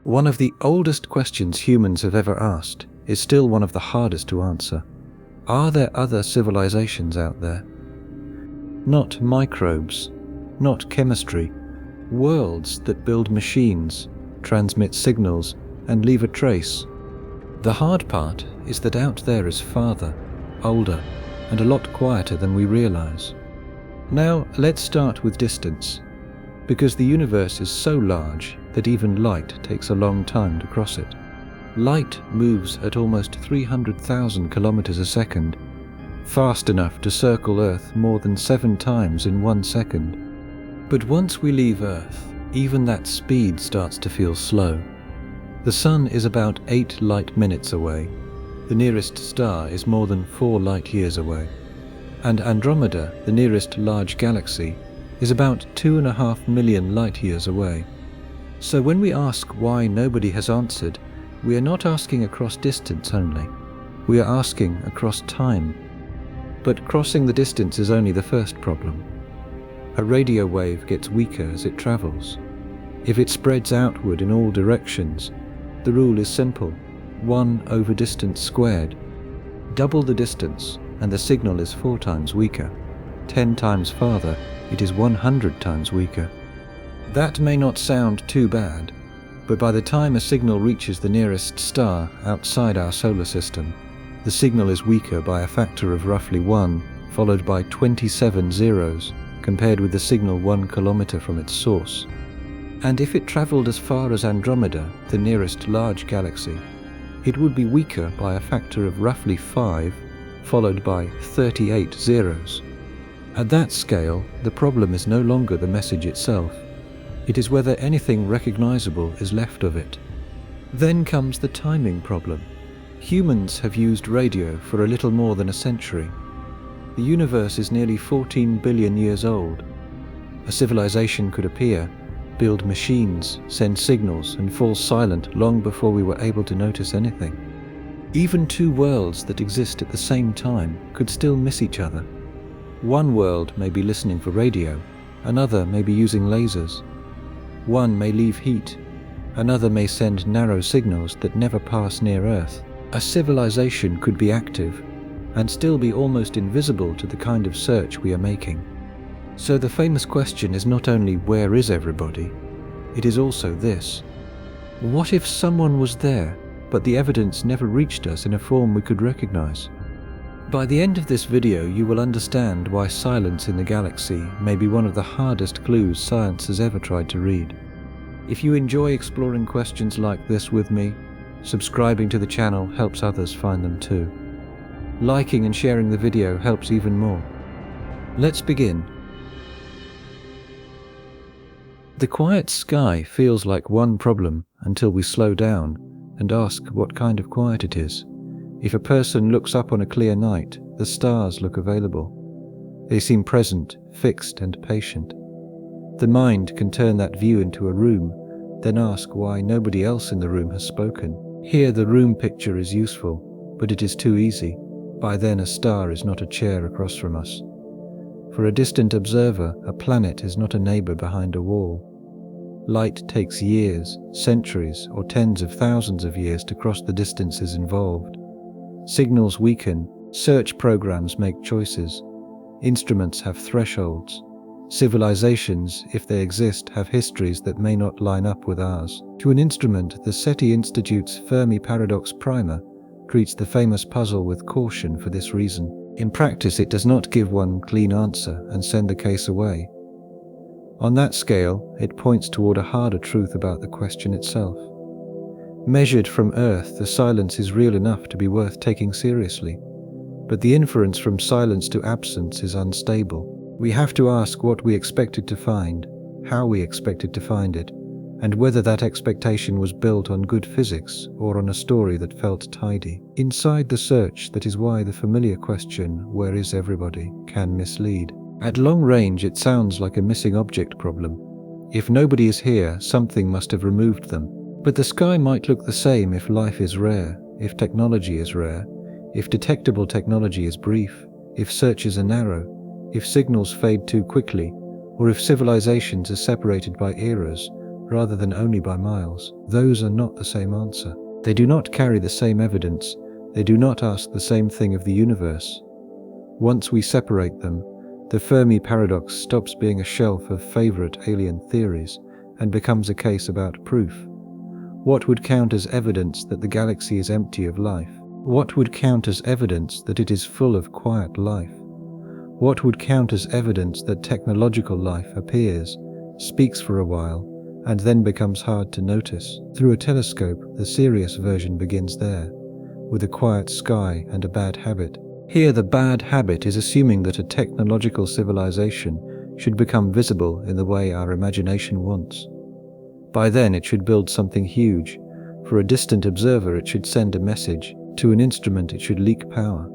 One of the oldest questions humans have ever asked is still one of the hardest to answer. Are there other civilizations out there? Not microbes, not chemistry, worlds that build machines, transmit signals, and leave a trace. The hard part is that out there is farther, older, and a lot quieter than we realize. Now let's start with distance, because the universe is so large that even light takes a long time to cross it. Light moves at almost 300,000 kilometers a second, fast enough to circle Earth more than 7 times in 1 second. But once we leave Earth, even that speed starts to feel slow. The Sun is about 8 light minutes away. The nearest star is more than 4 light years away. And Andromeda, the nearest large galaxy, is about 2.5 million light years away. So when we ask why nobody has answered, we are not asking across distance only. We are asking across time. But crossing the distance is only the first problem. A radio wave gets weaker as it travels. If it spreads outward in all directions, the rule is simple: 1 over distance squared. Double the distance, and the signal is 4 times weaker. 10 times farther, it is 100 times weaker. That may not sound too bad, but by the time a signal reaches the nearest star outside our solar system, the signal is weaker by a factor of roughly 1, followed by 27 zeros, compared with the signal 1 kilometer from its source. And if it traveled as far as Andromeda, the nearest large galaxy, it would be weaker by a factor of roughly 5, followed by 38 zeros. At that scale, the problem is no longer the message itself. It is whether anything recognizable is left of it. Then comes the timing problem. Humans have used radio for a little more than a century. The universe is nearly 14 billion years old. A civilization could appear, build machines, send signals, and fall silent long before we were able to notice anything. Even 2 worlds that exist at the same time could still miss each other. One world may be listening for radio, another may be using lasers. One may leave heat, another may send narrow signals that never pass near Earth. A civilization could be active and still be almost invisible to the kind of search we are making. So the famous question is not only where is everybody, it is also this: what if someone was there, but the evidence never reached us in a form we could recognize? By the end of this video, you will understand why silence in the galaxy may be one of the hardest clues science has ever tried to read. If you enjoy exploring questions like this with me, subscribing to the channel helps others find them too. Liking and sharing the video helps even more. Let's begin. The quiet sky feels like one problem until we slow down and ask what kind of quiet it is. If a person looks up on a clear night, the stars look available. They seem present, fixed, and patient. The mind can turn that view into a room, then ask why nobody else in the room has spoken. Here the room picture is useful, but it is too easy. By then a star is not a chair across from us. For a distant observer, a planet is not a neighbor behind a wall. Light takes years, centuries, or tens of thousands of years to cross the distances involved. Signals weaken, search programs make choices, instruments have thresholds. Civilizations, if they exist, have histories that may not line up with ours. To an instrument, the SETI Institute's Fermi Paradox primer treats the famous puzzle with caution for this reason. In practice, it does not give one clean answer and send the case away. On that scale, it points toward a harder truth about the question itself. Measured from Earth, the silence is real enough to be worth taking seriously, but the inference from silence to absence is unstable. We have to ask what we expected to find, how we expected to find it, and whether that expectation was built on good physics or on a story that felt tidy. Inside the search, that is why the familiar question, where is everybody, can mislead. At long range, it sounds like a missing object problem. If nobody is here, something must have removed them. But the sky might look the same if life is rare, if technology is rare, if detectable technology is brief, if searches are narrow, if signals fade too quickly, or if civilizations are separated by eras, rather than only by miles. Those are not the same answer. They do not carry the same evidence. They do not ask the same thing of the universe. Once we separate them, the Fermi Paradox stops being a shelf of favorite alien theories and becomes a case about proof. What would count as evidence that the galaxy is empty of life? What would count as evidence that it is full of quiet life? What would count as evidence that technological life appears, speaks for a while, and then becomes hard to notice? Through a telescope, the serious version begins there, with a quiet sky and a bad habit. Here the bad habit is assuming that a technological civilization should become visible in the way our imagination wants. By then it should build something huge. For a distant observer it should send a message. To an instrument it should leak power.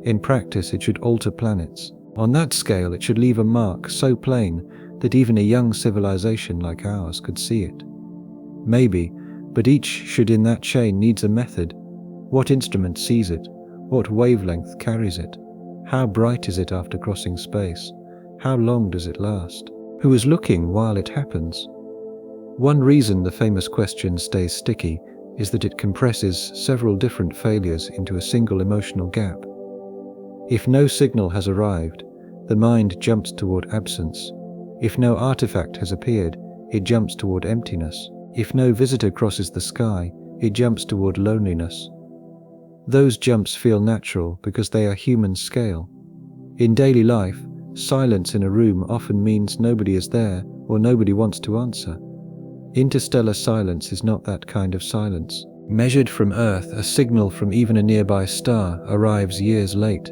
In practice it should alter planets. On that scale it should leave a mark so plain that even a young civilization like ours could see it. Maybe, but each should in that chain needs a method. What instrument sees it? What wavelength carries it? How bright is it after crossing space? How long does it last? Who is looking while it happens? One reason the famous question stays sticky is that it compresses several different failures into a single emotional gap. If no signal has arrived, the mind jumps toward absence. If no artifact has appeared, it jumps toward emptiness. If no visitor crosses the sky, it jumps toward loneliness. Those jumps feel natural because they are human scale. In daily life, silence in a room often means nobody is there or nobody wants to answer. Interstellar silence is not that kind of silence. Measured from Earth, a signal from even a nearby star arrives years late.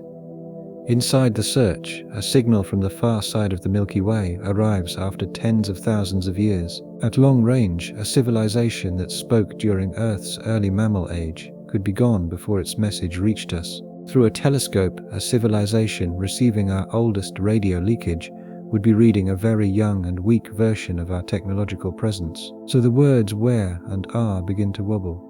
Inside the search, a signal from the far side of the Milky Way arrives after tens of thousands of years. At long range, a civilization that spoke during Earth's early mammal age could be gone before its message reached us. Through a telescope, a civilization receiving our oldest radio leakage would be reading a very young and weak version of our technological presence. So the words where and are begin to wobble.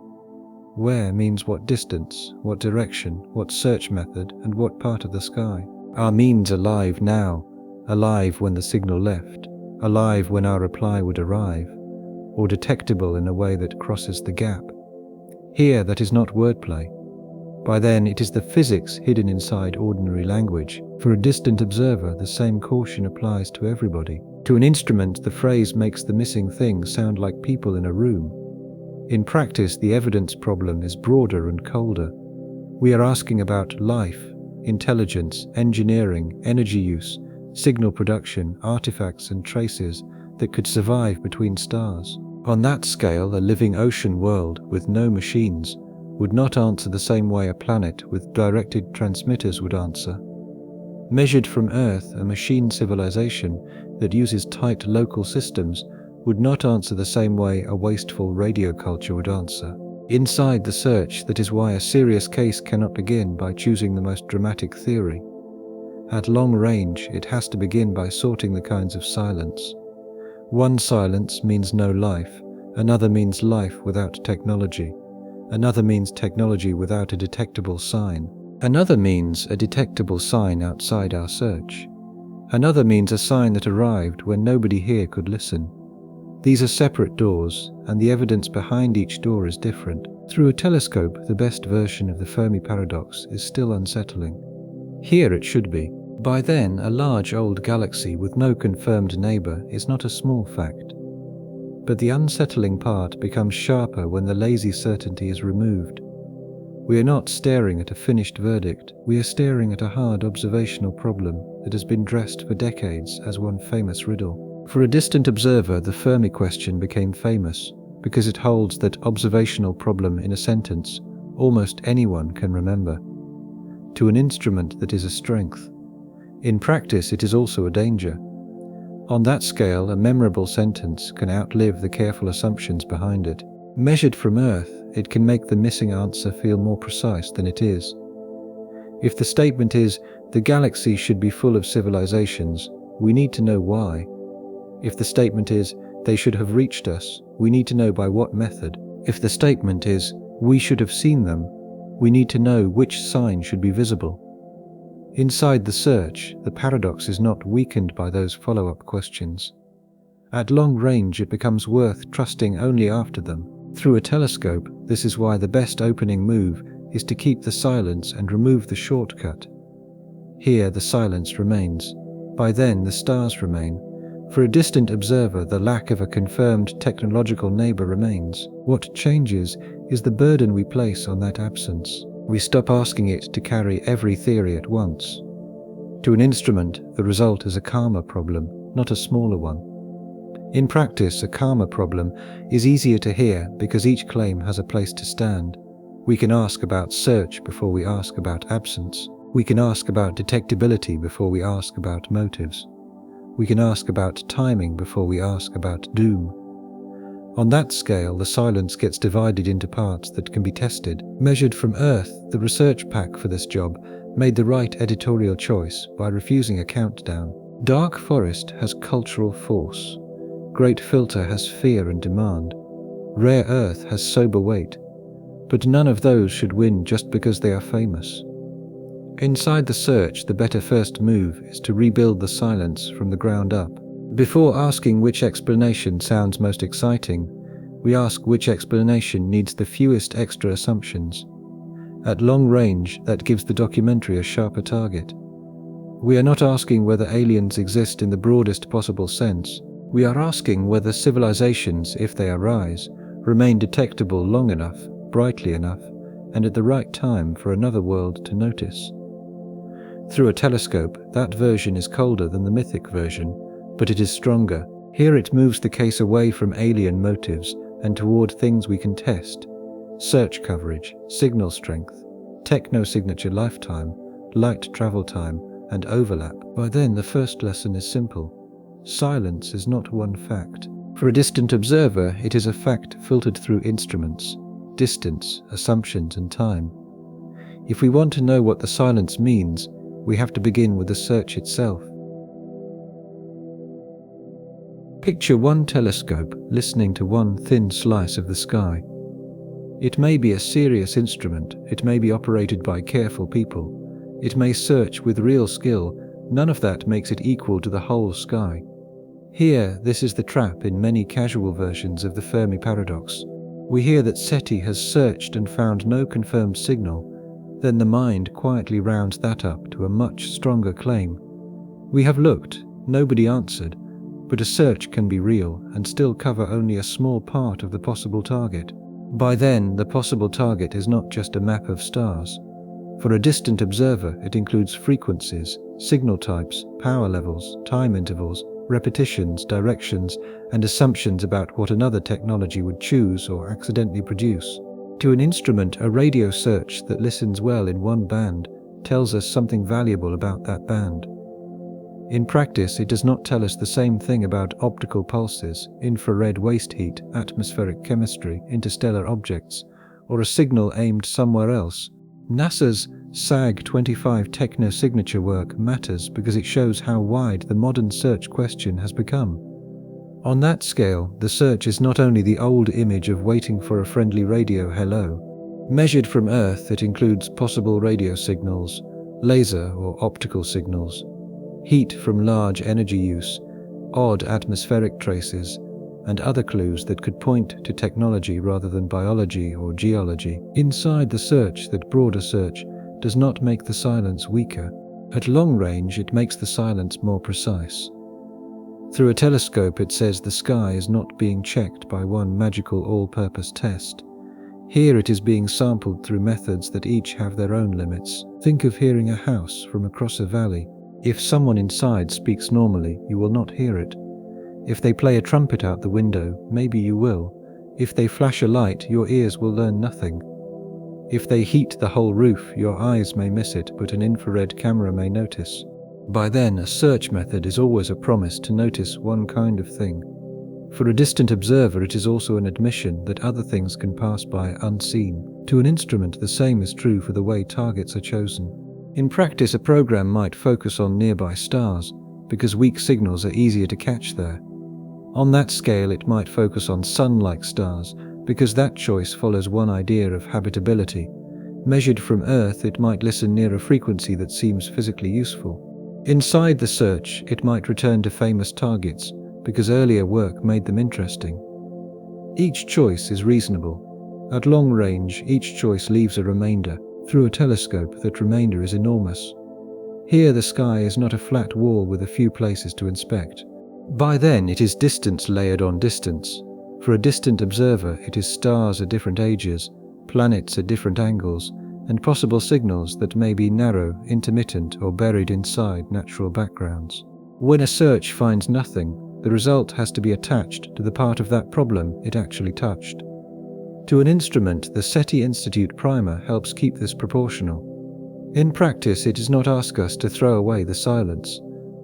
Where means what distance, what direction, what search method, and what part of the sky. Are means alive now, alive when the signal left, alive when our reply would arrive, or detectable in a way that crosses the gap. Here that is not wordplay. By then it is the physics hidden inside ordinary language. For a distant observer, the same caution applies to everybody. To an instrument, the phrase makes the missing thing sound like people in a room. In practice, the evidence problem is broader and colder. We are asking about life, intelligence, engineering, energy use, signal production, artifacts and traces that could survive between stars. On that scale, a living ocean world with no machines would not answer the same way a planet with directed transmitters would answer. Measured from Earth, a machine civilization that uses tight local systems would not answer the same way a wasteful radio culture would answer. Inside the search, that is why a serious case cannot begin by choosing the most dramatic theory. At long range, it has to begin by sorting the kinds of silence. One silence means no life, another means life without technology. Another means technology without a detectable sign. Another means a detectable sign outside our search. Another means a sign that arrived when nobody here could listen. These are separate doors, and the evidence behind each door is different. Through a telescope, the best version of the Fermi Paradox is still unsettling. Here it should be. By then, a large old galaxy with no confirmed neighbor is not a small fact. But the unsettling part becomes sharper when the lazy certainty is removed. We are not staring at a finished verdict, we are staring at a hard observational problem that has been dressed for decades as one famous riddle. For a distant observer, the Fermi question became famous because it holds that observational problem in a sentence almost anyone can remember. To an instrument, that is a strength. In practice, it is also a danger. On that scale, a memorable sentence can outlive the careful assumptions behind it. Measured from Earth, it can make the missing answer feel more precise than it is. If the statement is, the galaxy should be full of civilizations, we need to know why. If the statement is, they should have reached us, we need to know by what method. If the statement is, we should have seen them, we need to know which sign should be visible. Inside the search, the paradox is not weakened by those follow-up questions. At long range, it becomes worth trusting only after them. Through a telescope, this is why the best opening move is to keep the silence and remove the shortcut. Here the silence remains. By then the stars remain. For a distant observer, the lack of a confirmed technological neighbor remains. What changes is the burden we place on that absence. We stop asking it to carry every theory at once. To an instrument, the result is a calmer problem, not a smaller one. In practice, a calmer problem is easier to hear because each claim has a place to stand. We can ask about search before we ask about absence. We can ask about detectability before we ask about motives. We can ask about timing before we ask about doom. On that scale, the silence gets divided into parts that can be tested. Measured from Earth, the research pack for this job made the right editorial choice by refusing a countdown. Dark Forest has cultural force. Great Filter has fear and demand. Rare Earth has sober weight. But none of those should win just because they are famous. Inside the search, the better first move is to rebuild the silence from the ground up. Before asking which explanation sounds most exciting, we ask which explanation needs the fewest extra assumptions. At long range, that gives the documentary a sharper target. We are not asking whether aliens exist in the broadest possible sense. We are asking whether civilizations, if they arise, remain detectable long enough, brightly enough, and at the right time for another world to notice. Through a telescope, that version is colder than the mythic version, but it is stronger. Here it moves the case away from alien motives and toward things we can test: search coverage, signal strength, technosignature lifetime, light travel time, and overlap. By then, the first lesson is simple. Silence is not one fact. For a distant observer, it is a fact filtered through instruments, distance, assumptions, and time. If we want to know what the silence means, we have to begin with the search itself. Picture one telescope listening to one thin slice of the sky. It may be a serious instrument, it may be operated by careful people, it may search with real skill. None of that makes it equal to the whole sky. Here, this is the trap in many casual versions of the Fermi Paradox. We hear that SETI has searched and found no confirmed signal. Then the mind quietly rounds that up to a much stronger claim. We have looked, nobody answered, but a search can be real and still cover only a small part of the possible target. By then, the possible target is not just a map of stars. For a distant observer, it includes frequencies, signal types, power levels, time intervals, repetitions, directions, and assumptions about what another technology would choose or accidentally produce. To an instrument, a radio search that listens well in one band tells us something valuable about that band. In practice, it does not tell us the same thing about optical pulses, infrared waste heat, atmospheric chemistry, interstellar objects, or a signal aimed somewhere else. NASA's SAG-25 technosignature work matters because it shows how wide the modern search question has become. On that scale, the search is not only the old image of waiting for a friendly radio hello. Measured from Earth, it includes possible radio signals, laser or optical signals, heat from large energy use, odd atmospheric traces, and other clues that could point to technology rather than biology or geology. Inside the search, that broader search does not make the silence weaker. At long range, it makes the silence more precise. Through a telescope, it says the sky is not being checked by one magical all-purpose test. Here it is being sampled through methods that each have their own limits. Think of hearing a house from across a valley. If someone inside speaks normally, you will not hear it. If they play a trumpet out the window, maybe you will. If they flash a light, your ears will learn nothing. If they heat the whole roof, your eyes may miss it, but an infrared camera may notice. By then, a search method is always a promise to notice one kind of thing. For a distant observer, it is also an admission that other things can pass by unseen. To an instrument, the same is true for the way targets are chosen. In practice, a program might focus on nearby stars, because weak signals are easier to catch there. On that scale, it might focus on sun-like stars, because that choice follows one idea of habitability. Measured from Earth, it might listen near a frequency that seems physically useful. Inside the search, it might return to famous targets, because earlier work made them interesting. Each choice is reasonable. At long range, each choice leaves a remainder. Through a telescope, that remainder is enormous. Here the sky is not a flat wall with a few places to inspect. By then it is distance layered on distance. For a distant observer, it is stars at different ages, planets at different angles, and possible signals that may be narrow, intermittent, or buried inside natural backgrounds. When a search finds nothing, the result has to be attached to the part of that problem it actually touched. To an instrument, the SETI Institute primer helps keep this proportional. In practice, it does not ask us to throw away the silence.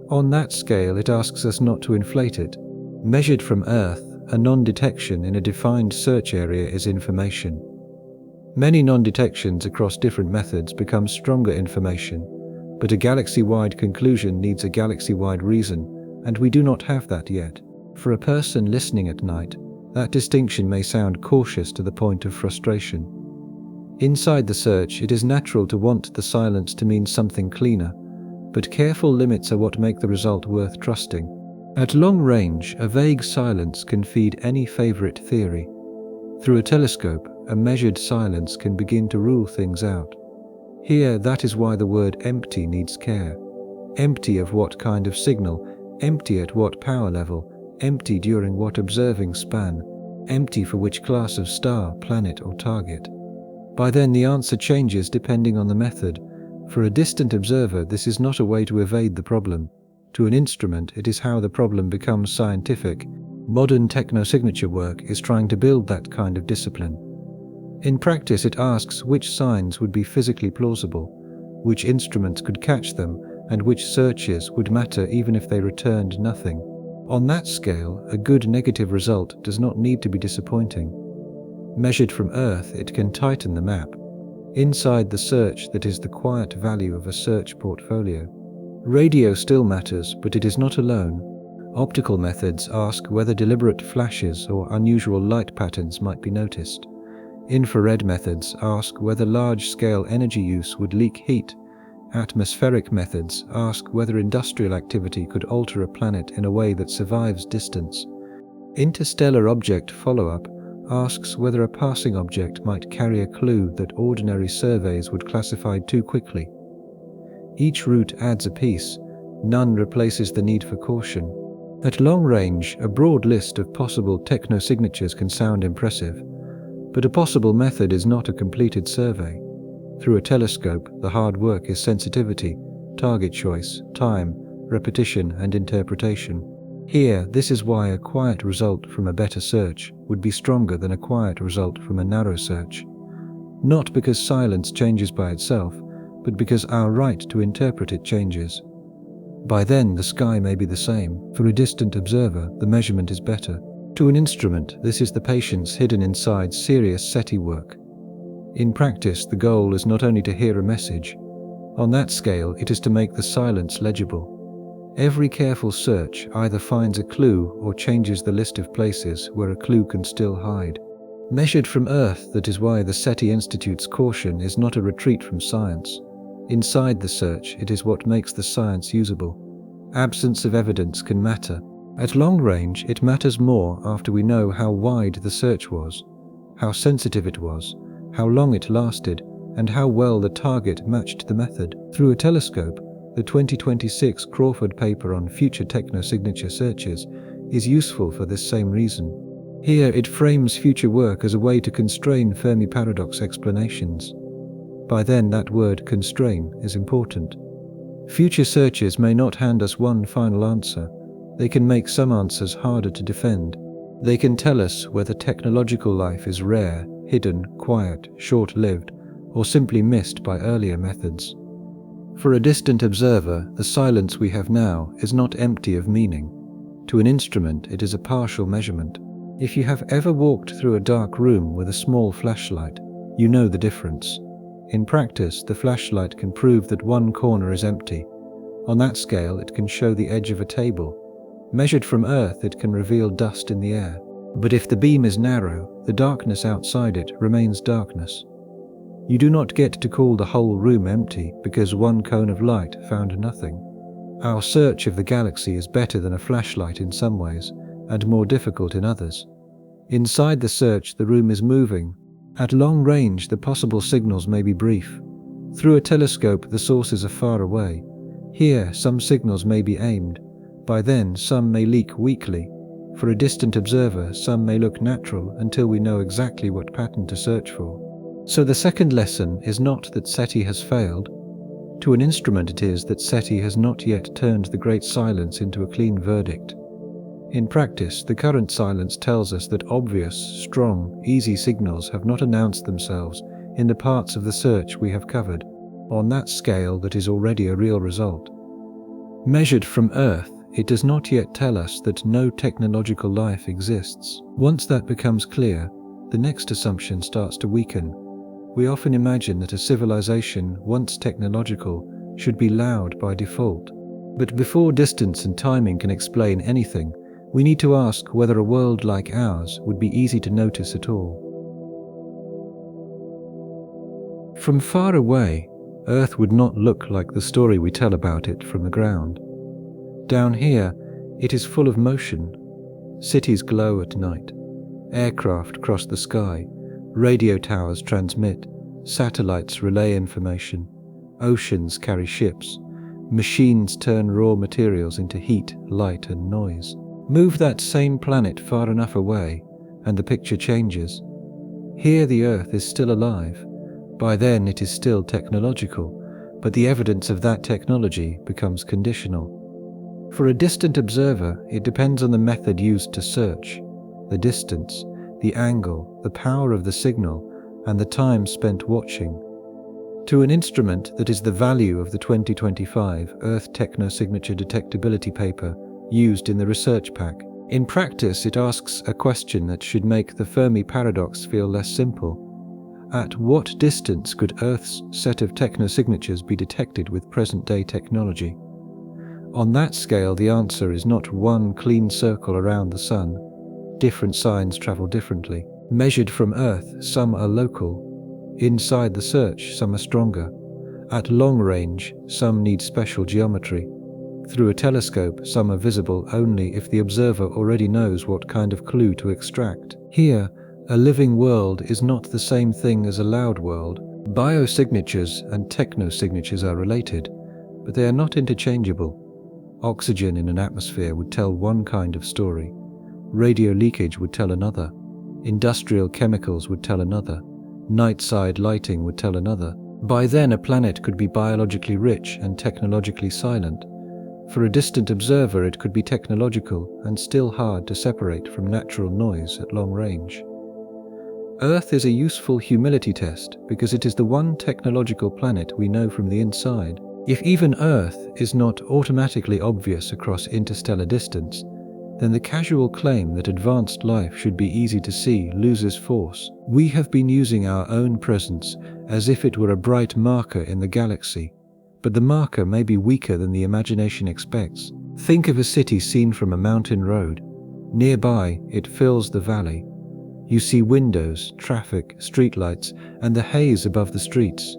On that scale, it asks us not to inflate it. Measured from Earth, a non-detection in a defined search area is information. Many non-detections across different methods become stronger information, but a galaxy-wide conclusion needs a galaxy-wide reason, and we do not have that yet. For a person listening at night, that distinction may sound cautious to the point of frustration. Inside the search, it is natural to want the silence to mean something cleaner, but careful limits are what make the result worth trusting. At long range, a vague silence can feed any favorite theory. Through a telescope, a measured silence can begin to rule things out. Here, that is why the word empty needs care. Empty of what kind of signal, empty at what power level, empty during what observing span, empty for which class of star, planet, or target. By then the answer changes depending on the method. For a distant observer, this is not a way to evade the problem. To an instrument, it is how the problem becomes scientific. Modern technosignature work is trying to build that kind of discipline. In practice, it asks which signs would be physically plausible, which instruments could catch them, and which searches would matter even if they returned nothing. On that scale, a good negative result does not need to be disappointing. Measured from Earth, it can tighten the map. Inside the search, that is the quiet value of a search portfolio. Radio still matters, but it is not alone. Optical methods ask whether deliberate flashes or unusual light patterns might be noticed. Infrared methods ask whether large-scale energy use would leak heat. Atmospheric methods ask whether industrial activity could alter a planet in a way that survives distance. Interstellar object follow-up asks whether a passing object might carry a clue that ordinary surveys would classify too quickly. Each route adds a piece. None replaces the need for caution. At long range, a broad list of possible technosignatures can sound impressive, but a possible method is not a completed survey. Through a telescope, the hard work is sensitivity, target choice, time, repetition, and interpretation. Here, this is why a quiet result from a better search would be stronger than a quiet result from a narrow search. Not because silence changes by itself, but because our right to interpret it changes. By then, the sky may be the same. For a distant observer, the measurement is better. To an instrument, this is the patience hidden inside serious SETI work. In practice, the goal is not only to hear a message. On that scale, it is to make the silence legible. Every careful search either finds a clue or changes the list of places where a clue can still hide. Measured from Earth, that is why the SETI Institute's caution is not a retreat from science. Inside the search, it is what makes the science usable. Absence of evidence can matter. At long range, it matters more after we know how wide the search was, how sensitive it was, how long it lasted, and how well the target matched the method. Through a telescope, the 2026 Crawford paper on future technosignature searches is useful for this same reason. Here it frames future work as a way to constrain Fermi Paradox explanations. By then, that word constrain is important. Future searches may not hand us one final answer. They can make some answers harder to defend. They can tell us whether technological life is rare, hidden, quiet, short-lived, or simply missed by earlier methods. For a distant observer, the silence we have now is not empty of meaning. To an instrument, it is a partial measurement. If you have ever walked through a dark room with a small flashlight, you know the difference. In practice, the flashlight can prove that one corner is empty. On that scale, it can show the edge of a table. Measured from Earth, it can reveal dust in the air. But if the beam is narrow, the darkness outside it remains darkness. You do not get to call the whole room empty because one cone of light found nothing. Our search of the galaxy is better than a flashlight in some ways, and more difficult in others. Inside the search, the room is moving. At long range, the possible signals may be brief. Through a telescope, the sources are far away. Here, some signals may be aimed. By then, some may leak weakly. For a distant observer, some may look natural until we know exactly what pattern to search for. So the second lesson is not that SETI has failed. To an instrument it is that SETI has not yet turned the great silence into a clean verdict. In practice, the current silence tells us that obvious, strong, easy signals have not announced themselves in the parts of the search we have covered, on that scale that is already a real result. Measured from Earth, it does not yet tell us that no technological life exists. Once that becomes clear, the next assumption starts to weaken. We often imagine that a civilization, once technological, should be loud by default. But before distance and timing can explain anything, we need to ask whether a world like ours would be easy to notice at all. From far away, Earth would not look like the story we tell about it from the ground. Down here, it is full of motion. Cities glow at night. Aircraft cross the sky. Radio towers transmit. Satellites relay information. Oceans carry ships. Machines turn raw materials into heat, light, and noise. Move that same planet far enough away, and the picture changes. Here the Earth is still alive. By then it is still technological, but the evidence of that technology becomes conditional. For a distant observer, it depends on the method used to search, the distance, the angle, the power of the signal, and the time spent watching. To an instrument, that is the value of the 2025 Earth technosignature detectability paper used in the research pack. In practice, it asks a question that should make the Fermi Paradox feel less simple. At what distance could Earth's set of technosignatures be detected with present-day technology? On that scale, the answer is not one clean circle around the Sun. Different signs travel differently. Measured from Earth, some are local. Inside the search, some are stronger. At long range, some need special geometry. Through a telescope, some are visible only if the observer already knows what kind of clue to extract. Here, a living world is not the same thing as a loud world. Biosignatures and technosignatures are related, but they are not interchangeable. Oxygen in an atmosphere would tell one kind of story. Radio leakage would tell another. Industrial chemicals would tell another. Night-side lighting would tell another. By then, a planet could be biologically rich and technologically silent. For a distant observer, it could be technological and still hard to separate from natural noise at long range. Earth is a useful humility test because it is the one technological planet we know from the inside. If even Earth is not automatically obvious across interstellar distance, then the casual claim that advanced life should be easy to see loses force. We have been using our own presence as if it were a bright marker in the galaxy, but the marker may be weaker than the imagination expects. Think of a city seen from a mountain road. Nearby, it fills the valley. You see windows, traffic, streetlights, and the haze above the streets.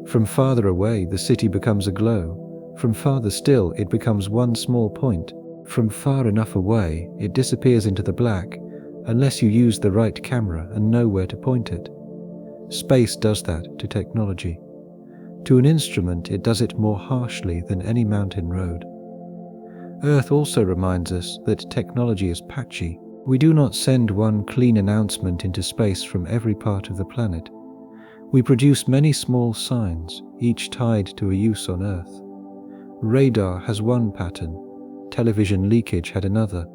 From farther away, the city becomes aglow. From farther still, it becomes one small point. From far enough away, it disappears into the black, unless you use the right camera and know where to point it. Space does that to technology. To an instrument, it does it more harshly than any mountain road. Earth also reminds us that technology is patchy. We do not send one clean announcement into space from every part of the planet. We produce many small signs, each tied to a use on Earth. Radar has one pattern. Television leakage had another.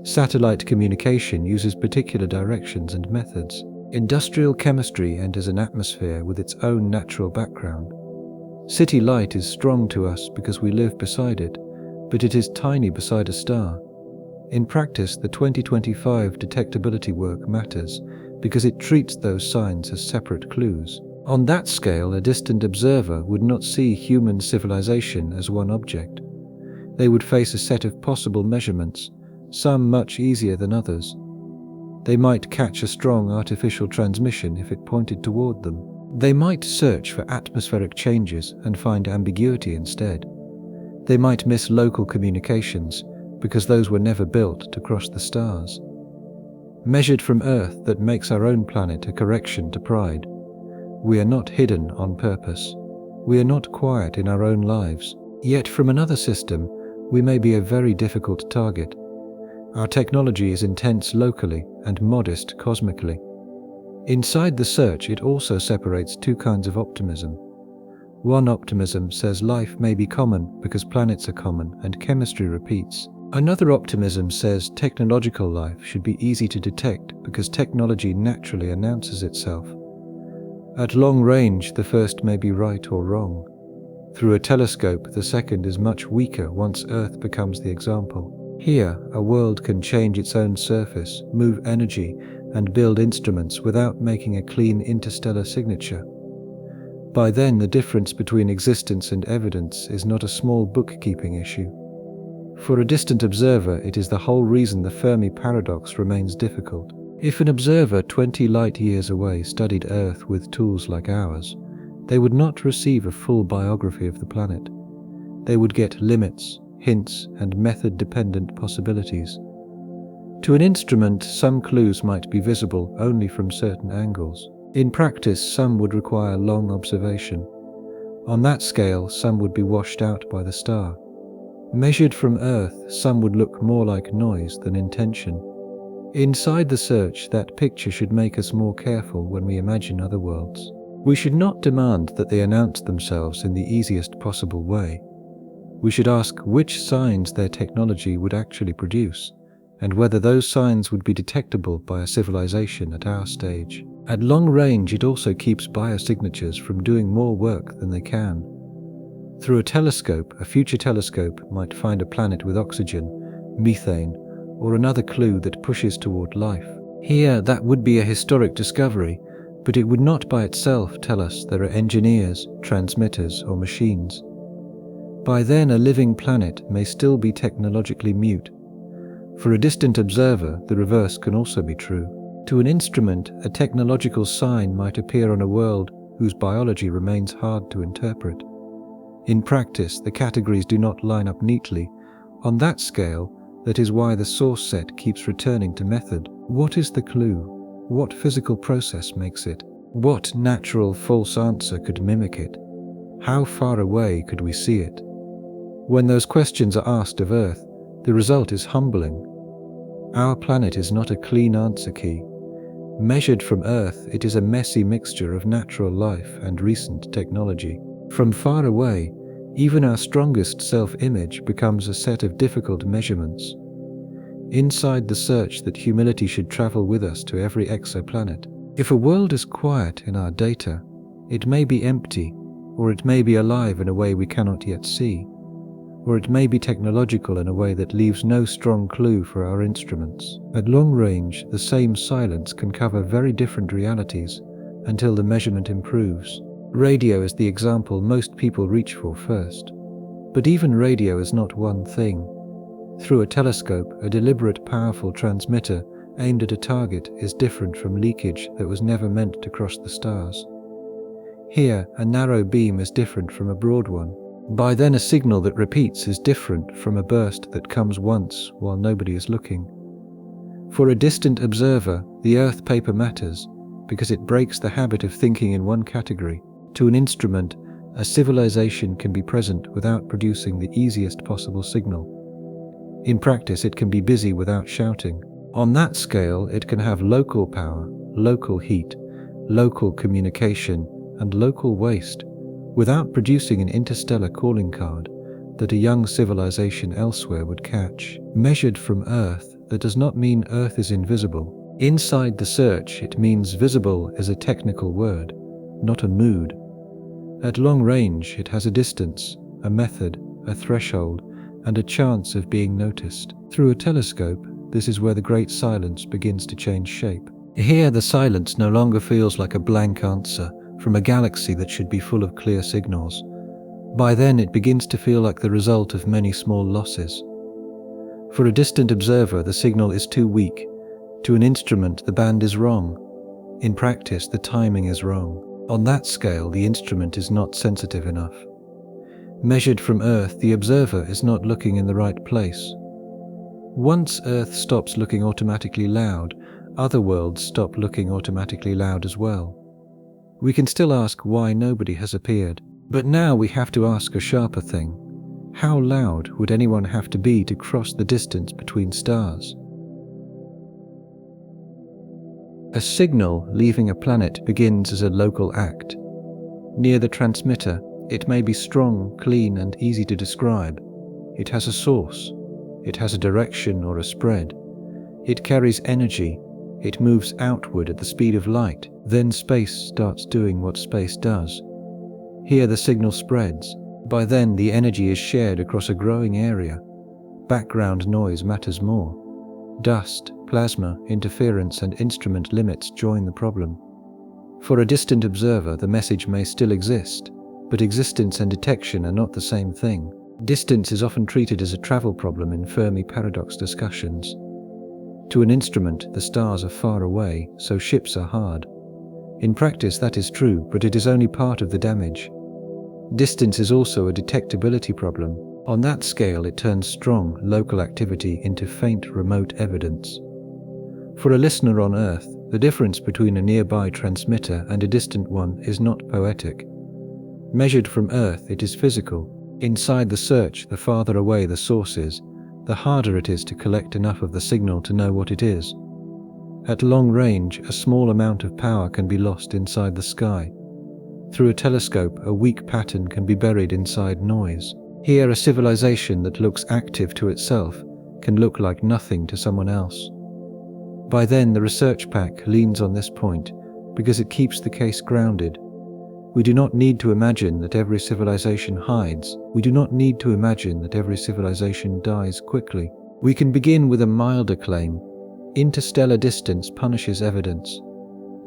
Satellite communication uses particular directions and methods. Industrial chemistry enters an atmosphere with its own natural background. City light is strong to us because we live beside it, but it is tiny beside a star. In practice, the 2025 detectability work matters because it treats those signs as separate clues. On that scale, a distant observer would not see human civilization as one object. They would face a set of possible measurements, some much easier than others. They might catch a strong artificial transmission if it pointed toward them. They might search for atmospheric changes and find ambiguity instead. They might miss local communications because those were never built to cross the stars. Measured from Earth, that makes our own planet a correction to pride. We are not hidden on purpose. We are not quiet in our own lives. Yet from another system, we may be a very difficult target. Our technology is intense locally and modest cosmically. Inside the search, it also separates two kinds of optimism. One optimism says life may be common because planets are common and chemistry repeats. Another optimism says technological life should be easy to detect because technology naturally announces itself. At long range, the first may be right or wrong. Through a telescope, the second is much weaker once Earth becomes the example. Here, a world can change its own surface, move energy, and build instruments without making a clean interstellar signature. By then, the difference between existence and evidence is not a small bookkeeping issue. For a distant observer, it is the whole reason the Fermi Paradox remains difficult. If an observer 20 light-years away studied Earth with tools like ours, they would not receive a full biography of the planet. They would get limits, hints, and method-dependent possibilities. To an instrument, some clues might be visible only from certain angles. In practice, some would require long observation. On that scale, some would be washed out by the star. Measured from Earth, some would look more like noise than intention. Inside the search, that picture should make us more careful when we imagine other worlds. We should not demand that they announce themselves in the easiest possible way. We should ask which signs their technology would actually produce, and whether those signs would be detectable by a civilization at our stage. At long range, it also keeps biosignatures from doing more work than they can. Through a telescope, a future telescope might find a planet with oxygen, methane, or another clue that pushes toward life. Here, that would be a historic discovery, but it would not by itself tell us there are engineers, transmitters, or machines. By then, a living planet may still be technologically mute. For a distant observer, the reverse can also be true. To an instrument, a technological sign might appear on a world whose biology remains hard to interpret. In practice, the categories do not line up neatly. On that scale, that is why the source set keeps returning to method. What is the clue? What physical process makes it? What natural false answer could mimic it? How far away could we see it? When those questions are asked of Earth, the result is humbling. Our planet is not a clean answer key. Measured from Earth, it is a messy mixture of natural life and recent technology. From far away, even our strongest self-image becomes a set of difficult measurements. Inside the search, that humility should travel with us to every exoplanet. If a world is quiet in our data, it may be empty, or it may be alive in a way we cannot yet see, or it may be technological in a way that leaves no strong clue for our instruments. At long range, the same silence can cover very different realities until the measurement improves. Radio is the example most people reach for first. But even radio is not one thing. Through a telescope, a deliberate, powerful transmitter aimed at a target is different from leakage that was never meant to cross the stars. Here, a narrow beam is different from a broad one. By then, a signal that repeats is different from a burst that comes once while nobody is looking. For a distant observer, the Earth paper matters because it breaks the habit of thinking in one category. To an instrument, a civilization can be present without producing the easiest possible signal. In practice, it can be busy without shouting. On that scale, it can have local power, local heat, local communication, and local waste, without producing an interstellar calling card that a young civilization elsewhere would catch. Measured from Earth, that does not mean Earth is invisible. Inside the search, it means visible is a technical word, not a mood. At long range, it has a distance, a method, a threshold, and a chance of being noticed. Through a telescope, this is where the great silence begins to change shape. Here, the silence no longer feels like a blank answer from a galaxy that should be full of clear signals. By then, it begins to feel like the result of many small losses. For a distant observer, the signal is too weak. To an instrument, the band is wrong. In practice, the timing is wrong. On that scale, the instrument is not sensitive enough. Measured from Earth, the observer is not looking in the right place. Once Earth stops looking automatically loud, other worlds stop looking automatically loud as well. We can still ask why nobody has appeared, but now we have to ask a sharper thing. How loud would anyone have to be to cross the distance between stars? A signal leaving a planet begins as a local act. Near the transmitter, it may be strong, clean, and easy to describe. It has a source. It has a direction or a spread. It carries energy. It moves outward at the speed of light. Then space starts doing what space does. Here the signal spreads. By then the energy is shared across a growing area. Background noise matters more. Dust, plasma, interference, and instrument limits join the problem. For a distant observer, the message may still exist, but existence and detection are not the same thing. Distance is often treated as a travel problem in Fermi Paradox discussions. To an instrument, the stars are far away, so ships are hard. In practice that is true, but it is only part of the damage. Distance is also a detectability problem. On that scale, it turns strong, local activity into faint, remote evidence. For a listener on Earth, the difference between a nearby transmitter and a distant one is not poetic. Measured from Earth, it is physical. Inside the search, the farther away the source is, the harder it is to collect enough of the signal to know what it is. At long range, a small amount of power can be lost inside the sky. Through a telescope, a weak pattern can be buried inside noise. Here, a civilization that looks active to itself can look like nothing to someone else. By then, the research pack leans on this point because it keeps the case grounded. We do not need to imagine that every civilization hides. We do not need to imagine that every civilization dies quickly. We can begin with a milder claim. Interstellar distance punishes evidence.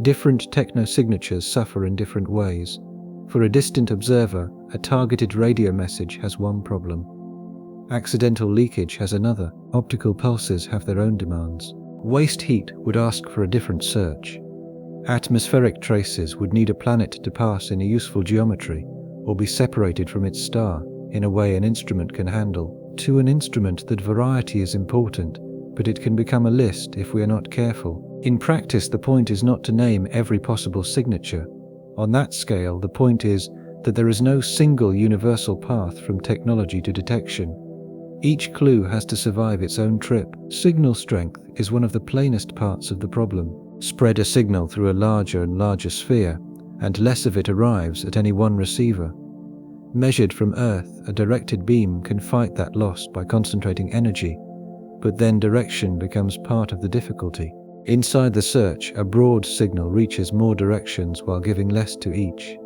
Different technosignatures suffer in different ways. For a distant observer, a targeted radio message has one problem. Accidental leakage has another. Optical pulses have their own demands. Waste heat would ask for a different search. Atmospheric traces would need a planet to pass in a useful geometry, or be separated from its star in a way an instrument can handle. To an instrument, that variety is important, but it can become a list if we are not careful. In practice, the point is not to name every possible signature. On that scale, the point is that there is no single universal path from technology to detection. Each clue has to survive its own trip. Signal strength is one of the plainest parts of the problem. Spread a signal through a larger and larger sphere, and less of it arrives at any one receiver. Measured from Earth, a directed beam can fight that loss by concentrating energy, but then direction becomes part of the difficulty. Inside the search, a broad signal reaches more directions while giving less to each.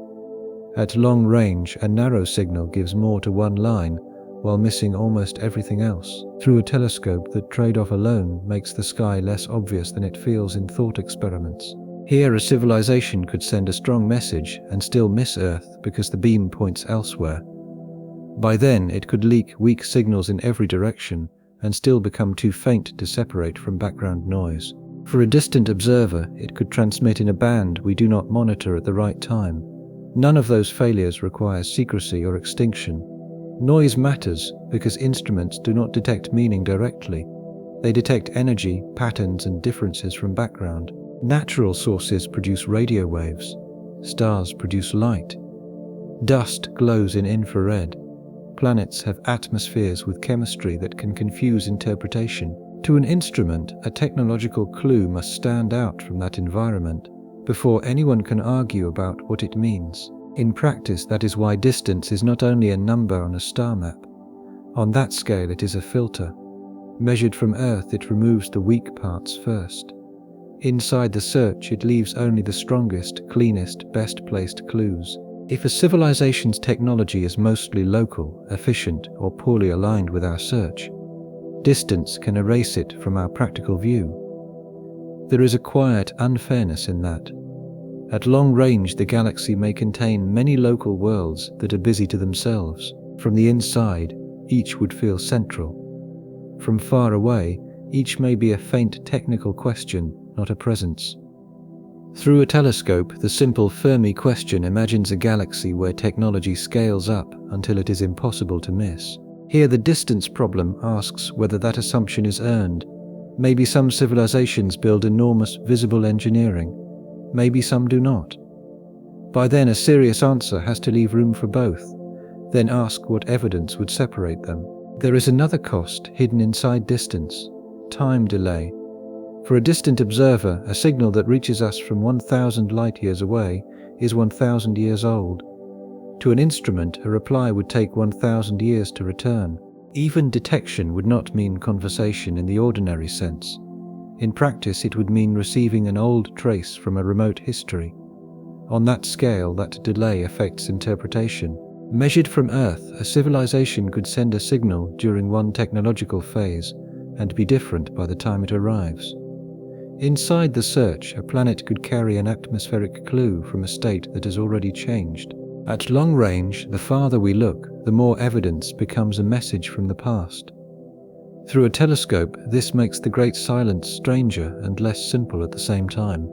At long range, a narrow signal gives more to one line, while missing almost everything else. Through a telescope, the trade-off alone makes the sky less obvious than it feels in thought experiments. Here, a civilization could send a strong message and still miss Earth because the beam points elsewhere. By then, it could leak weak signals in every direction and still become too faint to separate from background noise. For a distant observer, it could transmit in a band we do not monitor at the right time. None of those failures requires secrecy or extinction. Noise matters because instruments do not detect meaning directly. They detect energy, patterns, and differences from background. Natural sources produce radio waves. Stars produce light. Dust glows in infrared. Planets have atmospheres with chemistry that can confuse interpretation. To an instrument, a technological clue must stand out from that environment before anyone can argue about what it means. In practice, that is why distance is not only a number on a star map. On that scale, it is a filter. Measured from Earth, it removes the weak parts first. Inside the search, it leaves only the strongest, cleanest, best-placed clues. If a civilization's technology is mostly local, efficient, or poorly aligned with our search, distance can erase it from our practical view. There is a quiet unfairness in that. At long range, the galaxy may contain many local worlds that are busy to themselves. From the inside, each would feel central. From far away, each may be a faint technical question, not a presence. Through a telescope, the simple Fermi question imagines a galaxy where technology scales up until it is impossible to miss. Here the distance problem asks whether that assumption is earned. Maybe some civilizations build enormous visible engineering. Maybe some do not. By then a serious answer has to leave room for both. Then ask what evidence would separate them. There is another cost hidden inside distance: time delay. For a distant observer, a signal that reaches us from 1,000 light-years away is 1,000 years old. To an instrument, a reply would take 1,000 years to return. Even detection would not mean conversation in the ordinary sense. In practice, it would mean receiving an old trace from a remote history. On that scale, that delay affects interpretation. Measured from Earth, a civilization could send a signal during one technological phase and be different by the time it arrives. Inside the search, a planet could carry an atmospheric clue from a state that has already changed. At long range, the farther we look, the more evidence becomes a message from the past. Through a telescope, this makes the great silence stranger and less simple at the same time.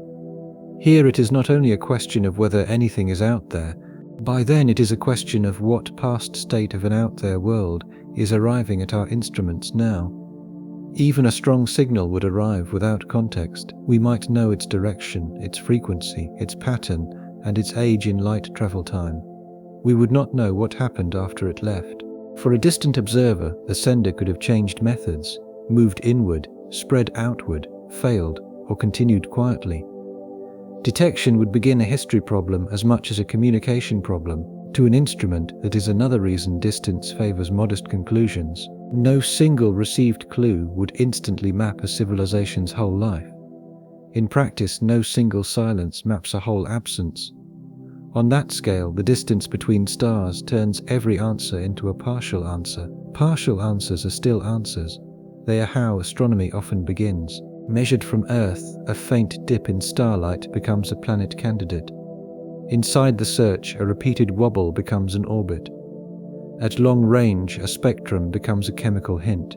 Here it is not only a question of whether anything is out there, by then it is a question of what past state of an out-there world is arriving at our instruments now. Even a strong signal would arrive without context. We might know its direction, its frequency, its pattern, and its age in light travel time. We would not know what happened after it left. For a distant observer, the sender could have changed methods, moved inward, spread outward, failed, or continued quietly. Detection would begin a history problem as much as a communication problem. To an instrument, that is another reason distance favors modest conclusions. No single received clue would instantly map a civilization's whole life. In practice, no single silence maps a whole absence. On that scale, the distance between stars turns every answer into a partial answer. Partial answers are still answers. They are how astronomy often begins. Measured from Earth, a faint dip in starlight becomes a planet candidate. Inside the search, a repeated wobble becomes an orbit. At long range, a spectrum becomes a chemical hint.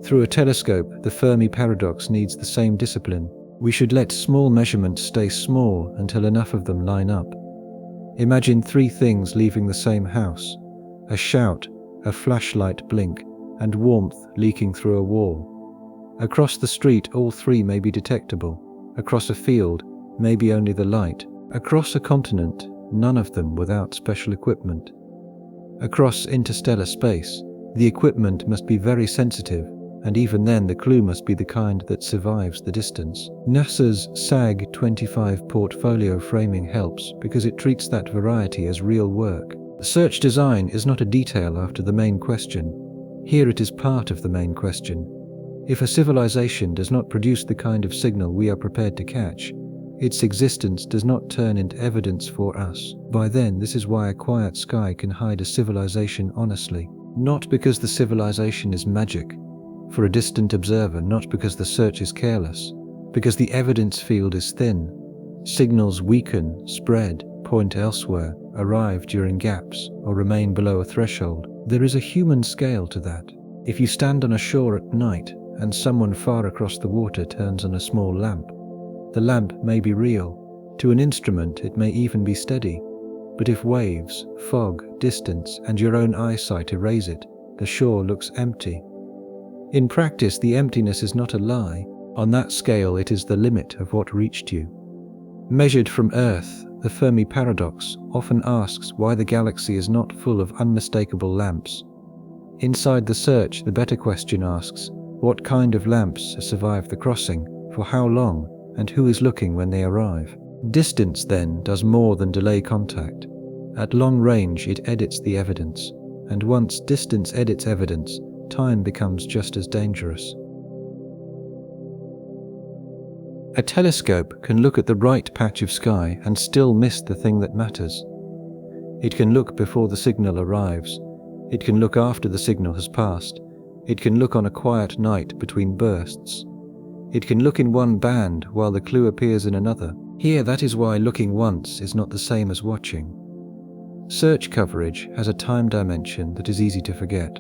Through a telescope, the Fermi Paradox needs the same discipline. We should let small measurements stay small until enough of them line up. Imagine three things leaving the same house: a shout, a flashlight blink, and warmth leaking through a wall. Across the street, all three may be detectable. Across a field, maybe only the light. Across a continent, none of them without special equipment. Across interstellar space, the equipment must be very sensitive, and even then the clue must be the kind that survives the distance. NASA's SAG-25 portfolio framing helps because it treats that variety as real work. Search design is not a detail after the main question. Here it is part of the main question. If a civilization does not produce the kind of signal we are prepared to catch, its existence does not turn into evidence for us. By then, this is why a quiet sky can hide a civilization honestly. Not because the civilization is magic. For a distant observer, not because the search is careless. Because the evidence field is thin. Signals weaken, spread, point elsewhere, arrive during gaps, or remain below a threshold. There is a human scale to that. If you stand on a shore at night, and someone far across the water turns on a small lamp, the lamp may be real. To an instrument, it may even be steady. But if waves, fog, distance, and your own eyesight erase it, the shore looks empty. In practice, the emptiness is not a lie. On that scale, it is the limit of what reached you. Measured from Earth, the Fermi Paradox often asks why the galaxy is not full of unmistakable lamps. Inside the search, the better question asks, what kind of lamps have survived the crossing, for how long, and who is looking when they arrive? Distance, then, does more than delay contact. At long range, it edits the evidence, and once distance edits evidence, time becomes just as dangerous. A telescope can look at the right patch of sky and still miss the thing that matters. It can look before the signal arrives. It can look after the signal has passed. It can look on a quiet night between bursts. It can look in one band while the clue appears in another. Here, that is why looking once is not the same as watching. Search coverage has a time dimension that is easy to forget.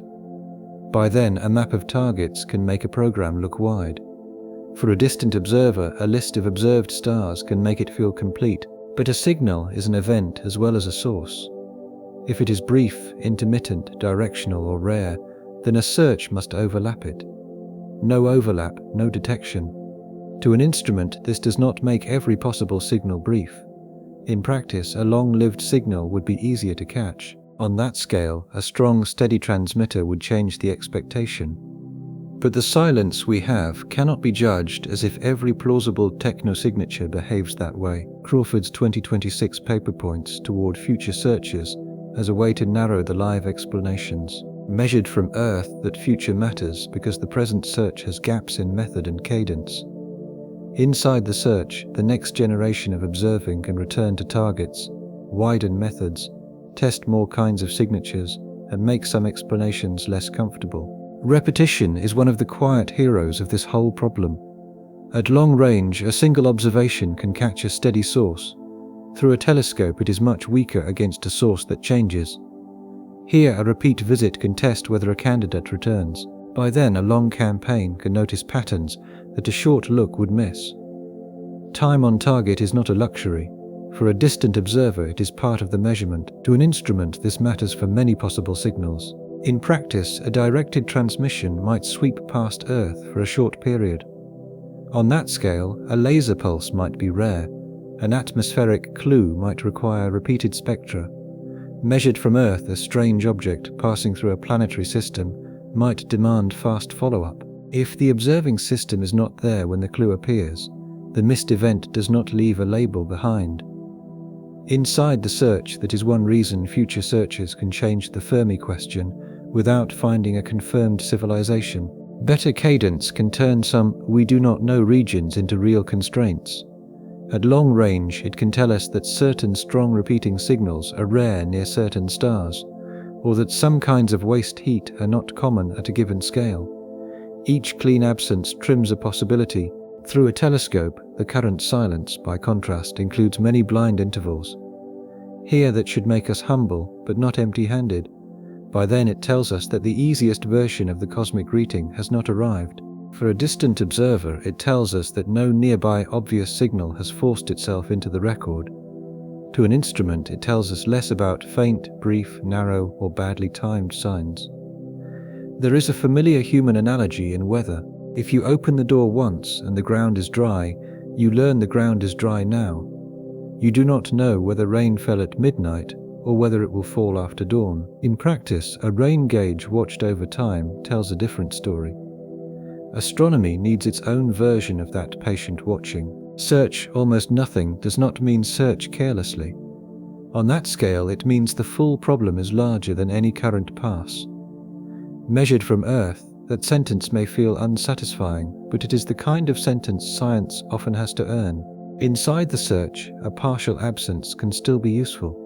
By then, a map of targets can make a program look wide. For a distant observer, a list of observed stars can make it feel complete, but a signal is an event as well as a source. If it is brief, intermittent, directional, or rare, then a search must overlap it. No overlap, no detection. To an instrument, this does not make every possible signal brief. In practice, a long-lived signal would be easier to catch. On that scale, a strong, steady transmitter would change the expectation. But the silence we have cannot be judged as if every plausible technosignature behaves that way. Crawford's 2026 paper points toward future searches as a way to narrow the live explanations. Measured from Earth, that future matters because the present search has gaps in method and cadence. Inside the search, the next generation of observing can return to targets, widen methods, test more kinds of signatures, and make some explanations less comfortable. Repetition is one of the quiet heroes of this whole problem. At long range, a single observation can catch a steady source. Through a telescope, it is much weaker against a source that changes. Here, a repeat visit can test whether a candidate returns. By then, a long campaign can notice patterns that a short look would miss. Time on target is not a luxury. For a distant observer, it is part of the measurement. To an instrument, this matters for many possible signals. In practice, a directed transmission might sweep past Earth for a short period. On that scale, a laser pulse might be rare. An atmospheric clue might require repeated spectra. Measured from Earth, a strange object passing through a planetary system might demand fast follow-up. If the observing system is not there when the clue appears, the missed event does not leave a label behind. Inside the search, that is one reason future searchers can change the Fermi question without finding a confirmed civilization. Better cadence can turn some "we do not know" regions into real constraints. At long range, it can tell us that certain strong repeating signals are rare near certain stars, or that some kinds of waste heat are not common at a given scale. Each clean absence trims a possibility. Through a telescope, the current silence, by contrast, includes many blind intervals. Here that should make us humble, but not empty-handed. By then it tells us that the easiest version of the cosmic greeting has not arrived. For a distant observer, it tells us that no nearby obvious signal has forced itself into the record. To an instrument, it tells us less about faint, brief, narrow, or badly timed signs. There is a familiar human analogy in weather. If you open the door once and the ground is dry, you learn the ground is dry now. You do not know whether rain fell at midnight or whether it will fall after dawn. In practice, a rain gauge watched over time tells a different story. Astronomy needs its own version of that patient watching. Search almost nothing does not mean search carelessly. On that scale, it means the full problem is larger than any current pass. Measured from Earth, that sentence may feel unsatisfying, but it is the kind of sentence science often has to earn. Inside the search, a partial absence can still be useful.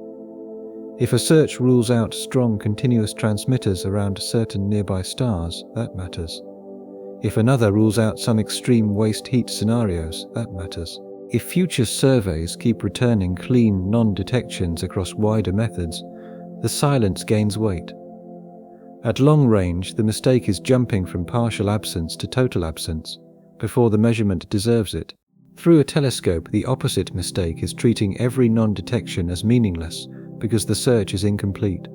If a search rules out strong continuous transmitters around certain nearby stars, that matters. If another rules out some extreme waste heat scenarios, that matters. If future surveys keep returning clean non-detections across wider methods, the silence gains weight. At long range, the mistake is jumping from partial absence to total absence, before the measurement deserves it. Through a telescope, the opposite mistake is treating every non-detection as meaningless because the search is incomplete.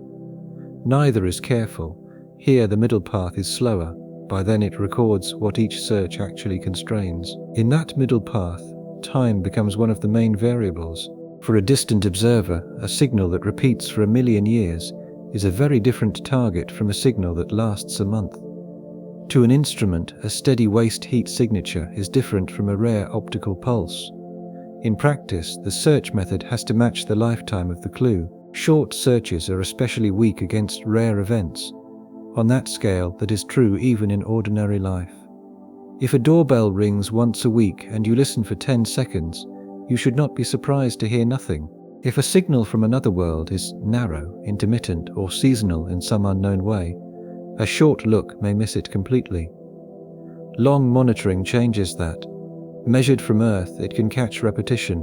Neither is careful. Here the middle path is slower. By then it records what each search actually constrains. In that middle path, time becomes one of the main variables. For a distant observer, a signal that repeats for 1,000,000 years is a very different target from a signal that lasts a month. To an instrument, a steady waste heat signature is different from a rare optical pulse. In practice, the search method has to match the lifetime of the clue. Short searches are especially weak against rare events. On that scale, that is true even in ordinary life. If a doorbell rings once a week and you listen for 10 seconds, you should not be surprised to hear nothing. If a signal from another world is narrow, intermittent, or seasonal in some unknown way, a short look may miss it completely. Long monitoring changes that. Measured from Earth, it can catch repetition.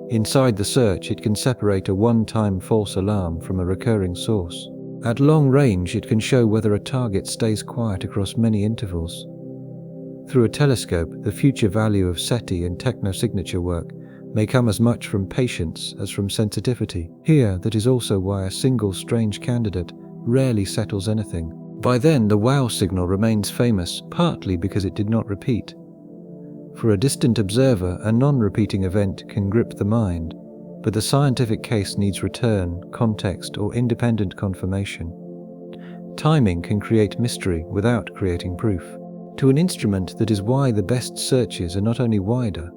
Inside the search, it can separate a one-time false alarm from a recurring source. At long range, it can show whether a target stays quiet across many intervals. Through a telescope, the future value of SETI and technosignature work may come as much from patience as from sensitivity. Here, that is also why a single strange candidate rarely settles anything. By then, the wow signal remains famous partly because it did not repeat. For a distant observer, a non-repeating event can grip the mind, but the scientific case needs return, context, or independent confirmation. Timing can create mystery without creating proof. To an instrument, that is why the best searches are not only wider,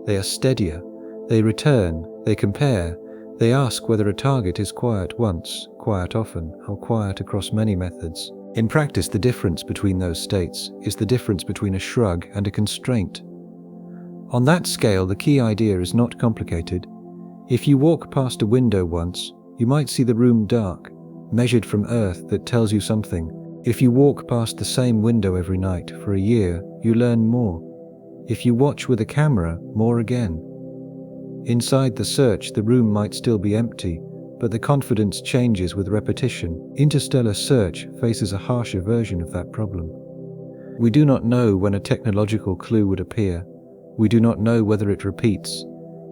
they are steadier. They return, they compare, they ask whether a target is quiet once, quiet often, or quiet across many methods. In practice, the difference between those states is the difference between a shrug and a constraint. On that scale, the key idea is not complicated. If you walk past a window once, you might see the room dark, measured from Earth that tells you something. If you walk past the same window every night for a year, you learn more. If you watch with a camera, more again. Inside the search, the room might still be empty, but the confidence changes with repetition. Interstellar search faces a harsher version of that problem. We do not know when a technological clue would appear. We do not know whether it repeats.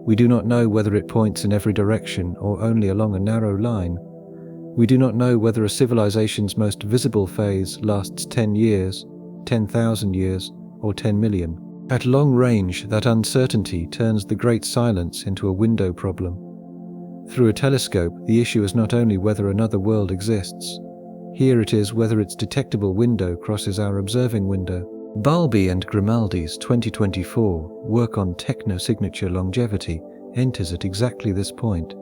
We do not know whether it points in every direction or only along a narrow line. We do not know whether a civilization's most visible phase lasts 10 years, 10,000 years, or 10 million. At long range, that uncertainty turns the great silence into a window problem. Through a telescope, the issue is not only whether another world exists. Here it is whether its detectable window crosses our observing window. Balbi and Grimaldi's 2024 work on technosignature longevity enters at exactly this point.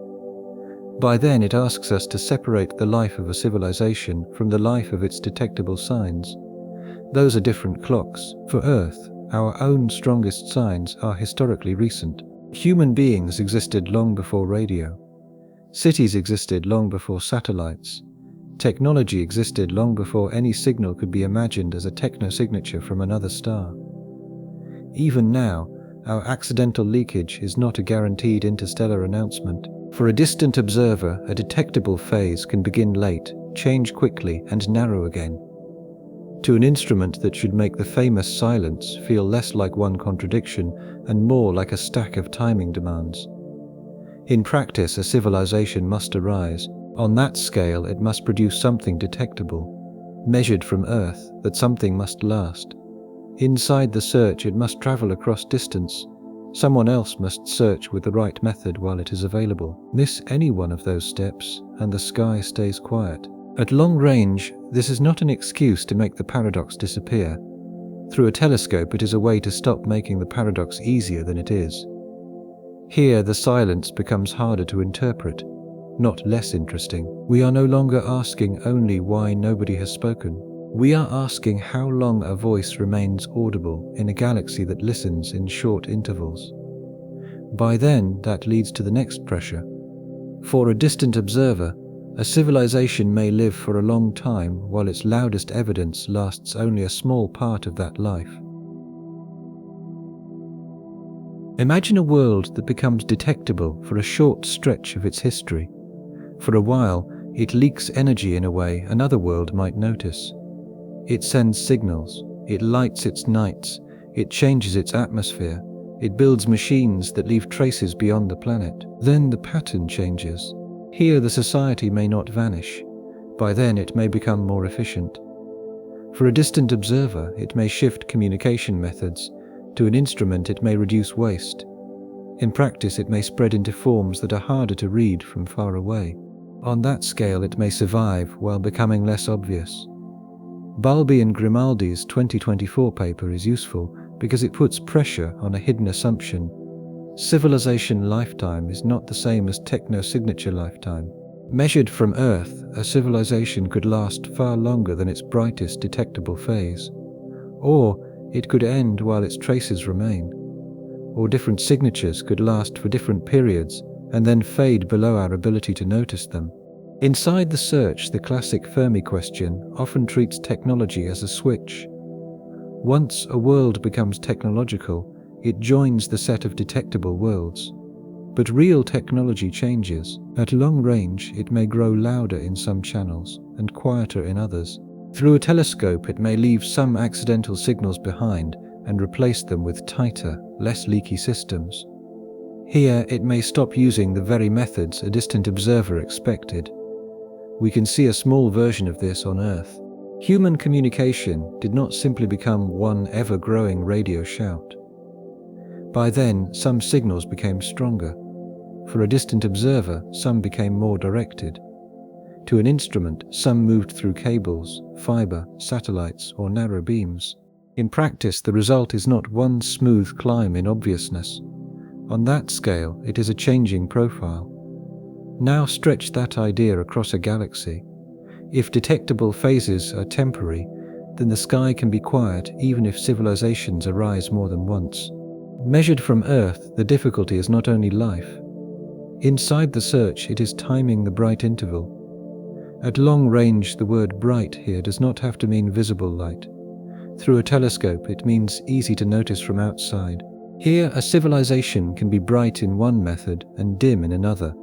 By then, it asks us to separate the life of a civilization from the life of its detectable signs. Those are different clocks. For Earth, our own strongest signs are historically recent. Human beings existed long before radio. Cities existed long before satellites. Technology existed long before any signal could be imagined as a technosignature from another star. Even now, our accidental leakage is not a guaranteed interstellar announcement. For a distant observer, a detectable phase can begin late, change quickly, and narrow again. To an instrument that should make the famous silence feel less like one contradiction and more like a stack of timing demands. In practice, a civilization must arise. On that scale, it must produce something detectable, measured from Earth, that something must last. Inside the search, it must travel across distance. Someone else must search with the right method while it is available. Miss any one of those steps, and the sky stays quiet. At long range, this is not an excuse to make the paradox disappear. Through a telescope, it is a way to stop making the paradox easier than it is. Here, the silence becomes harder to interpret, not less interesting. We are no longer asking only why nobody has spoken. We are asking how long a voice remains audible in a galaxy that listens in short intervals. By then, that leads to the next pressure. For a distant observer, a civilization may live for a long time while its loudest evidence lasts only a small part of that life. Imagine a world that becomes detectable for a short stretch of its history. For a while, it leaks energy in a way another world might notice. It sends signals, it lights its nights, it changes its atmosphere, it builds machines that leave traces beyond the planet. Then the pattern changes. Here the society may not vanish. By then it may become more efficient. For a distant observer, it may shift communication methods. To an instrument, it may reduce waste. In practice, it may spread into forms that are harder to read from far away. On that scale, it may survive while becoming less obvious. Balbi and Grimaldi's 2024 paper is useful because it puts pressure on a hidden assumption. Civilization lifetime is not the same as technosignature lifetime. Measured from Earth, a civilization could last far longer than its brightest detectable phase. Or it could end while its traces remain. Or different signatures could last for different periods and then fade below our ability to notice them. Inside the search, the classic Fermi question often treats technology as a switch. Once a world becomes technological, it joins the set of detectable worlds. But real technology changes. At long range, it may grow louder in some channels and quieter in others. Through a telescope, it may leave some accidental signals behind and replace them with tighter, less leaky systems. Here, it may stop using the very methods a distant observer expected. We can see a small version of this on Earth. Human communication did not simply become one ever-growing radio shout. By then, some signals became stronger. For a distant observer, some became more directed. To an instrument, some moved through cables, fiber, satellites, or narrow beams. In practice, the result is not one smooth climb in obviousness. On that scale, it is a changing profile. Now stretch that idea across a galaxy. If detectable phases are temporary, then the sky can be quiet even if civilizations arise more than once. Measured from Earth, the difficulty is not only life. Inside the search, it is timing the bright interval. At long range, the word bright here does not have to mean visible light. Through a telescope, it means easy to notice from outside. Here, a civilization can be bright in one method and dim in another.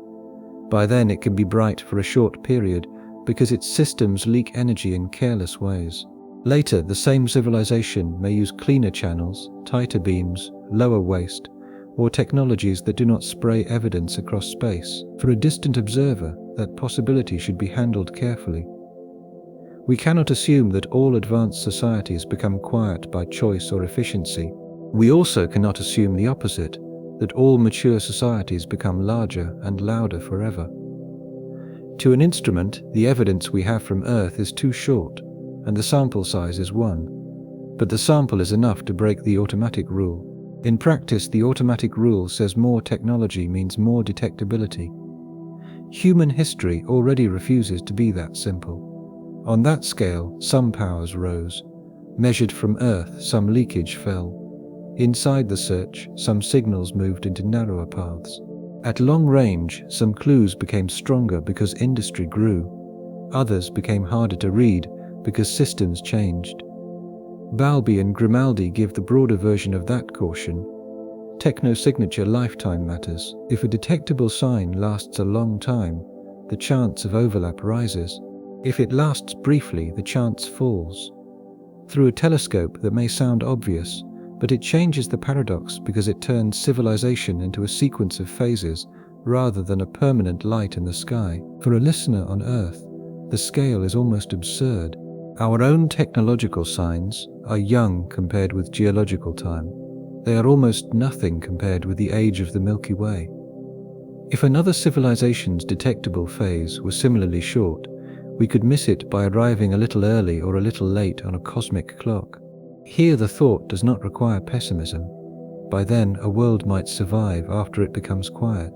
By then, it can be bright for a short period because its systems leak energy in careless ways. Later, the same civilization may use cleaner channels, tighter beams, lower waste, or technologies that do not spray evidence across space. For a distant observer, that possibility should be handled carefully. We cannot assume that all advanced societies become quiet by choice or efficiency. We also cannot assume the opposite, that all mature societies become larger and louder forever. To an instrument, the evidence we have from Earth is too short, and the sample size is 1. But the sample is enough to break the automatic rule. In practice, the automatic rule says more technology means more detectability. Human history already refuses to be that simple. On that scale, some powers rose. Measured from Earth, some leakage fell. Inside the search, some signals moved into narrower paths. At long range, some clues became stronger because industry grew. Others became harder to read because systems changed. Balbi and Grimaldi give the broader version of that caution. Technosignature lifetime matters. If a detectable sign lasts a long time, the chance of overlap rises. If it lasts briefly, the chance falls. Through a telescope that may sound obvious, but it changes the paradox because it turns civilization into a sequence of phases rather than a permanent light in the sky. For a listener on Earth, the scale is almost absurd. Our own technological signs are young compared with geological time. They are almost nothing compared with the age of the Milky Way. If another civilization's detectable phase was similarly short, we could miss it by arriving a little early or a little late on a cosmic clock. Here the thought does not require pessimism. By then, a world might survive after it becomes quiet.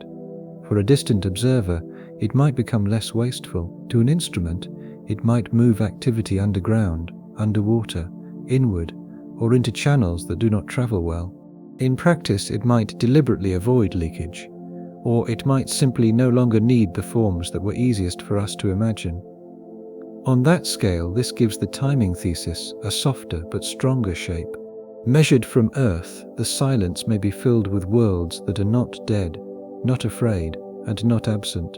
For a distant observer, it might become less wasteful. To an instrument, it might move activity underground, underwater, inward, or into channels that do not travel well. In practice, it might deliberately avoid leakage, or it might simply no longer need the forms that were easiest for us to imagine. On that scale, this gives the timing thesis a softer but stronger shape. Measured from Earth, the silence may be filled with worlds that are not dead, not afraid, and not absent.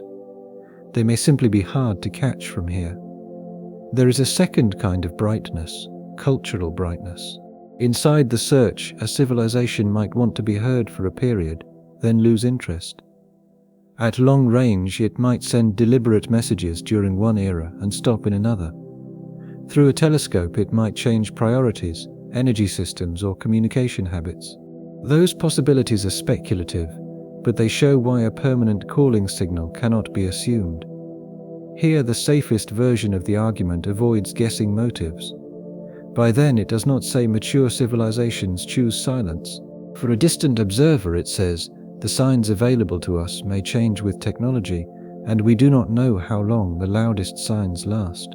They may simply be hard to catch from here. There is a second kind of brightness, cultural brightness. Inside the search, a civilization might want to be heard for a period, then lose interest. At long range, it might send deliberate messages during one era and stop in another. Through a telescope, it might change priorities, energy systems, or communication habits. Those possibilities are speculative, but they show why a permanent calling signal cannot be assumed. Here, the safest version of the argument avoids guessing motives. By then, it does not say mature civilizations choose silence. For a distant observer, it says, the signs available to us may change with technology, and we do not know how long the loudest signs last.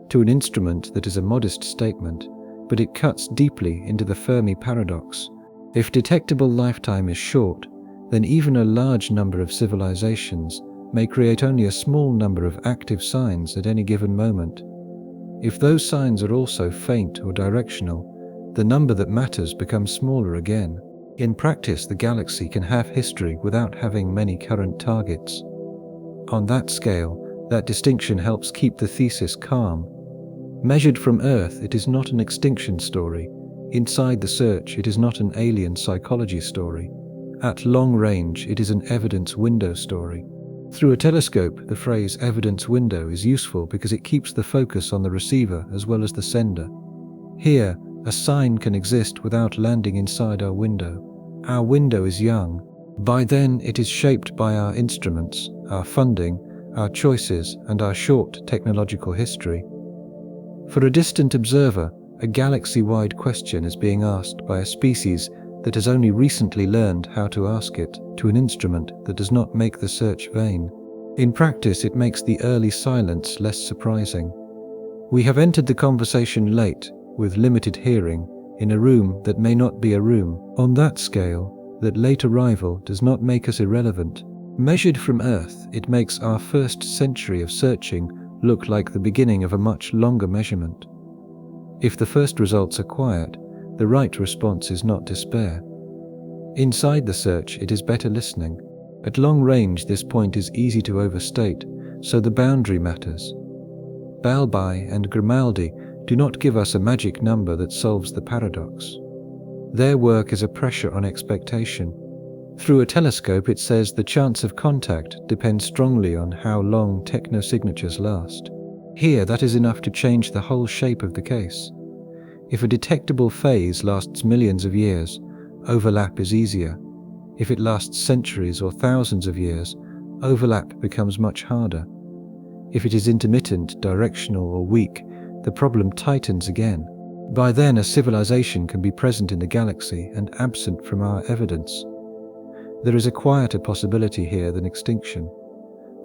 To an instrument, that is a modest statement, but it cuts deeply into the Fermi Paradox. If detectable lifetime is short, then even a large number of civilizations may create only a small number of active signs at any given moment. If those signs are also faint or directional, the number that matters becomes smaller again. In practice, the galaxy can have history without having many current targets. On that scale, that distinction helps keep the thesis calm. Measured from Earth, it is not an extinction story, Inside the search, it is not an alien psychology story. At long range, it is an evidence window story. Through a telescope, the phrase evidence window is useful because it keeps the focus on the receiver as well as the sender. Here, a sign can exist without landing inside our window. Our window is young. By then, it is shaped by our instruments, our funding, our choices, and our short technological history. For a distant observer, a galaxy-wide question is being asked by a species that has only recently learned how to ask it, to an instrument that does not make the search vain. In practice, it makes the early silence less surprising. We have entered the conversation late, with limited hearing, in a room that may not be a room. On that scale, that late arrival does not make us irrelevant. Measured from Earth, it makes our first century of searching look like the beginning of a much longer measurement. If the first results are quiet, the right response is not despair. Inside the search, it is better listening. At long range, this point is easy to overstate, so the boundary matters. Balbi and Grimaldi do not give us a magic number that solves the paradox. Their work is a pressure on expectation. Through a telescope, it says the chance of contact depends strongly on how long technosignatures last. Here, that is enough to change the whole shape of the case. If a detectable phase lasts millions of years, overlap is easier. If it lasts centuries or thousands of years, overlap becomes much harder. If it is intermittent, directional, or weak, the problem tightens again. By then, a civilization can be present in the galaxy and absent from our evidence. There is a quieter possibility here than extinction.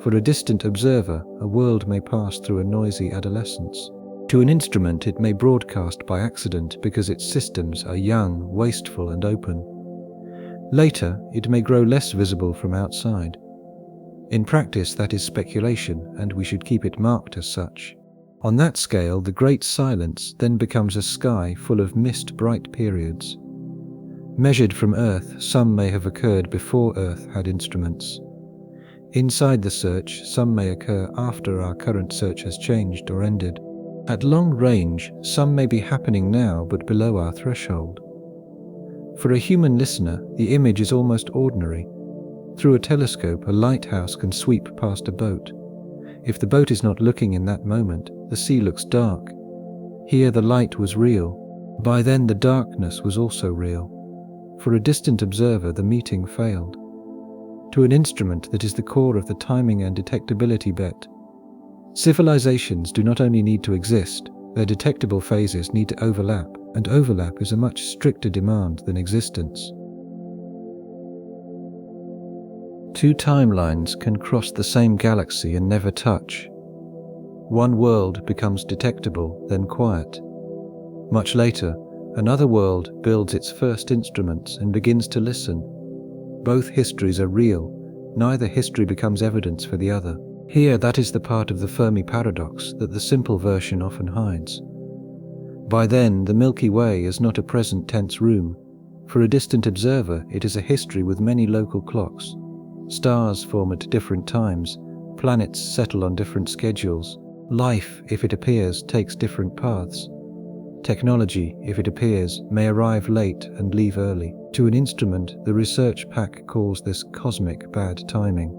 For a distant observer, a world may pass through a noisy adolescence. To an instrument, it may broadcast by accident because its systems are young, wasteful, and open. Later, it may grow less visible from outside. In practice, that is speculation, and we should keep it marked as such. On that scale, the great silence then becomes a sky full of mist-bright periods. Measured from Earth, some may have occurred before Earth had instruments. Inside the search, some may occur after our current search has changed or ended. At long range, some may be happening now but below our threshold. For a human listener, the image is almost ordinary. Through a telescope, a lighthouse can sweep past a boat. If the boat is not looking in that moment, the sea looks dark. Here the light was real. By then the darkness was also real. For a distant observer, the meeting failed. To an instrument that is the core of the timing and detectability bet. Civilizations do not only need to exist, their detectable phases need to overlap, and overlap is a much stricter demand than existence. Two timelines can cross the same galaxy and never touch. One world becomes detectable, then quiet. Much later, another world builds its first instruments and begins to listen. Both histories are real. Neither history becomes evidence for the other. Here, that is the part of the Fermi Paradox that the simple version often hides. By then, the Milky Way is not a present tense room. For a distant observer, it is a history with many local clocks. Stars form at different times. Planets settle on different schedules. Life, if it appears, takes different paths. Technology, if it appears, may arrive late and leave early. To an instrument, the research pack calls this cosmic bad timing.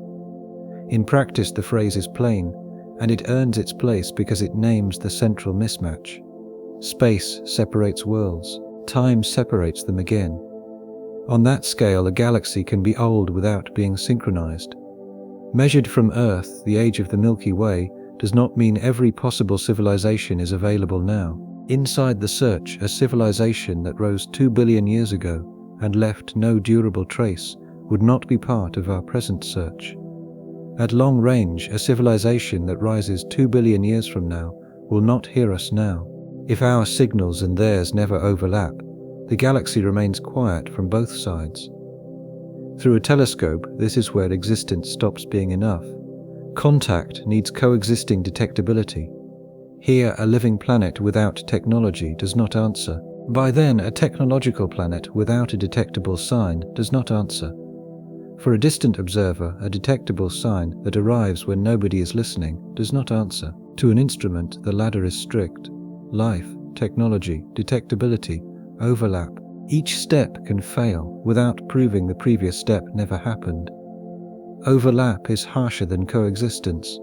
In practice, the phrase is plain, and it earns its place because it names the central mismatch. Space separates worlds. Time separates them again. On that scale, a galaxy can be old without being synchronized. Measured from Earth, the age of the Milky Way does not mean every possible civilization is available now. Inside the search, a civilization that rose 2 billion years ago and left no durable trace would not be part of our present search. At long range, a civilization that rises 2 billion years from now will not hear us now. If our signals and theirs never overlap, the galaxy remains quiet from both sides. Through a telescope, this is where existence stops being enough. Contact needs coexisting detectability. Here, a living planet without technology does not answer. By then, a technological planet without a detectable sign does not answer. For a distant observer, a detectable sign that arrives when nobody is listening does not answer. To an instrument, the ladder is strict. Life, technology, detectability overlap. Each step can fail without proving the previous step never happened. Overlap is harsher than coexistence.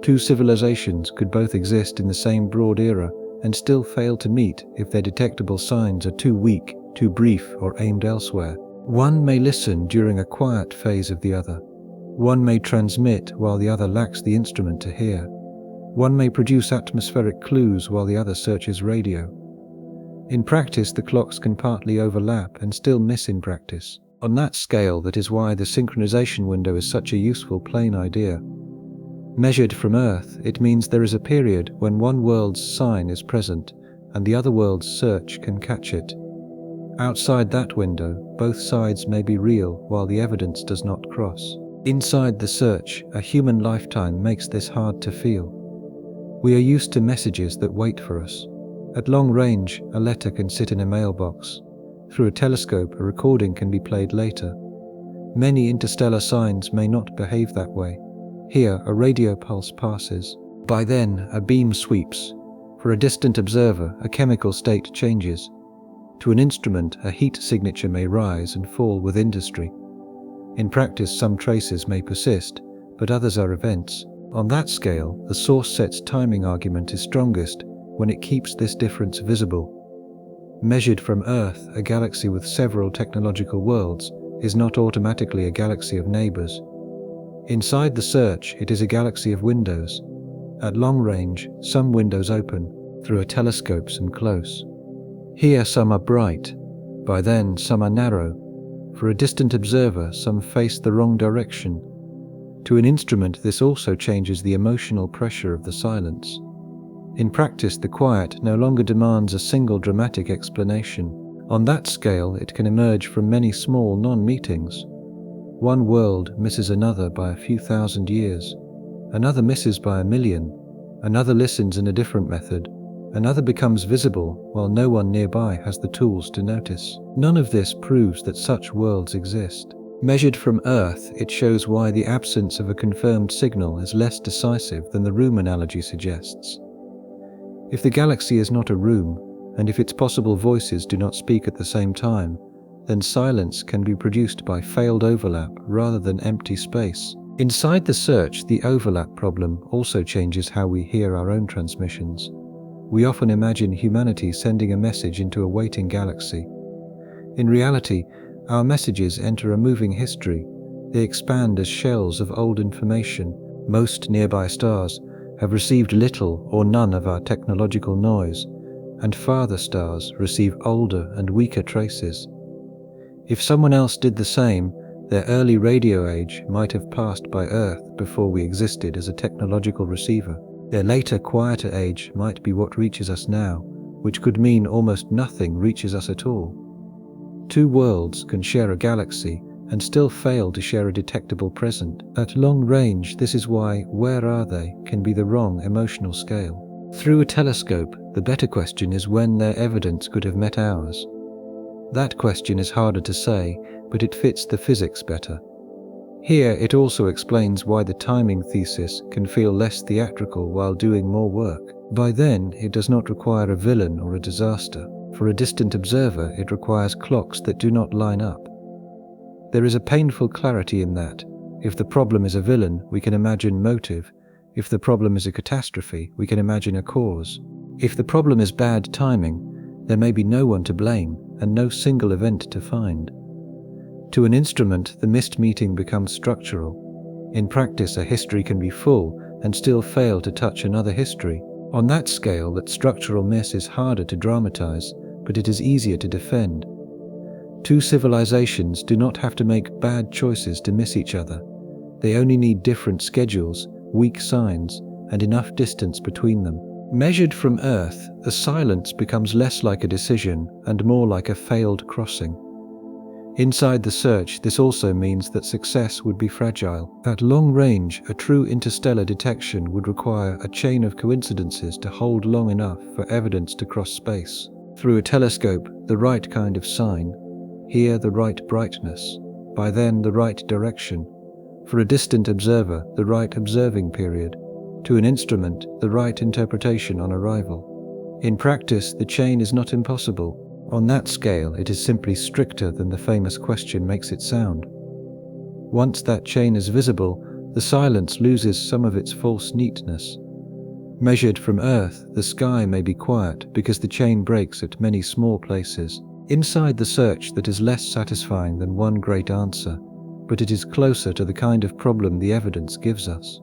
Two civilizations could both exist in the same broad era and still fail to meet if their detectable signs are too weak, too brief, or aimed elsewhere. One may listen during a quiet phase of the other. One may transmit while the other lacks the instrument to hear. One may produce atmospheric clues while the other searches radio. In practice, the clocks can partly overlap and still miss in practice. On that scale, that is why the synchronization window is such a useful plane idea. Measured from Earth, it means there is a period when one world's sign is present and the other world's search can catch it. Outside that window, both sides may be real while the evidence does not cross. Inside the search, a human lifetime makes this hard to feel. We are used to messages that wait for us. At long range, a letter can sit in a mailbox. Through a telescope, a recording can be played later. Many interstellar signs may not behave that way. Here, a radio pulse passes. By then, a beam sweeps. For a distant observer, a chemical state changes. To an instrument, a heat signature may rise and fall with industry. In practice, some traces may persist, but others are events. On that scale, the source set's timing argument is strongest when it keeps this difference visible. Measured from Earth, a galaxy with several technological worlds is not automatically a galaxy of neighbors. Inside the search, it is a galaxy of windows. At long range, some windows open, through a telescope some close. Here some are bright, by then some are narrow. For a distant observer, some face the wrong direction. To an instrument, this also changes the emotional pressure of the silence. In practice, the quiet no longer demands a single dramatic explanation. On that scale, it can emerge from many small non-meetings. One world misses another by a few thousand years. Another misses by 1,000,000. Another listens in a different method. Another becomes visible while no one nearby has the tools to notice. None of this proves that such worlds exist. Measured from Earth, it shows why the absence of a confirmed signal is less decisive than the room analogy suggests. If the galaxy is not a room, and if its possible voices do not speak at the same time, then silence can be produced by failed overlap rather than empty space. Inside the search, the overlap problem also changes how we hear our own transmissions. We often imagine humanity sending a message into a waiting galaxy. In reality, our messages enter a moving history. They expand as shells of old information. Most nearby stars have received little or none of our technological noise, and farther stars receive older and weaker traces. If someone else did the same, their early radio age might have passed by Earth before we existed as a technological receiver. Their later, quieter age might be what reaches us now, which could mean almost nothing reaches us at all. Two worlds can share a galaxy and still fail to share a detectable present. At long range, this is why "where are they" can be the wrong emotional scale. Through a telescope, the better question is when their evidence could have met ours. That question is harder to say, but it fits the physics better. Here it also explains why the timing thesis can feel less theatrical while doing more work. By then, it does not require a villain or a disaster. For a distant observer, it requires clocks that do not line up. There is a painful clarity in that. If the problem is a villain, we can imagine motive. If the problem is a catastrophe, we can imagine a cause. If the problem is bad timing, there may be no one to blame and no single event to find. To an instrument, the missed meeting becomes structural. In practice, a history can be full and still fail to touch another history. On that scale, that structural miss is harder to dramatize, but it is easier to defend. Two civilizations do not have to make bad choices to miss each other. They only need different schedules, weak signs, and enough distance between them. Measured from Earth, the silence becomes less like a decision and more like a failed crossing. Inside the search, this also means that success would be fragile. At long range, a true interstellar detection would require a chain of coincidences to hold long enough for evidence to cross space. Through a telescope, the right kind of sign. Here, the right brightness. By then, the right direction. For a distant observer, the right observing period. To an instrument, the right interpretation on arrival. In practice, the chain is not impossible. On that scale, it is simply stricter than the famous question makes it sound. Once that chain is visible, the silence loses some of its false neatness. Measured from Earth, the sky may be quiet because the chain breaks at many small places. Inside the search that is less satisfying than one great answer, but it is closer to the kind of problem the evidence gives us.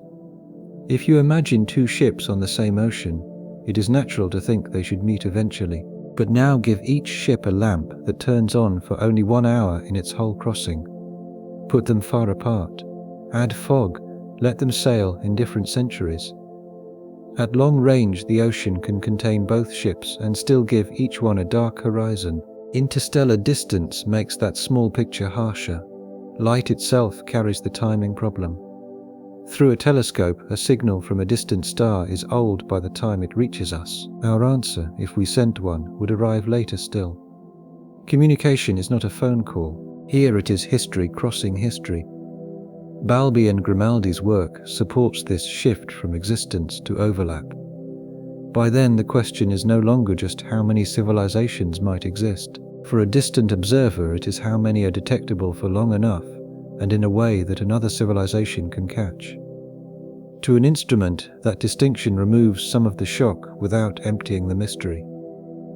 If you imagine two ships on the same ocean, it is natural to think they should meet eventually. But now give each ship a lamp that turns on for only 1 hour in its whole crossing. Put them far apart. Add fog. Let them sail in different centuries. At long range, the ocean can contain both ships and still give each one a dark horizon. Interstellar distance makes that small picture harsher. Light itself carries the timing problem. Through a telescope, a signal from a distant star is old by the time it reaches us. Our answer, if we sent one, would arrive later still. Communication is not a phone call. Here it is history crossing history. Balbi and Grimaldi's work supports this shift from existence to overlap. By then, the question is no longer just how many civilizations might exist. For a distant observer, it is how many are detectable for long enough and in a way that another civilization can catch. To an instrument, that distinction removes some of the shock without emptying the mystery.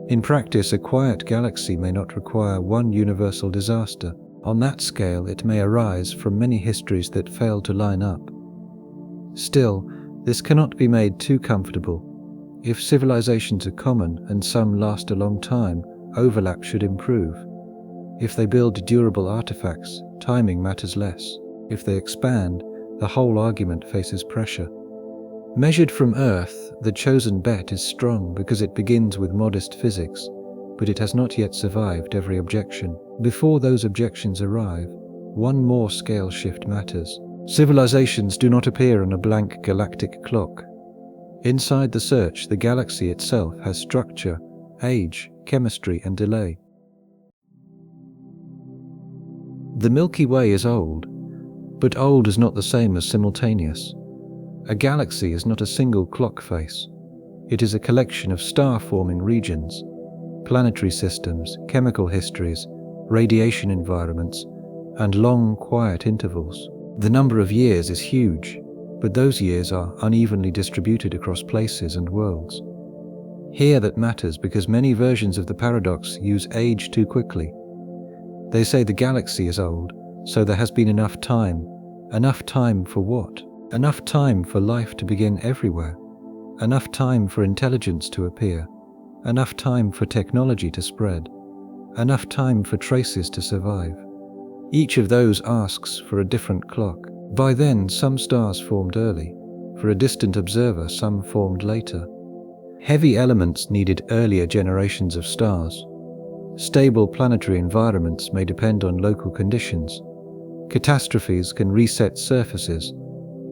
In practice, a quiet galaxy may not require one universal disaster. On that scale, it may arise from many histories that fail to line up. Still, this cannot be made too comfortable. If civilizations are common and some last a long time, overlap should improve. If they build durable artifacts, timing matters less. If they expand, the whole argument faces pressure. Measured from Earth, the chosen bet is strong because it begins with modest physics, but it has not yet survived every objection. Before those objections arrive, one more scale shift matters. Civilizations do not appear on a blank galactic clock. Inside the search, the galaxy itself has structure, age, chemistry, and delay. The Milky Way is old, but old is not the same as simultaneous. A galaxy is not a single clock face. It is a collection of star-forming regions, planetary systems, chemical histories, radiation environments, and long, quiet intervals. The number of years is huge, but those years are unevenly distributed across places and worlds. Here that matters because many versions of the paradox use age too quickly. They say the galaxy is old, so there has been enough time. Enough time for what? Enough time for life to begin everywhere. Enough time for intelligence to appear. Enough time for technology to spread. Enough time for traces to survive. Each of those asks for a different clock. By then, some stars formed early. For a distant observer, some formed later. Heavy elements needed earlier generations of stars. Stable planetary environments may depend on local conditions. Catastrophes can reset surfaces.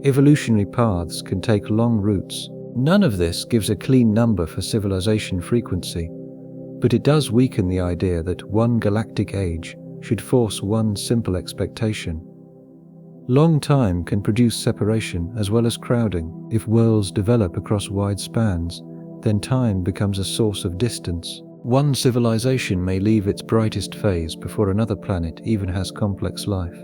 Evolutionary paths can take long routes. None of this gives a clean number for civilization frequency, but it does weaken the idea that one galactic age should force one simple expectation. Long time can produce separation as well as crowding. If worlds develop across wide spans, then time becomes a source of distance. One civilization may leave its brightest phase before another planet even has complex life.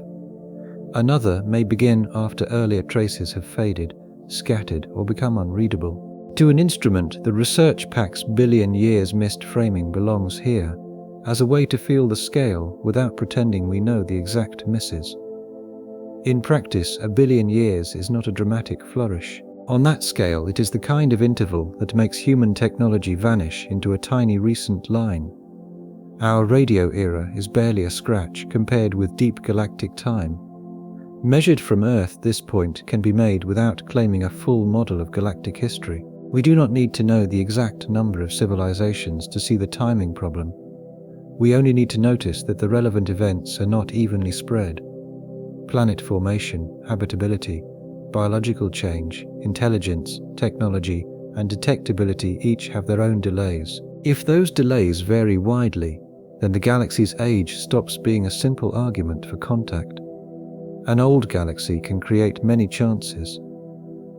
Another may begin after earlier traces have faded, scattered, or become unreadable. To an instrument, the research pack's billion years missed framing belongs here, as a way to feel the scale without pretending we know the exact misses. In practice, a billion years is not a dramatic flourish. On that scale, it is the kind of interval that makes human technology vanish into a tiny recent line. Our radio era is barely a scratch compared with deep galactic time. Measured from Earth, this point can be made without claiming a full model of galactic history. We do not need to know the exact number of civilizations to see the timing problem. We only need to notice that the relevant events are not evenly spread. Planet formation, habitability, biological change, intelligence, technology, and detectability each have their own delays. If those delays vary widely, then the galaxy's age stops being a simple argument for contact. An old galaxy can create many chances.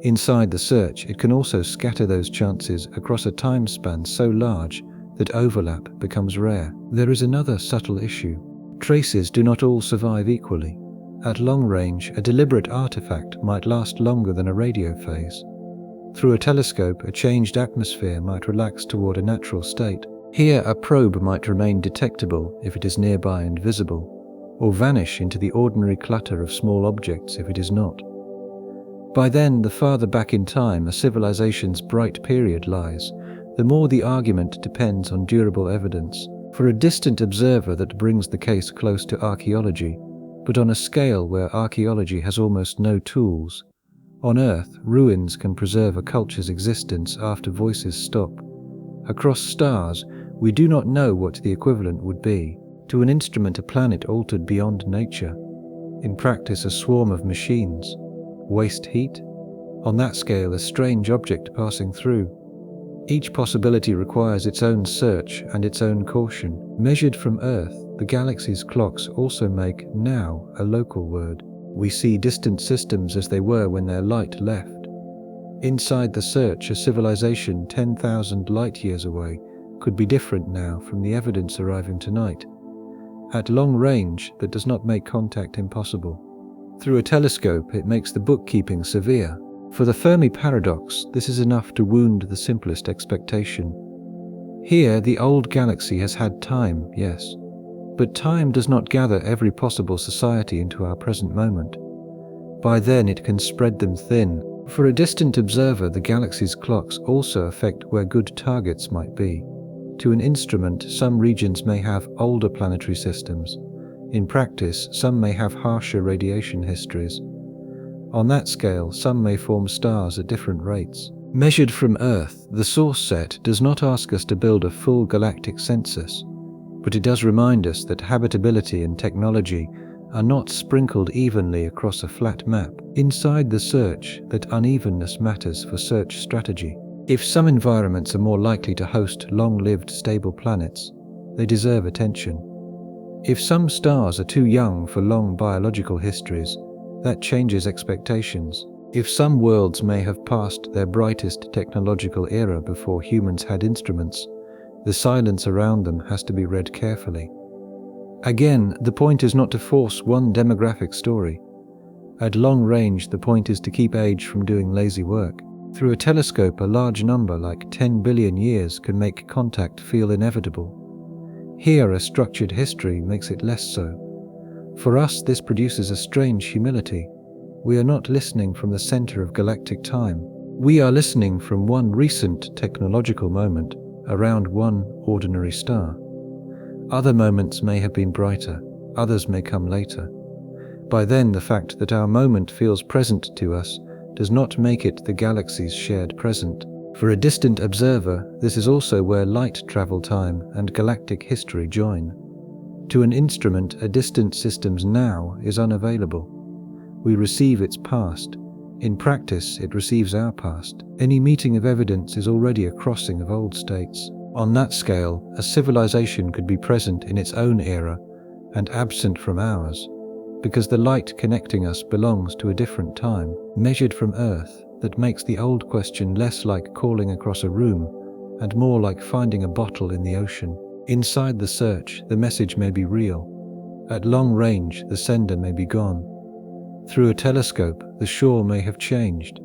Inside the search, it can also scatter those chances across a time span so large that overlap becomes rare. There is another subtle issue. Traces do not all survive equally. At long range, a deliberate artifact might last longer than a radio phase. Through a telescope, a changed atmosphere might relax toward a natural state. Here, a probe might remain detectable if it is nearby and visible, or vanish into the ordinary clutter of small objects if it is not. By then, the farther back in time a civilization's bright period lies, the more the argument depends on durable evidence. For a distant observer, that brings the case close to archaeology, but on a scale where archaeology has almost no tools. On Earth, ruins can preserve a culture's existence after voices stop. Across stars, we do not know what the equivalent would be. To an instrument, a planet altered beyond nature. In practice, a swarm of machines. Waste heat? On that scale, a strange object passing through. Each possibility requires its own search and its own caution. Measured from Earth, the galaxy's clocks also make now a local word. We see distant systems as they were when their light left. Inside the search, a civilization 10,000 light-years away could be different now from the evidence arriving tonight. At long range, that does not make contact impossible. Through a telescope, it makes the bookkeeping severe. For the Fermi Paradox, this is enough to wound the simplest expectation. Here, the old galaxy has had time, yes, but time does not gather every possible society into our present moment. By then, it can spread them thin. For a distant observer, the galaxy's clocks also affect where good targets might be. To an instrument, some regions may have older planetary systems. In practice, some may have harsher radiation histories. On that scale, some may form stars at different rates. Measured from Earth, the source set does not ask us to build a full galactic census, but it does remind us that habitability and technology are not sprinkled evenly across a flat map. Inside the search, that unevenness matters for search strategy. If some environments are more likely to host long-lived stable planets, they deserve attention. If some stars are too young for long biological histories, that changes expectations. If some worlds may have passed their brightest technological era before humans had instruments, the silence around them has to be read carefully. Again, the point is not to force one demographic story. At long range, the point is to keep age from doing lazy work. Through a telescope, a large number like 10 billion years can make contact feel inevitable. Here, a structured history makes it less so. For us, this produces a strange humility. We are not listening from the center of galactic time. We are listening from one recent technological moment around one ordinary star. Other moments may have been brighter, others may come later. By then, the fact that our moment feels present to us does not make it the galaxy's shared present. For a distant observer, this is also where light travel time and galactic history join. To an instrument, a distant system's now is unavailable. We receive its past. In practice, it receives our past. Any meeting of evidence is already a crossing of old states. On that scale, a civilization could be present in its own era and absent from ours, because the light connecting us belongs to a different time, measured from Earth, that makes the old question less like calling across a room and more like finding a bottle in the ocean. Inside the search, the message may be real. At long range, the sender may be gone. Through a telescope, the shore may have changed.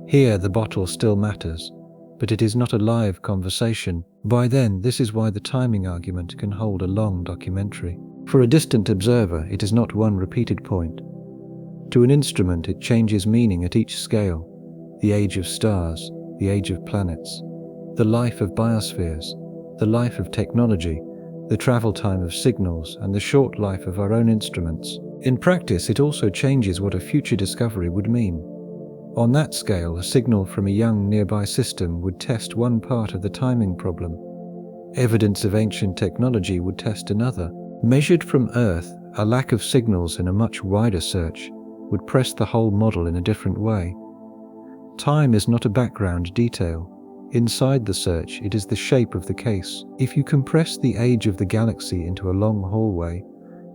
Here, the bottle still matters, but it is not a live conversation. By then, this is why the timing argument can hold a long documentary. For a distant observer, it is not one repeated point. To an instrument, it changes meaning at each scale. The age of stars, the age of planets, the life of biospheres, the life of technology, the travel time of signals, and the short life of our own instruments. In practice, it also changes what a future discovery would mean. On that scale, a signal from a young nearby system would test one part of the timing problem. Evidence of ancient technology would test another. Measured from Earth, a lack of signals in a much wider search would press the whole model in a different way. Time is not a background detail. Inside the search, it is the shape of the case. If you compress the age of the galaxy into a long hallway,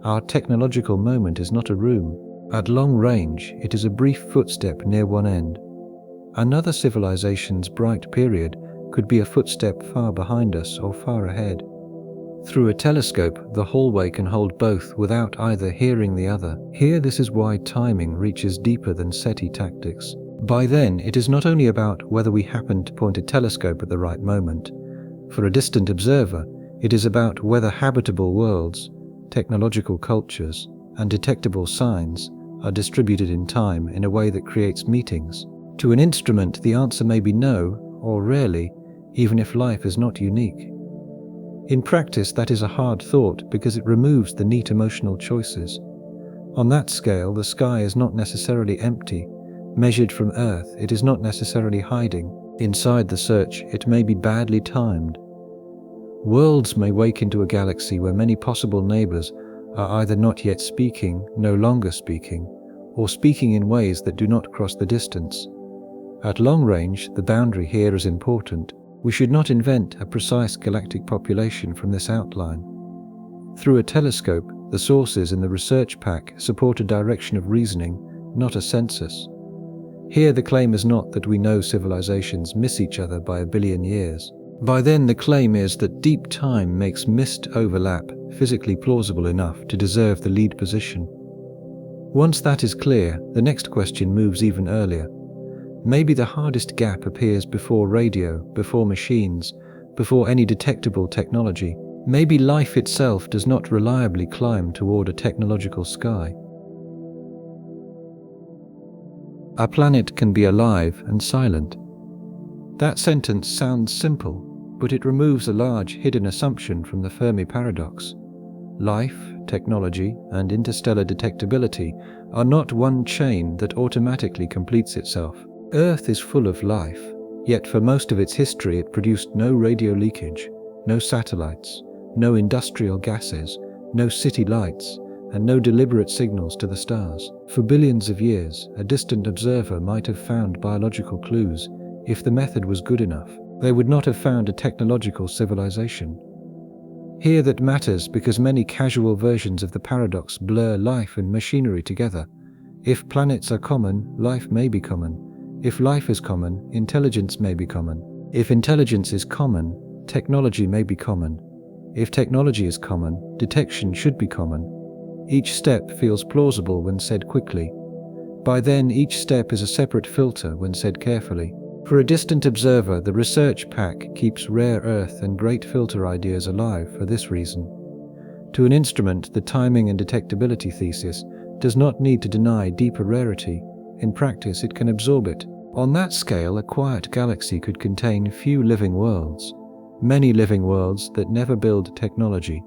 our technological moment is not a room. At long range, it is a brief footstep near one end. Another civilization's bright period could be a footstep far behind us or far ahead. Through a telescope, the hallway can hold both without either hearing the other. Here, this is why timing reaches deeper than SETI tactics. By then, it is not only about whether we happen to point a telescope at the right moment. For a distant observer, it is about whether habitable worlds, technological cultures, and detectable signs are distributed in time in a way that creates meetings. To an instrument, the answer may be no, or rarely, even if life is not unique. In practice, that is a hard thought because it removes the neat emotional choices. On that scale, the sky is not necessarily empty. Measured from Earth, it is not necessarily hiding. Inside the search, it may be badly timed. Worlds may wake into a galaxy where many possible neighbors are either not yet speaking, no longer speaking, or speaking in ways that do not cross the distance. At long range, the boundary here is important. We should not invent a precise galactic population from this outline. Through a telescope, the sources in the research pack support a direction of reasoning, not a census. Here the claim is not that we know civilizations miss each other by 1 billion years. By then the claim is that deep time makes missed overlap physically plausible enough to deserve the lead position. Once that is clear, the next question moves even earlier. Maybe the hardest gap appears before radio, before machines, before any detectable technology. Maybe life itself does not reliably climb toward a technological sky. Our planet can be alive and silent. That sentence sounds simple, but it removes a large hidden assumption from the Fermi Paradox. Life, technology, and interstellar detectability are not one chain that automatically completes itself. Earth is full of life, yet for most of its history it produced no radio leakage, no satellites, no industrial gases, no city lights, and no deliberate signals to the stars. For billions of years, a distant observer might have found biological clues. If the method was good enough, they would not have found a technological civilization. Here that matters because many casual versions of the paradox blur life and machinery together. If planets are common, life may be common. If life is common, intelligence may be common. If intelligence is common, technology may be common. If technology is common, detection should be common. Each step feels plausible when said quickly. By then, each step is a separate filter when said carefully. For a distant observer, the research pack keeps rare earth and great filter ideas alive for this reason. To an instrument, the timing and detectability thesis does not need to deny deeper rarity. In practice, it can absorb it. On that scale, a quiet galaxy could contain few living worlds, many living worlds that never build technology,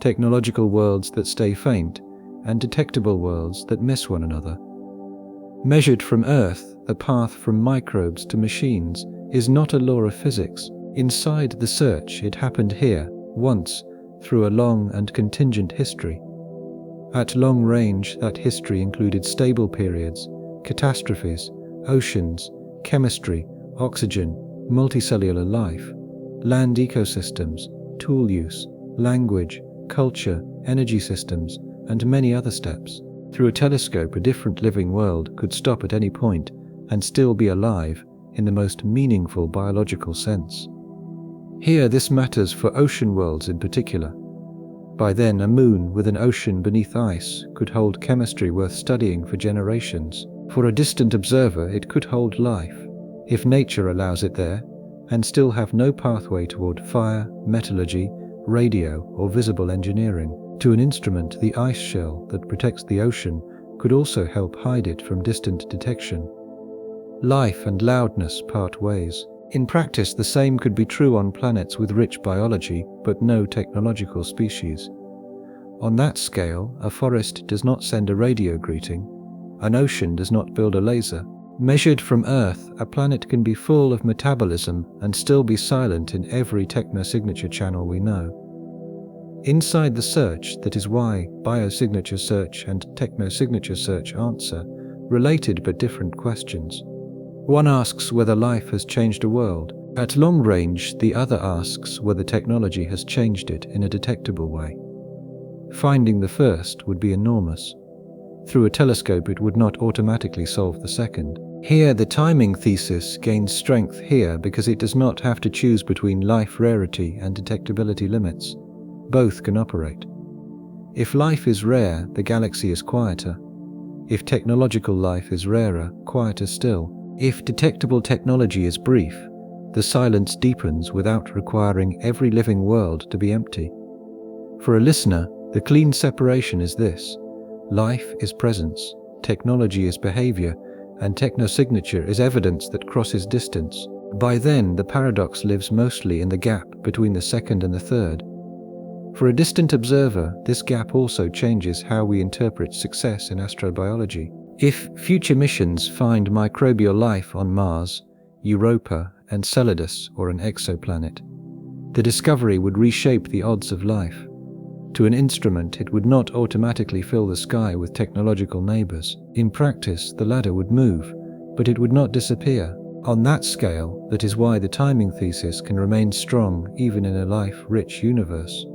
technological worlds that stay faint, and detectable worlds that miss one another. Measured from Earth, the path from microbes to machines is not a law of physics. Inside the search, it happened here, once, through a long and contingent history. At long range, that history included stable periods, catastrophes, oceans, chemistry, oxygen, multicellular life, land ecosystems, tool use, language, culture, energy systems, and many other steps. Through a telescope, a different living world could stop at any point and still be alive in the most meaningful biological sense. Here, this matters for ocean worlds in particular. By then, a moon with an ocean beneath ice could hold chemistry worth studying for generations. For a distant observer, it could hold life, if nature allows it there, and still have no pathway toward fire, metallurgy, radio, or visible engineering. To an instrument, the ice shell that protects the ocean could also help hide it from distant detection. Life and loudness part ways. In practice, the same could be true on planets with rich biology, but no technological species. On that scale, a forest does not send a radio greeting. An ocean does not build a laser. Measured from Earth, a planet can be full of metabolism and still be silent in every technosignature channel we know. Inside the search, that is why biosignature search and technosignature search answer related but different questions. One asks whether life has changed a world. At long range, the other asks whether technology has changed it in a detectable way. Finding the first would be enormous. Through a telescope, it would not automatically solve the second. Here, the timing thesis gains strength here because it does not have to choose between life rarity and detectability limits. Both can operate. If life is rare, the galaxy is quieter. If technological life is rarer, quieter still. If detectable technology is brief, the silence deepens without requiring every living world to be empty. For a listener, the clean separation is this: life is presence, technology is behavior, and technosignature is evidence that crosses distance. By then, the paradox lives mostly in the gap between the second and the third. For a distant observer, this gap also changes how we interpret success in astrobiology. If future missions find microbial life on Mars, Europa, Enceladus, or an exoplanet, the discovery would reshape the odds of life. To an instrument, it would not automatically fill the sky with technological neighbors. In practice, the ladder would move, but it would not disappear. On that scale, that is why the timing thesis can remain strong even in a life-rich universe.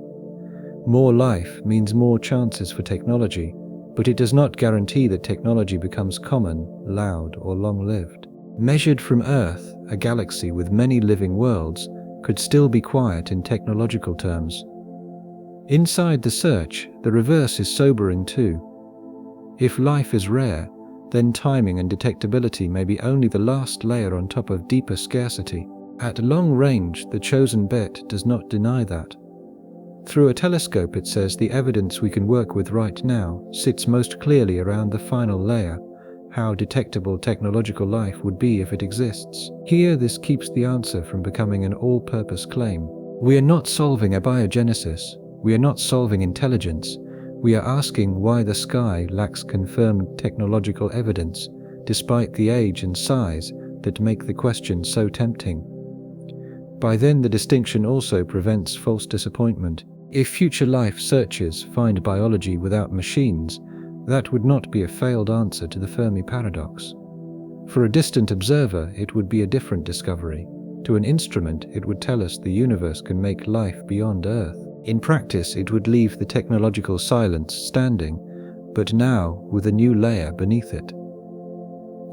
More life means more chances for technology, but it does not guarantee that technology becomes common, loud, or long-lived. Measured from Earth, a galaxy with many living worlds could still be quiet in technological terms. Inside the search, the reverse is sobering too. If life is rare, then timing and detectability may be only the last layer on top of deeper scarcity. At long range, the chosen bet does not deny that. Through a telescope, it says the evidence we can work with right now sits most clearly around the final layer, how detectable technological life would be if it exists. Here, this keeps the answer from becoming an all-purpose claim. We are not solving abiogenesis. We are not solving intelligence. We are asking why the sky lacks confirmed technological evidence, despite the age and size that make the question so tempting. By then, the distinction also prevents false disappointment. If future life searches find biology without machines, that would not be a failed answer to the Fermi Paradox. For a distant observer, it would be a different discovery. To an instrument, it would tell us the universe can make life beyond Earth. In practice, it would leave the technological silence standing, but now with a new layer beneath it.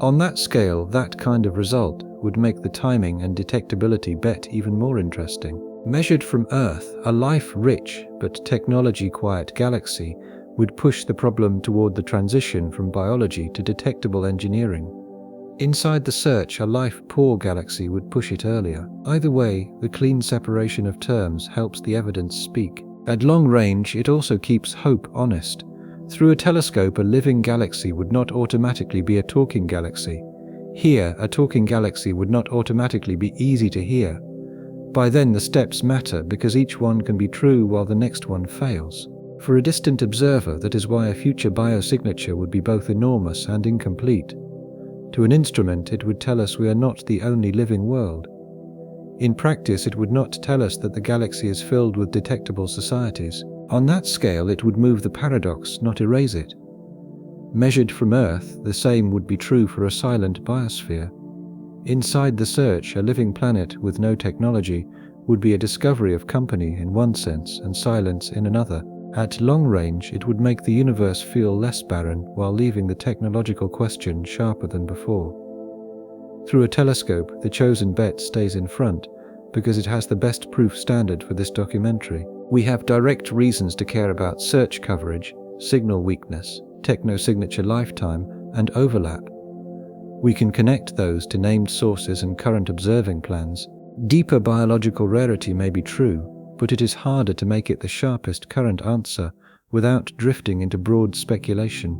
On that scale, that kind of result would make the timing and detectability bet even more interesting. Measured from Earth, a life-rich but technology-quiet galaxy would push the problem toward the transition from biology to detectable engineering. Inside the search, a life-poor galaxy would push it earlier. Either way, the clean separation of terms helps the evidence speak. At long range, it also keeps hope honest. Through a telescope, a living galaxy would not automatically be a talking galaxy. Here, a talking galaxy would not automatically be easy to hear. By then, the steps matter because each one can be true while the next one fails. For a distant observer, that is why a future biosignature would be both enormous and incomplete. To an instrument, it would tell us we are not the only living world. In practice, it would not tell us that the galaxy is filled with detectable societies. On that scale, it would move the paradox, not erase it. Measured from Earth, the same would be true for a silent biosphere. Inside the search, a living planet with no technology would be a discovery of company in one sense and silence in another. At long range, it would make the universe feel less barren while leaving the technological question sharper than before. Through a telescope, the chosen bet stays in front because it has the best proof standard for this documentary. We have direct reasons to care about search coverage, signal weakness, technosignature lifetime, and overlap. We can connect those to named sources and current observing plans. Deeper biological rarity may be true, but it is harder to make it the sharpest current answer without drifting into broad speculation.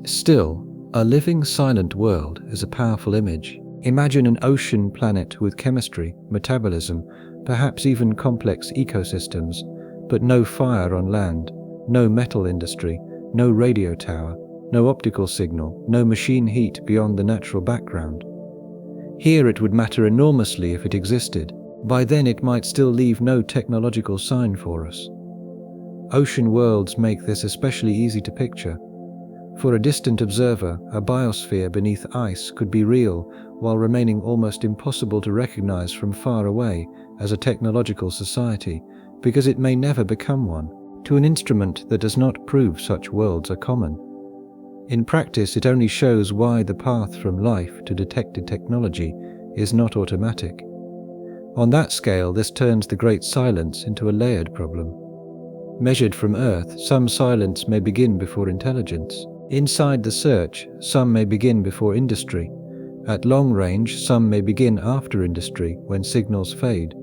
Still, a living silent world is a powerful image. Imagine an ocean planet with chemistry, metabolism, perhaps even complex ecosystems, but no fire on land, no metal industry, no radio tower, no optical signal, no machine heat beyond the natural background. Here it would matter enormously if it existed. By then it might still leave no technological sign for us. Ocean worlds make this especially easy to picture. For a distant observer, a biosphere beneath ice could be real while remaining almost impossible to recognize from far away as a technological society, because it may never become one. To an instrument that does not prove such worlds are common. In practice, it only shows why the path from life to detected technology is not automatic. On that scale, this turns the great silence into a layered problem. Measured from Earth, some silence may begin before intelligence. Inside the search, some may begin before industry. At long range, some may begin after industry, when signals fade.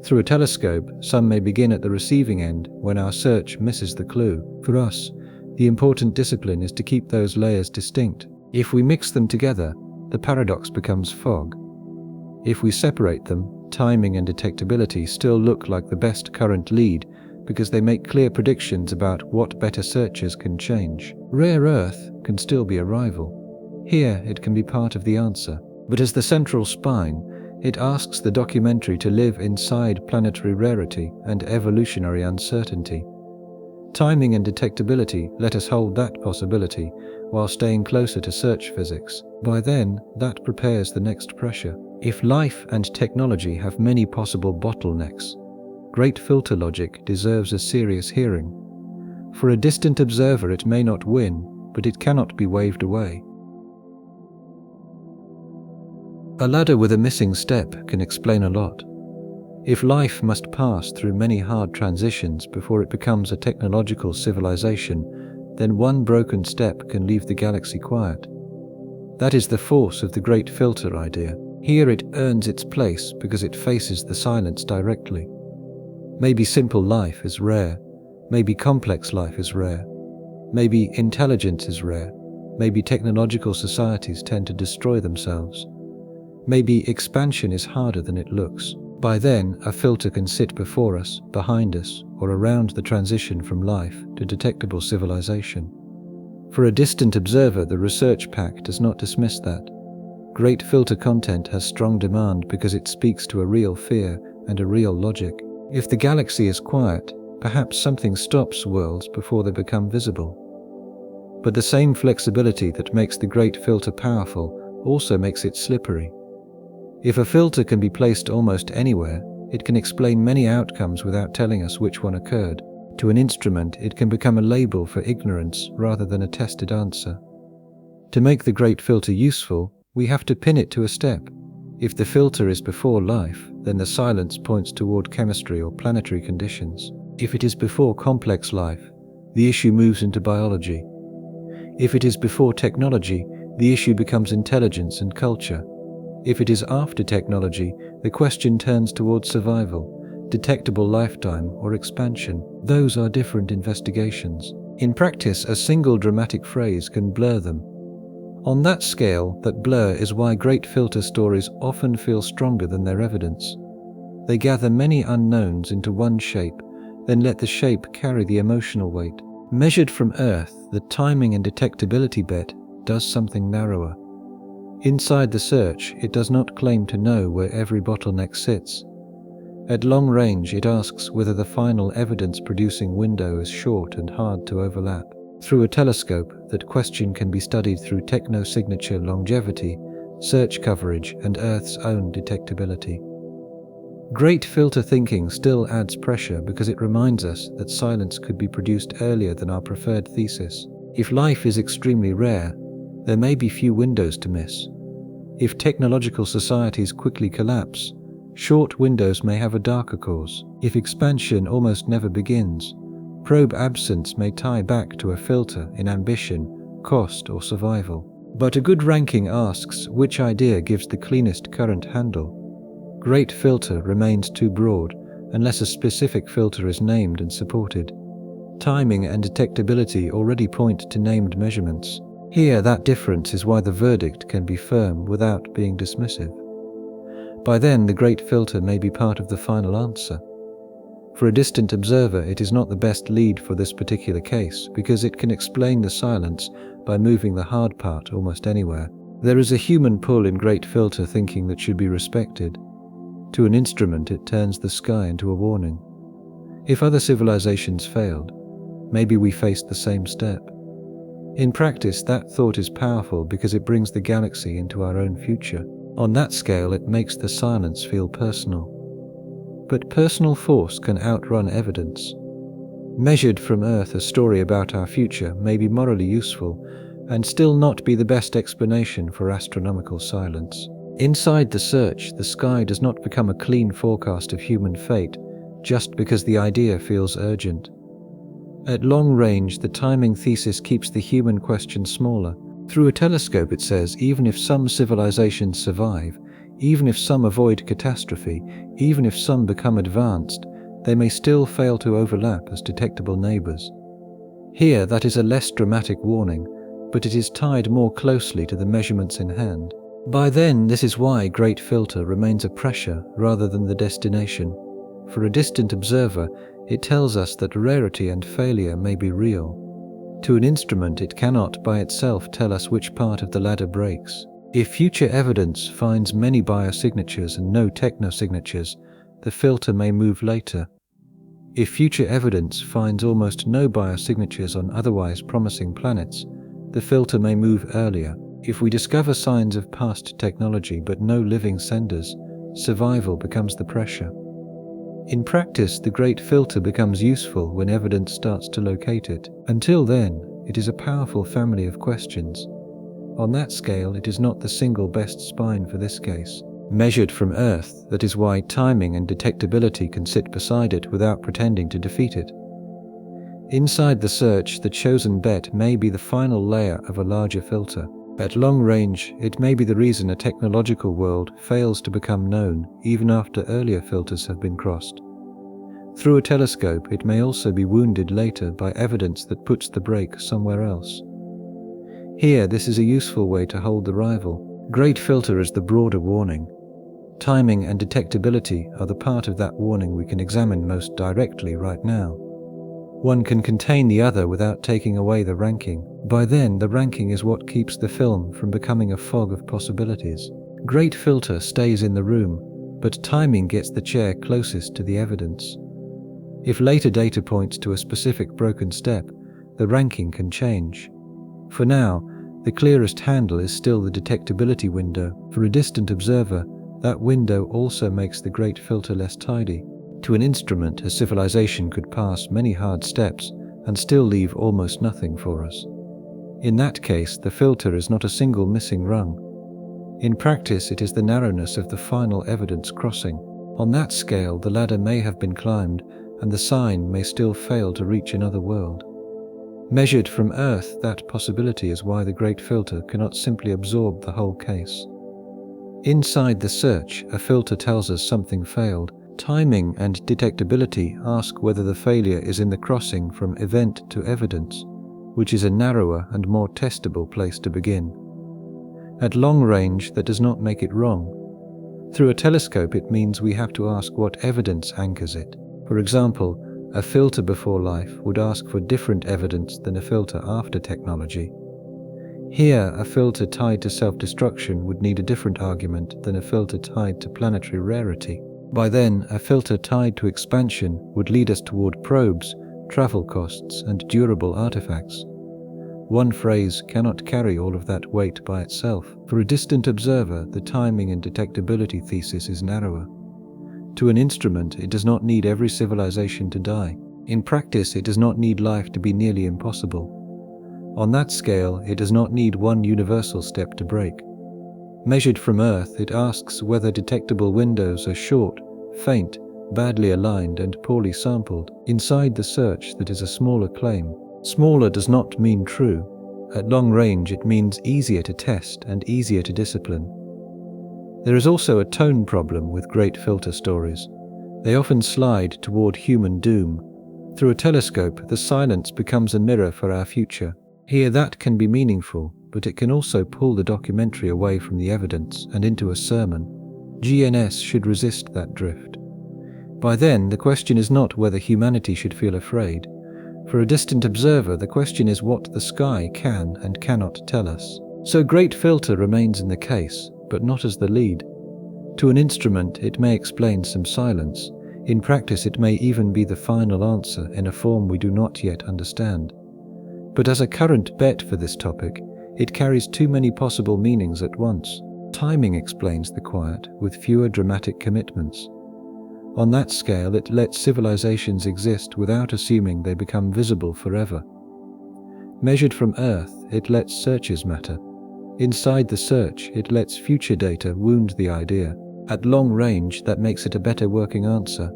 Through a telescope, some may begin at the receiving end, when our search misses the clue. For us, the important discipline is to keep those layers distinct. If we mix them together, the paradox becomes fog. If we separate them, timing and detectability still look like the best current lead because they make clear predictions about what better searches can change. Rare earth can still be a rival. Here it can be part of the answer. But as the central spine, it asks the documentary to live inside planetary rarity and evolutionary uncertainty. Timing and detectability let us hold that possibility while staying closer to search physics. By then, that prepares the next pressure. If life and technology have many possible bottlenecks, great filter logic deserves a serious hearing. For a distant observer it may not win, but it cannot be waved away. A ladder with a missing step can explain a lot. If life must pass through many hard transitions before it becomes a technological civilization, then one broken step can leave the galaxy quiet. That is the force of the great filter idea. Here it earns its place because it faces the silence directly. Maybe simple life is rare. Maybe complex life is rare. Maybe intelligence is rare. Maybe technological societies tend to destroy themselves. Maybe expansion is harder than it looks. By then, a filter can sit before us, behind us, or around the transition from life to detectable civilization. For a distant observer, the research pack does not dismiss that. Great filter content has strong demand because it speaks to a real fear and a real logic. If the galaxy is quiet, perhaps something stops worlds before they become visible. But the same flexibility that makes the great filter powerful also makes it slippery. If a filter can be placed almost anywhere, it can explain many outcomes without telling us which one occurred. To an instrument, it can become a label for ignorance rather than a tested answer. To make the great filter useful, we have to pin it to a step. If the filter is before life, then the silence points toward chemistry or planetary conditions. If it is before complex life, the issue moves into biology. If it is before technology, the issue becomes intelligence and culture. If it is after technology, the question turns towards survival, detectable lifetime, or expansion. Those are different investigations. In practice, a single dramatic phrase can blur them. On that scale, that blur is why great filter stories often feel stronger than their evidence. They gather many unknowns into one shape, then let the shape carry the emotional weight. Measured from Earth, the timing and detectability bet does something narrower. Inside the search, it does not claim to know where every bottleneck sits. At long range, it asks whether the final evidence-producing window is short and hard to overlap. Through a telescope, that question can be studied through technosignature longevity, search coverage, and Earth's own detectability. Great filter thinking still adds pressure because it reminds us that silence could be produced earlier than our preferred thesis. If life is extremely rare, there may be few windows to miss. If technological societies quickly collapse, short windows may have a darker cause. If expansion almost never begins, probe absence may tie back to a filter in ambition, cost, or survival. But a good ranking asks which idea gives the cleanest current handle. Great filter remains too broad unless a specific filter is named and supported. Timing and detectability already point to named measurements. Here, that difference is why the verdict can be firm without being dismissive. By then, the great filter may be part of the final answer. For a distant observer, it is not the best lead for this particular case because it can explain the silence by moving the hard part almost anywhere. There is a human pull in great filter thinking that should be respected. To an instrument, it turns the sky into a warning. If other civilizations failed, maybe we faced the same step. In practice, that thought is powerful because it brings the galaxy into our own future. On that scale, it makes the silence feel personal. But personal force can outrun evidence. Measured from Earth, a story about our future may be morally useful, and still not be the best explanation for astronomical silence. Inside the search, the sky does not become a clean forecast of human fate just because the idea feels urgent. At long range, the timing thesis keeps the human question smaller. Through a telescope, it says, even if some civilizations survive, even if some avoid catastrophe, even if some become advanced, they may still fail to overlap as detectable neighbors. Here, that is a less dramatic warning, but it is tied more closely to the measurements in hand. By then, this is why Great Filter remains a pressure rather than the destination. For a distant observer, it tells us that rarity and failure may be real. To an instrument, it cannot by itself tell us which part of the ladder breaks. If future evidence finds many biosignatures and no technosignatures, the filter may move later. If future evidence finds almost no biosignatures on otherwise promising planets, the filter may move earlier. If we discover signs of past technology but no living senders, survival becomes the pressure. In practice, the Great Filter becomes useful when evidence starts to locate it. Until then, it is a powerful family of questions. On that scale, it is not the single best spine for this case. Measured from Earth, that is why timing and detectability can sit beside it without pretending to defeat it. Inside the search, the chosen bet may be the final layer of a larger filter. At long range, it may be the reason a technological world fails to become known even after earlier filters have been crossed. Through a telescope, it may also be wounded later by evidence that puts the brake somewhere else. Here, this is a useful way to hold the rival. Great Filter is the broader warning. Timing and detectability are the part of that warning we can examine most directly right now. One can contain the other without taking away the ranking. By then, the ranking is what keeps the film from becoming a fog of possibilities. Great Filter stays in the room, but timing gets the chair closest to the evidence. If later data points to a specific broken step, the ranking can change. For now, the clearest handle is still the detectability window. For a distant observer, that window also makes the Great Filter less tidy. To an instrument, a civilization could pass many hard steps and still leave almost nothing for us. In that case, the filter is not a single missing rung. In practice, it is the narrowness of the final evidence crossing. On that scale, the ladder may have been climbed, and the sign may still fail to reach another world. Measured from Earth, that possibility is why the Great Filter cannot simply absorb the whole case. Inside the search, a filter tells us something failed. Timing and detectability ask whether the failure is in the crossing from event to evidence, which is a narrower and more testable place to begin. At long range, that does not make it wrong. Through a telescope, it means we have to ask what evidence anchors it. For example, a filter before life would ask for different evidence than a filter after technology. Here, a filter tied to self-destruction would need a different argument than a filter tied to planetary rarity. By then, a filter tied to expansion would lead us toward probes, travel costs, and durable artifacts. One phrase cannot carry all of that weight by itself. For a distant observer, the timing and detectability thesis is narrower. To an instrument, it does not need every civilization to die. In practice, it does not need life to be nearly impossible. On that scale, it does not need one universal step to break. Measured from Earth, it asks whether detectable windows are short, faint, badly aligned, and poorly sampled. Inside the search, that is a smaller claim. Smaller does not mean true. At long range, it means easier to test and easier to discipline. There is also a tone problem with Great Filter stories. They often slide toward human doom. Through a telescope, the silence becomes a mirror for our future. Here, that can be meaningful, but it can also pull the documentary away from the evidence and into a sermon. GNS should resist that drift. By then, the question is not whether humanity should feel afraid. For a distant observer, the question is what the sky can and cannot tell us. So Great Filter remains in the case, but not as the lead. To an instrument, it may explain some silence. In practice, it may even be the final answer in a form we do not yet understand. But as a current bet for this topic, it carries too many possible meanings at once. Timing explains the quiet, with fewer dramatic commitments. On that scale, it lets civilizations exist without assuming they become visible forever. Measured from Earth, it lets searches matter. Inside the search, it lets future data wound the idea. At long range, that makes it a better working answer.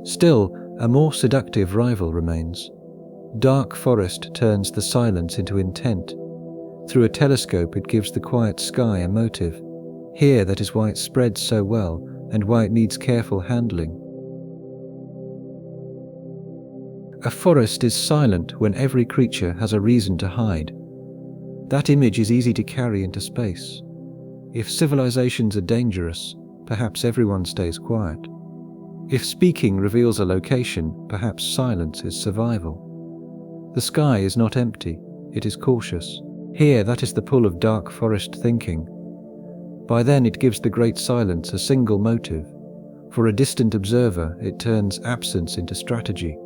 Still, a more seductive rival remains. Dark forest turns the silence into intent. Through a telescope, it gives the quiet sky a motive. Here, that is why it spreads so well, and why it needs careful handling. A forest is silent when every creature has a reason to hide. That image is easy to carry into space. If civilizations are dangerous, perhaps everyone stays quiet. If speaking reveals a location, perhaps silence is survival. The sky is not empty, it is cautious. Here, that is the pull of dark forest thinking. By then it gives the great silence a single motive. For a distant observer, it turns absence into strategy.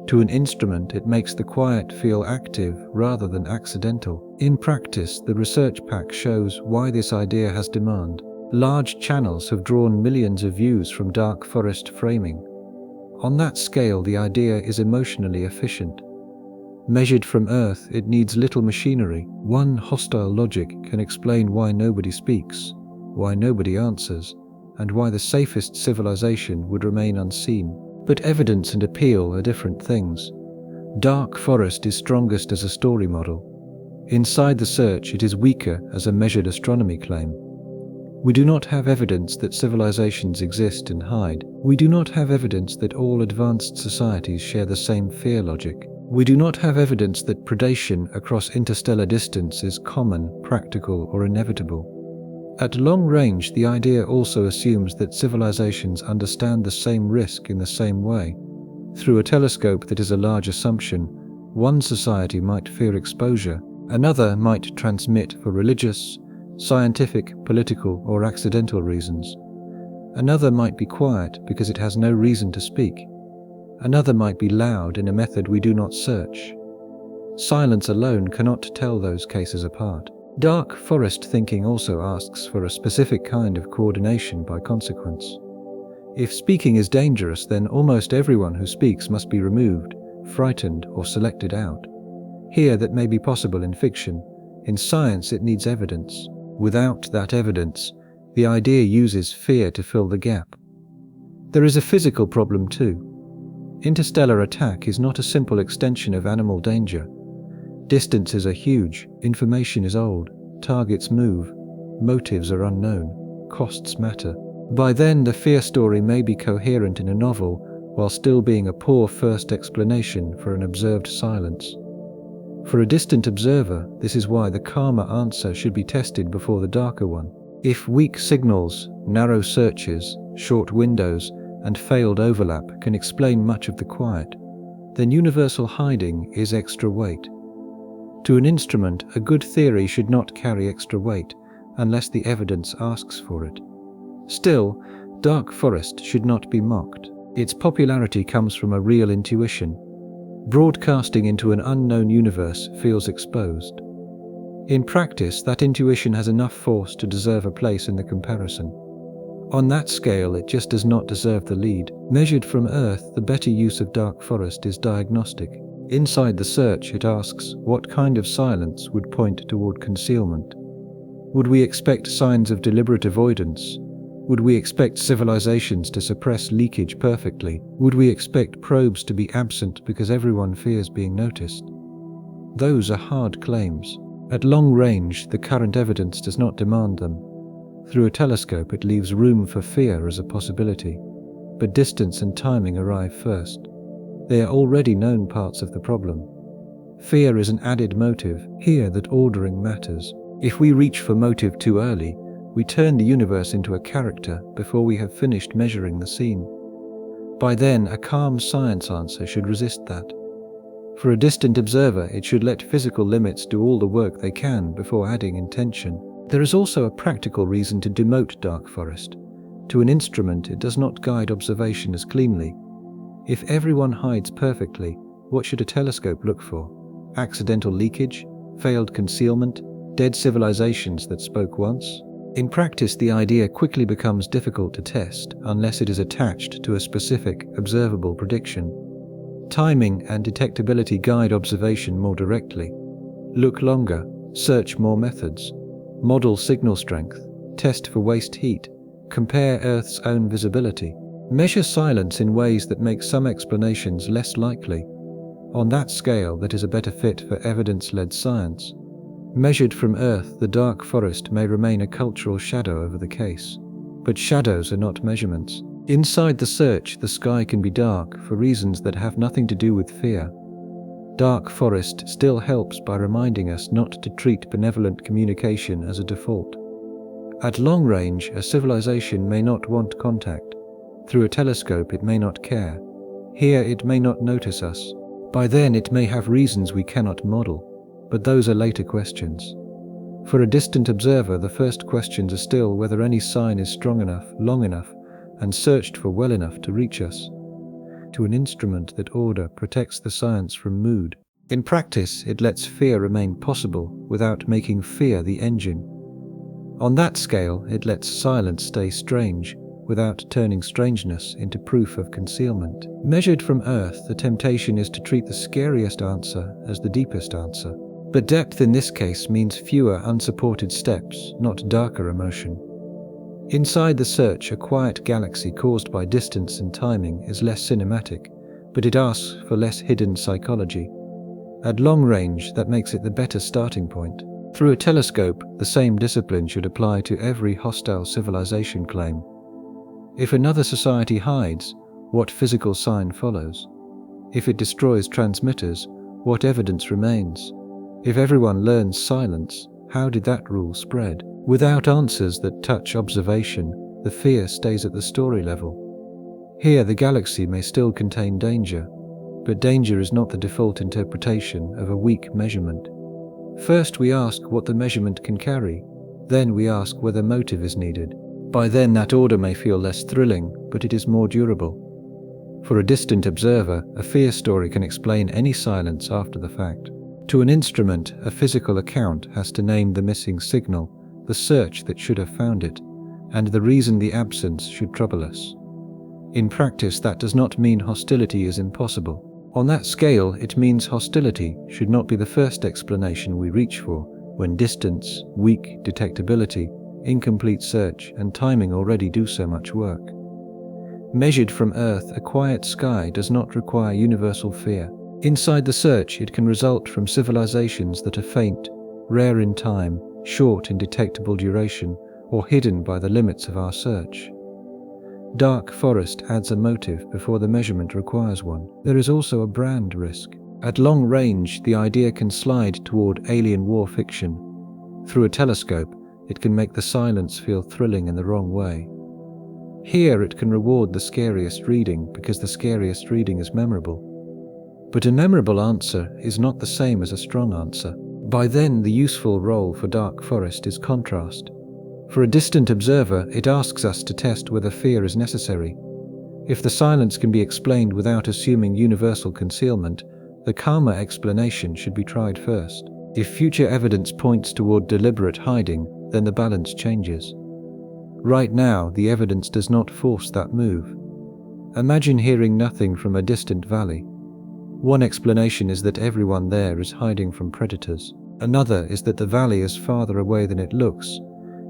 To an instrument, it makes the quiet feel active rather than accidental. In practice, the research pack shows why this idea has demand. Large channels have drawn millions of views from dark forest framing. On that scale, the idea is emotionally efficient. Measured from Earth, it needs little machinery. One hostile logic can explain why nobody speaks, why nobody answers, and why the safest civilization would remain unseen. But evidence and appeal are different things. Dark forest is strongest as a story model. Inside the search, it is weaker as a measured astronomy claim. We do not have evidence that civilizations exist and hide. We do not have evidence that all advanced societies share the same fear logic. We do not have evidence that predation across interstellar distance is common, practical, or inevitable. At long range, the idea also assumes that civilizations understand the same risk in the same way. Through a telescope, that is a large assumption. One society might fear exposure, another might transmit for religious, scientific, political, or accidental reasons. Another might be quiet because it has no reason to speak. Another might be loud in a method we do not search. Silence alone cannot tell those cases apart. Dark forest thinking also asks for a specific kind of coordination by consequence. If speaking is dangerous, then almost everyone who speaks must be removed, frightened, or selected out. Here, that may be possible in fiction. In science, it needs evidence. Without that evidence, the idea uses fear to fill the gap. There is a physical problem too. Interstellar attack is not a simple extension of animal danger. Distances are huge, information is old, targets move, motives are unknown, costs matter. By then, the fear story may be coherent in a novel, while still being a poor first explanation for an observed silence. For a distant observer, this is why the calmer answer should be tested before the darker one. If weak signals, narrow searches, short windows, and failed overlap can explain much of the quiet, then universal hiding is extra weight. To an instrument, a good theory should not carry extra weight unless the evidence asks for it. Still, dark forest should not be mocked. Its popularity comes from a real intuition. Broadcasting into an unknown universe feels exposed. In practice, that intuition has enough force to deserve a place in the comparison. On that scale, it just does not deserve the lead. Measured from Earth, the better use of dark forest is diagnostic. Inside the search, it asks what kind of silence would point toward concealment. Would we expect signs of deliberate avoidance? Would we expect civilizations to suppress leakage perfectly? Would we expect probes to be absent because everyone fears being noticed? Those are hard claims. At long range, the current evidence does not demand them. Through a telescope, it leaves room for fear as a possibility, but distance and timing arrive first. They are already known parts of the problem. Fear is an added motive, here that ordering matters. If we reach for motive too early, we turn the universe into a character before we have finished measuring the scene. By then, a calm science answer should resist that. For a distant observer, it should let physical limits do all the work they can before adding intention. There is also a practical reason to demote dark forest. To an instrument, it does not guide observation as cleanly. If everyone hides perfectly, what should a telescope look for? Accidental leakage? Failed concealment? Dead civilizations that spoke once? In practice, the idea quickly becomes difficult to test unless it is attached to a specific, observable prediction. Timing and detectability guide observation more directly. Look longer, search more methods, model signal strength, test for waste heat, compare Earth's own visibility, measure silence in ways that make some explanations less likely. On that scale, that is a better fit for evidence-led science. Measured from Earth, the dark forest may remain a cultural shadow over the case. But shadows are not measurements. Inside the search, the sky can be dark for reasons that have nothing to do with fear. Dark forest still helps by reminding us not to treat benevolent communication as a default. At long range, a civilization may not want contact. Through a telescope, it may not care. Here, it may not notice us. By then, it may have reasons we cannot model, but those are later questions. For a distant observer, the first questions are still whether any sign is strong enough, long enough, and searched for well enough to reach us. To an instrument, that order protects the science from mood. In practice, it lets fear remain possible without making fear the engine. On that scale, it lets silence stay strange without turning strangeness into proof of concealment. Measured from Earth, the temptation is to treat the scariest answer as the deepest answer. But depth in this case means fewer unsupported steps, not darker emotion. Inside the search, a quiet galaxy caused by distance and timing is less cinematic, but it asks for less hidden psychology. At long range, that makes it the better starting point. Through a telescope, the same discipline should apply to every hostile civilization claim. If another society hides, what physical sign follows? If it destroys transmitters, what evidence remains? If everyone learns silence, how did that rule spread? Without answers that touch observation, the fear stays at the story level. Here, the galaxy may still contain danger, but danger is not the default interpretation of a weak measurement. First, we ask what the measurement can carry. Then we ask whether motive is needed. By then, that order may feel less thrilling, but it is more durable. For a distant observer, a fear story can explain any silence after the fact. To an instrument, a physical account has to name the missing signal, the search that should have found it, and the reason the absence should trouble us. In practice, that does not mean hostility is impossible. On that scale, it means hostility should not be the first explanation we reach for, when distance, weak detectability, incomplete search, and timing already do so much work. Measured from Earth, a quiet sky does not require universal fear. Inside the search, it can result from civilizations that are faint, rare in time, short in detectable duration, or hidden by the limits of our search. Dark forest adds a motive before the measurement requires one. There is also a brand risk. At long range, the idea can slide toward alien war fiction. Through a telescope, it can make the silence feel thrilling in the wrong way. Here, it can reward the scariest reading because the scariest reading is memorable. But a memorable answer is not the same as a strong answer. By then, the useful role for dark forest is contrast. For a distant observer, it asks us to test whether fear is necessary. If the silence can be explained without assuming universal concealment, the calmer explanation should be tried first. If future evidence points toward deliberate hiding, then the balance changes. Right now, the evidence does not force that move. Imagine hearing nothing from a distant valley. One explanation is that everyone there is hiding from predators. Another is that the valley is farther away than it looks.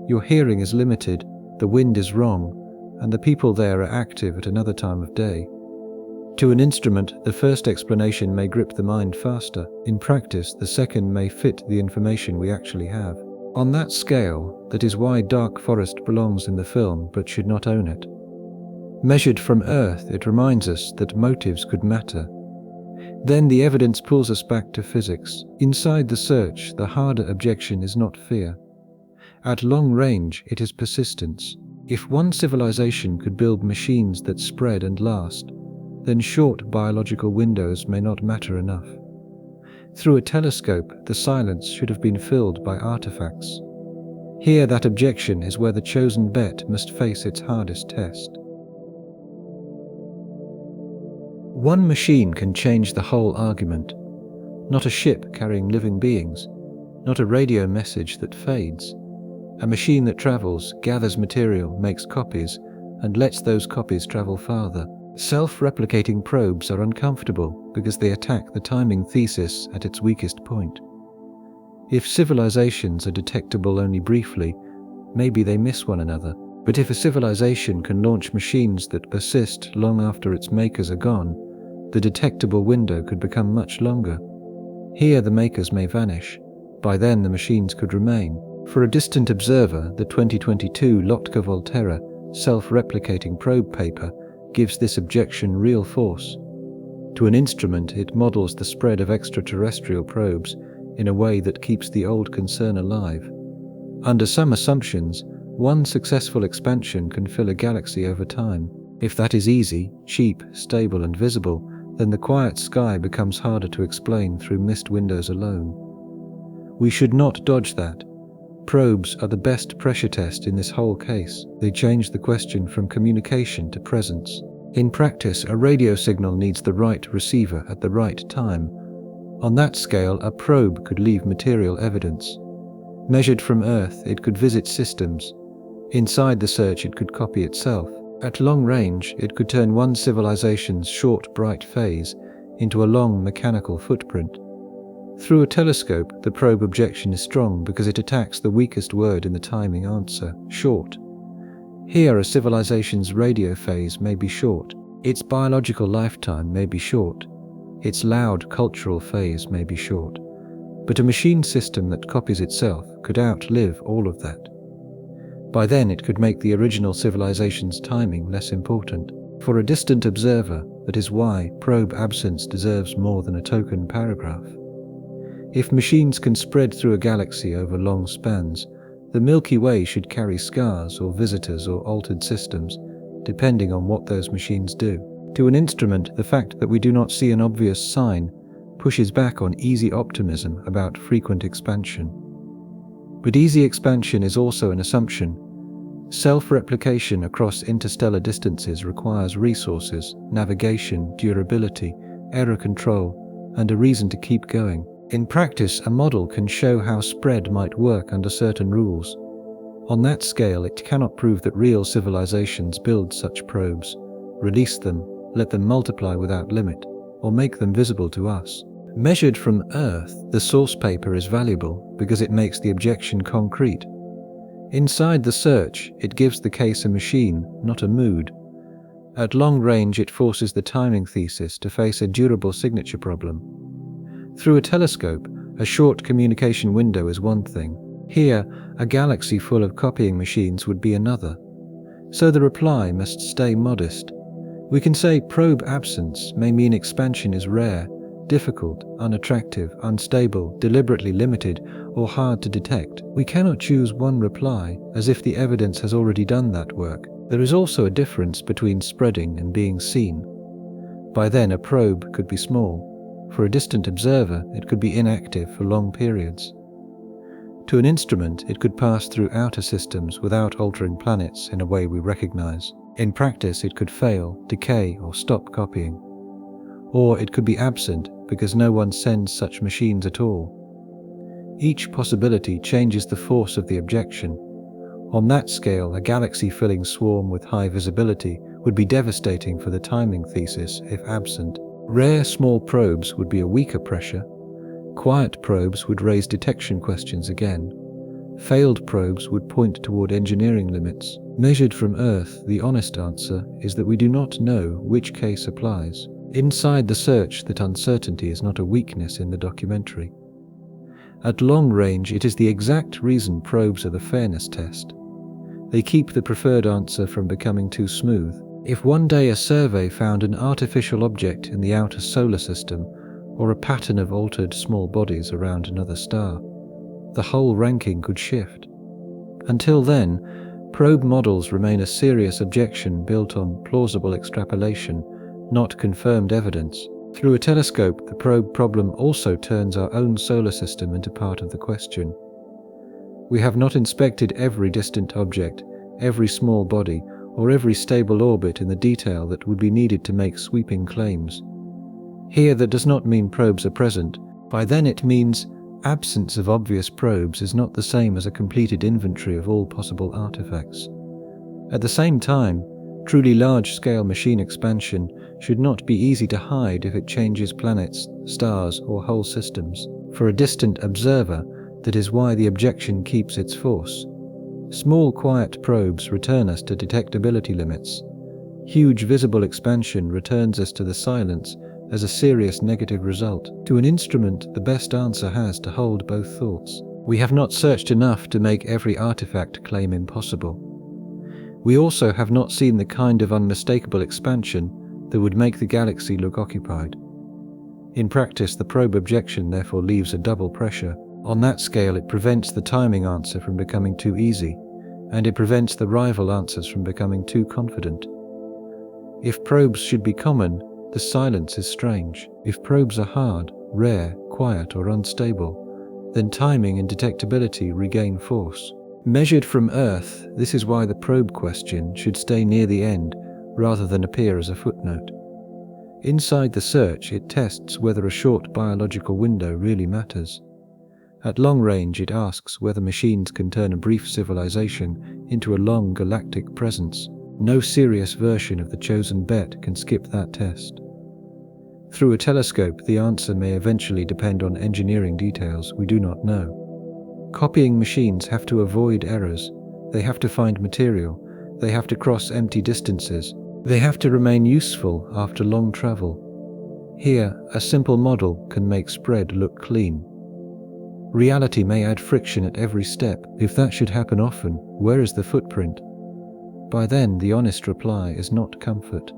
Your hearing is limited, the wind is wrong, and the people there are active at another time of day. To an instrument, the first explanation may grip the mind faster. In practice, the second may fit the information we actually have. On that scale, that is why dark forest belongs in the film but should not own it. Measured from Earth, it reminds us that motives could matter. Then the evidence pulls us back to physics. Inside the search, the harder objection is not fear. At long range, it is persistence. If one civilization could build machines that spread and last, then short biological windows may not matter enough. Through a telescope, the silence should have been filled by artifacts. Here, that objection is where the chosen bet must face its hardest test. One machine can change the whole argument. Not a ship carrying living beings, not a radio message that fades. A machine that travels, gathers material, makes copies, and lets those copies travel farther. Self-replicating probes are uncomfortable because they attack the timing thesis at its weakest point. If civilizations are detectable only briefly, maybe they miss one another. But if a civilization can launch machines that persist long after its makers are gone, the detectable window could become much longer. Here the makers may vanish. By then the machines could remain. For a distant observer, the 2022 Lotka-Volterra self-replicating probe paper gives this objection real force. To an instrument, it models the spread of extraterrestrial probes in a way that keeps the old concern alive. Under some assumptions, one successful expansion can fill a galaxy over time. If that is easy, cheap, stable, and visible, then the quiet sky becomes harder to explain through missed windows alone. We should not dodge that. Probes are the best pressure test in this whole case. They change the question from communication to presence. In practice, a radio signal needs the right receiver at the right time. On that scale, a probe could leave material evidence. Measured from Earth, it could visit systems. Inside the search, it could copy itself. At long range, it could turn one civilization's short, bright phase into a long mechanical footprint. Through a telescope, the probe objection is strong because it attacks the weakest word in the timing answer, short. Here, a civilization's radio phase may be short. Its biological lifetime may be short. Its loud cultural phase may be short. But a machine system that copies itself could outlive all of that. By then, it could make the original civilization's timing less important. For a distant observer, that is why probe absence deserves more than a token paragraph. If machines can spread through a galaxy over long spans, the Milky Way should carry scars or visitors or altered systems, depending on what those machines do. To an instrument, the fact that we do not see an obvious sign pushes back on easy optimism about frequent expansion. But easy expansion is also an assumption. Self-replication across interstellar distances requires resources, navigation, durability, error control, and a reason to keep going. In practice, a model can show how spread might work under certain rules. On that scale, it cannot prove that real civilizations build such probes, release them, let them multiply without limit, or make them visible to us. Measured from Earth, the source paper is valuable because it makes the objection concrete. Inside the search, it gives the case a machine, not a mood. At long range, it forces the timing thesis to face a durable signature problem. Through a telescope, a short communication window is one thing. Here, a galaxy full of copying machines would be another. So the reply must stay modest. We can say probe absence may mean expansion is rare, difficult, unattractive, unstable, deliberately limited, or hard to detect. We cannot choose one reply as if the evidence has already done that work. There is also a difference between spreading and being seen. By then, a probe could be small. For a distant observer, it could be inactive for long periods. To an instrument, it could pass through outer systems without altering planets in a way we recognize. In practice, it could fail, decay, or stop copying. Or it could be absent because no one sends such machines at all. Each possibility changes the force of the objection. On that scale, a galaxy-filling swarm with high visibility would be devastating for the timing thesis if absent. Rare small probes would be a weaker pressure. Quiet probes would raise detection questions again. Failed probes would point toward engineering limits. Measured from Earth, the honest answer is that we do not know which case applies. Inside the search, that uncertainty is not a weakness in the documentary. At long range, it is the exact reason probes are the fairness test. They keep the preferred answer from becoming too smooth. If one day a survey found an artificial object in the outer solar system, or a pattern of altered small bodies around another star, the whole ranking could shift. Until then, probe models remain a serious objection built on plausible extrapolation, not confirmed evidence. Through a telescope, the probe problem also turns our own solar system into part of the question. We have not inspected every distant object, every small body, or every stable orbit in the detail that would be needed to make sweeping claims. Here, that does not mean probes are present. By then it means absence of obvious probes is not the same as a completed inventory of all possible artifacts. At the same time, Truly large-scale machine expansion should not be easy to hide if it changes planets, stars, or whole systems. For a distant observer, that is why the objection keeps its force. Small quiet probes return us to detectability limits. Huge visible expansion returns us to the silence as a serious negative result. To an instrument, the best answer has to hold both thoughts. We have not searched enough to make every artifact claim impossible. We also have not seen the kind of unmistakable expansion that would make the galaxy look occupied. In practice, the probe objection therefore leaves a double pressure. On that scale, it prevents the timing answer from becoming too easy, and it prevents the rival answers from becoming too confident. If probes should be common, the silence is strange. If probes are hard, rare, quiet, or unstable, then timing and detectability regain force. Measured from Earth, this is why the probe question should stay near the end rather than appear as a footnote. Inside the search, it tests whether a short biological window really matters. At long range, it asks whether machines can turn a brief civilization into a long galactic presence. No serious version of the chosen bet can skip that test. Through a telescope, the answer may eventually depend on engineering details we do not know. Copying machines have to avoid errors. They have to find material. They have to cross empty distances. They have to remain useful after long travel. Here, a simple model can make spread look clean. Reality may add friction at every step. If that should happen often, where is the footprint? By then, the honest reply is not comfort.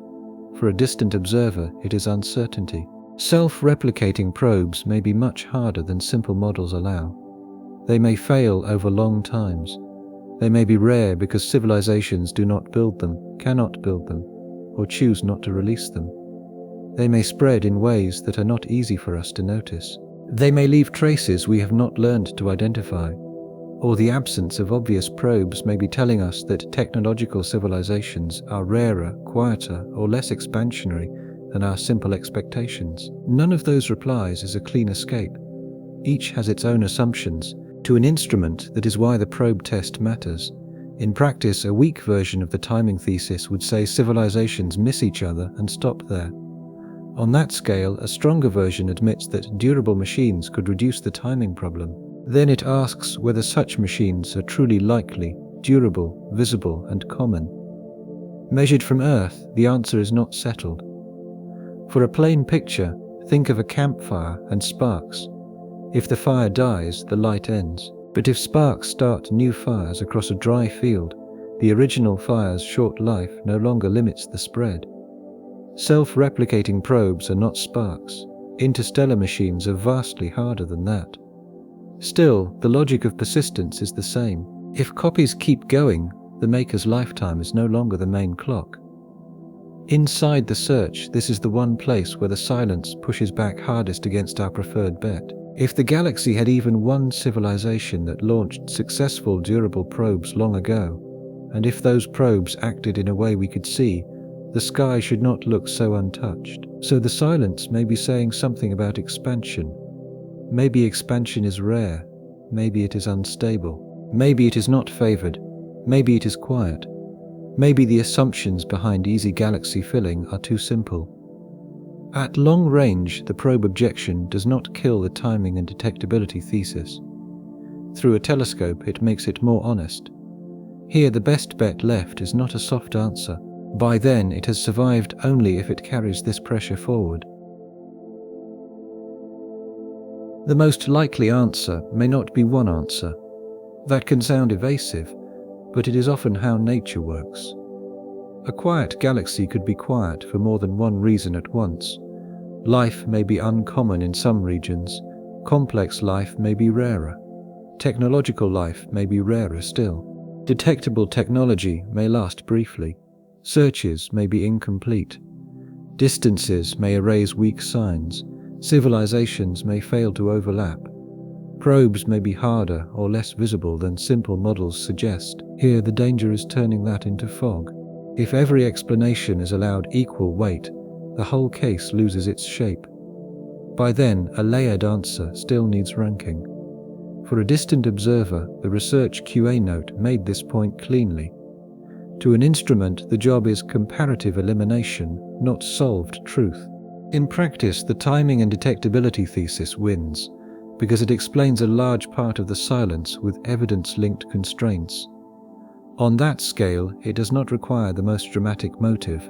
For a distant observer, it is uncertainty. Self-replicating probes may be much harder than simple models allow. They may fail over long times. They may be rare because civilizations do not build them, cannot build them, or choose not to release them. They may spread in ways that are not easy for us to notice. They may leave traces we have not learned to identify, or the absence of obvious probes may be telling us that technological civilizations are rarer, quieter, or less expansionary than our simple expectations. None of those replies is a clean escape. Each has its own assumptions. To an instrument, that is why the probe test matters. In practice, a weak version of the timing thesis would say civilizations miss each other and stop there. On that scale, a stronger version admits that durable machines could reduce the timing problem. Then it asks whether such machines are truly likely, durable, visible, and common. Measured from Earth, the answer is not settled. For a plain picture, think of a campfire and sparks. If the fire dies, the light ends. But if sparks start new fires across a dry field, the original fire's short life no longer limits the spread. Self-replicating probes are not sparks. Interstellar machines are vastly harder than that. Still, the logic of persistence is the same. If copies keep going, the maker's lifetime is no longer the main clock. Inside the search, this is the one place where the silence pushes back hardest against our preferred bet. If the galaxy had even one civilization that launched successful durable probes long ago, and if those probes acted in a way we could see, the sky should not look so untouched. So the silence may be saying something about expansion. Maybe expansion is rare. Maybe it is unstable. Maybe it is not favored. Maybe it is quiet. Maybe the assumptions behind easy galaxy filling are too simple. At long range, the probe objection does not kill the timing and detectability thesis. Through a telescope, it makes it more honest. Here, the best bet left is not a soft answer. By then, it has survived only if it carries this pressure forward. The most likely answer may not be one answer. That can sound evasive, but it is often how nature works. A quiet galaxy could be quiet for more than one reason at once. Life may be uncommon in some regions. Complex life may be rarer. Technological life may be rarer still. Detectable technology may last briefly. Searches may be incomplete. Distances may erase weak signs. Civilizations may fail to overlap. Probes may be harder or less visible than simple models suggest. Here, the danger is turning that into fog. If every explanation is allowed equal weight, the whole case loses its shape. By then, a layered answer still needs ranking. For a distant observer, the research QA note made this point cleanly. To an instrument, the job is comparative elimination, not solved truth. In practice, the timing and detectability thesis wins, because it explains a large part of the silence with evidence-linked constraints. On that scale, it does not require the most dramatic motive.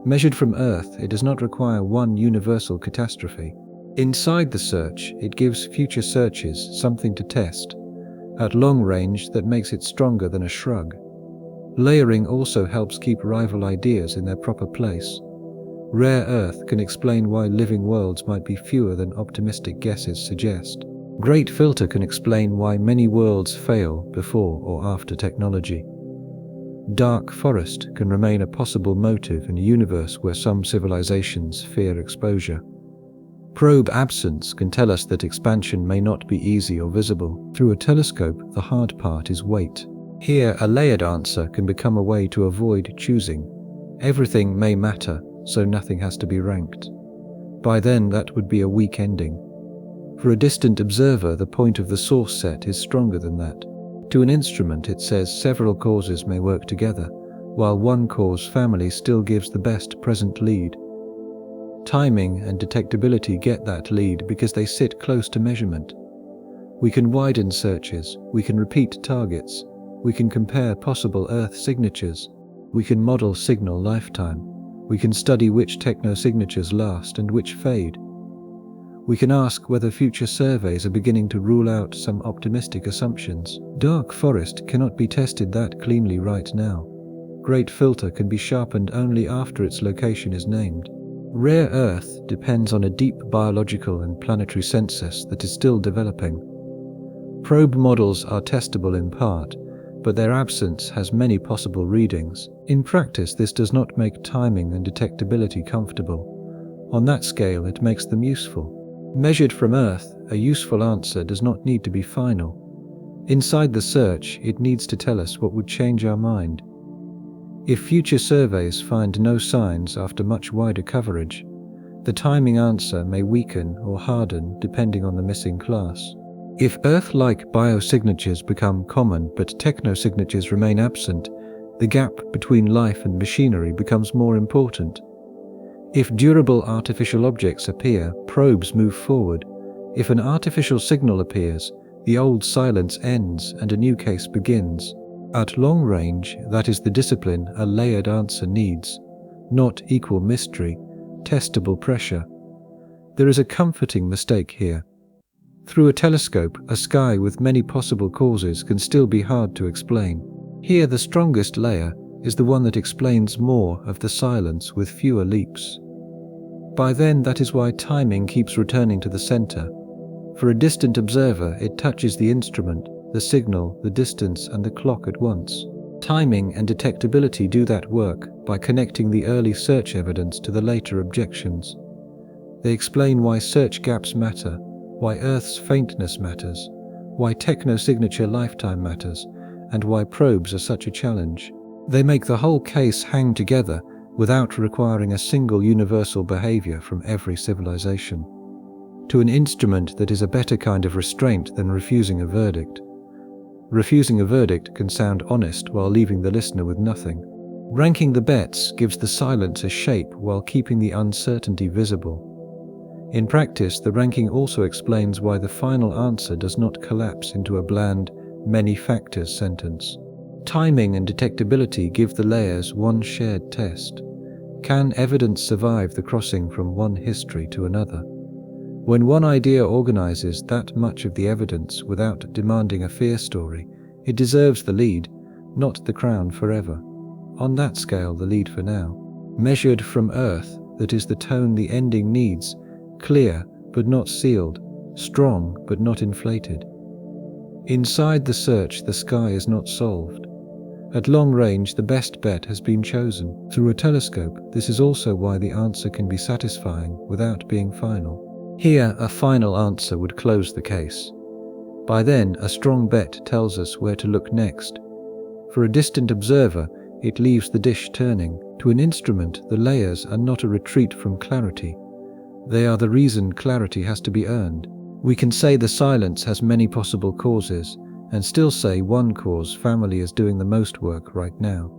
Measured from Earth, it does not require one universal catastrophe. Inside the search, it gives future searches something to test, at long range that makes it stronger than a shrug. Layering also helps keep rival ideas in their proper place. Rare Earth can explain why living worlds might be fewer than optimistic guesses suggest. Great Filter can explain why many worlds fail before or after technology. Dark Forest can remain a possible motive in a universe where some civilizations fear exposure. Probe Absence can tell us that expansion may not be easy or visible. Through a telescope, the hard part is wait. Here, a layered answer can become a way to avoid choosing. Everything may matter, so nothing has to be ranked. By then, that would be a weak ending. For a distant observer, the point of the source set is stronger than that. To an instrument, it says several causes may work together, while one cause family still gives the best present lead. Timing and detectability get that lead because they sit close to measurement. We can widen searches, we can repeat targets, we can compare possible Earth signatures, we can model signal lifetime, we can study which technosignatures last and which fade. We can ask whether future surveys are beginning to rule out some optimistic assumptions. Dark Forest cannot be tested that cleanly right now. Great Filter can be sharpened only after its location is named. Rare Earth depends on a deep biological and planetary census that is still developing. Probe models are testable in part, but their absence has many possible readings. In practice, this does not make timing and detectability comfortable. On that scale, it makes them useful. Measured from Earth, a useful answer does not need to be final. Inside the search, it needs to tell us what would change our mind. If future surveys find no signs after much wider coverage, the timing answer may weaken or harden depending on the missing class. If Earth-like biosignatures become common but technosignatures remain absent, the gap between life and machinery becomes more important. If durable artificial objects appear, probes move forward. If an artificial signal appears, the old silence ends and a new case begins. At long range, that is the discipline a layered answer needs. Not equal mystery, testable pressure. There is a comforting mistake here. Through a telescope, a sky with many possible causes can still be hard to explain. Here, the strongest layer is the one that explains more of the silence with fewer leaps. By then, that is why timing keeps returning to the center. For a distant observer, it touches the instrument, the signal, the distance, and the clock at once. Timing and detectability do that work by connecting the early search evidence to the later objections. They explain why search gaps matter, why Earth's faintness matters, why technosignature lifetime matters, and why probes are such a challenge. They make the whole case hang together without requiring a single universal behavior from every civilization. To an instrument, that is a better kind of restraint than refusing a verdict. Refusing a verdict can sound honest while leaving the listener with nothing. Ranking the bets gives the silence a shape while keeping the uncertainty visible. In practice, the ranking also explains why the final answer does not collapse into a bland, many factors sentence. Timing and detectability give the layers one shared test. Can evidence survive the crossing from one history to another? When one idea organizes that much of the evidence without demanding a fear story, it deserves the lead, not the crown forever. On that scale, the lead for now. Measured from Earth, that is the tone the ending needs, clear but not sealed, strong but not inflated. Inside the search, the sky is not solved. At long range, the best bet has been chosen. Through a telescope, this is also why the answer can be satisfying without being final. Here, a final answer would close the case. By then, a strong bet tells us where to look next. For a distant observer, it leaves the dish turning. To an instrument, the layers are not a retreat from clarity. They are the reason clarity has to be earned. We can say the silence has many possible causes, and still say one cause, family, is doing the most work right now.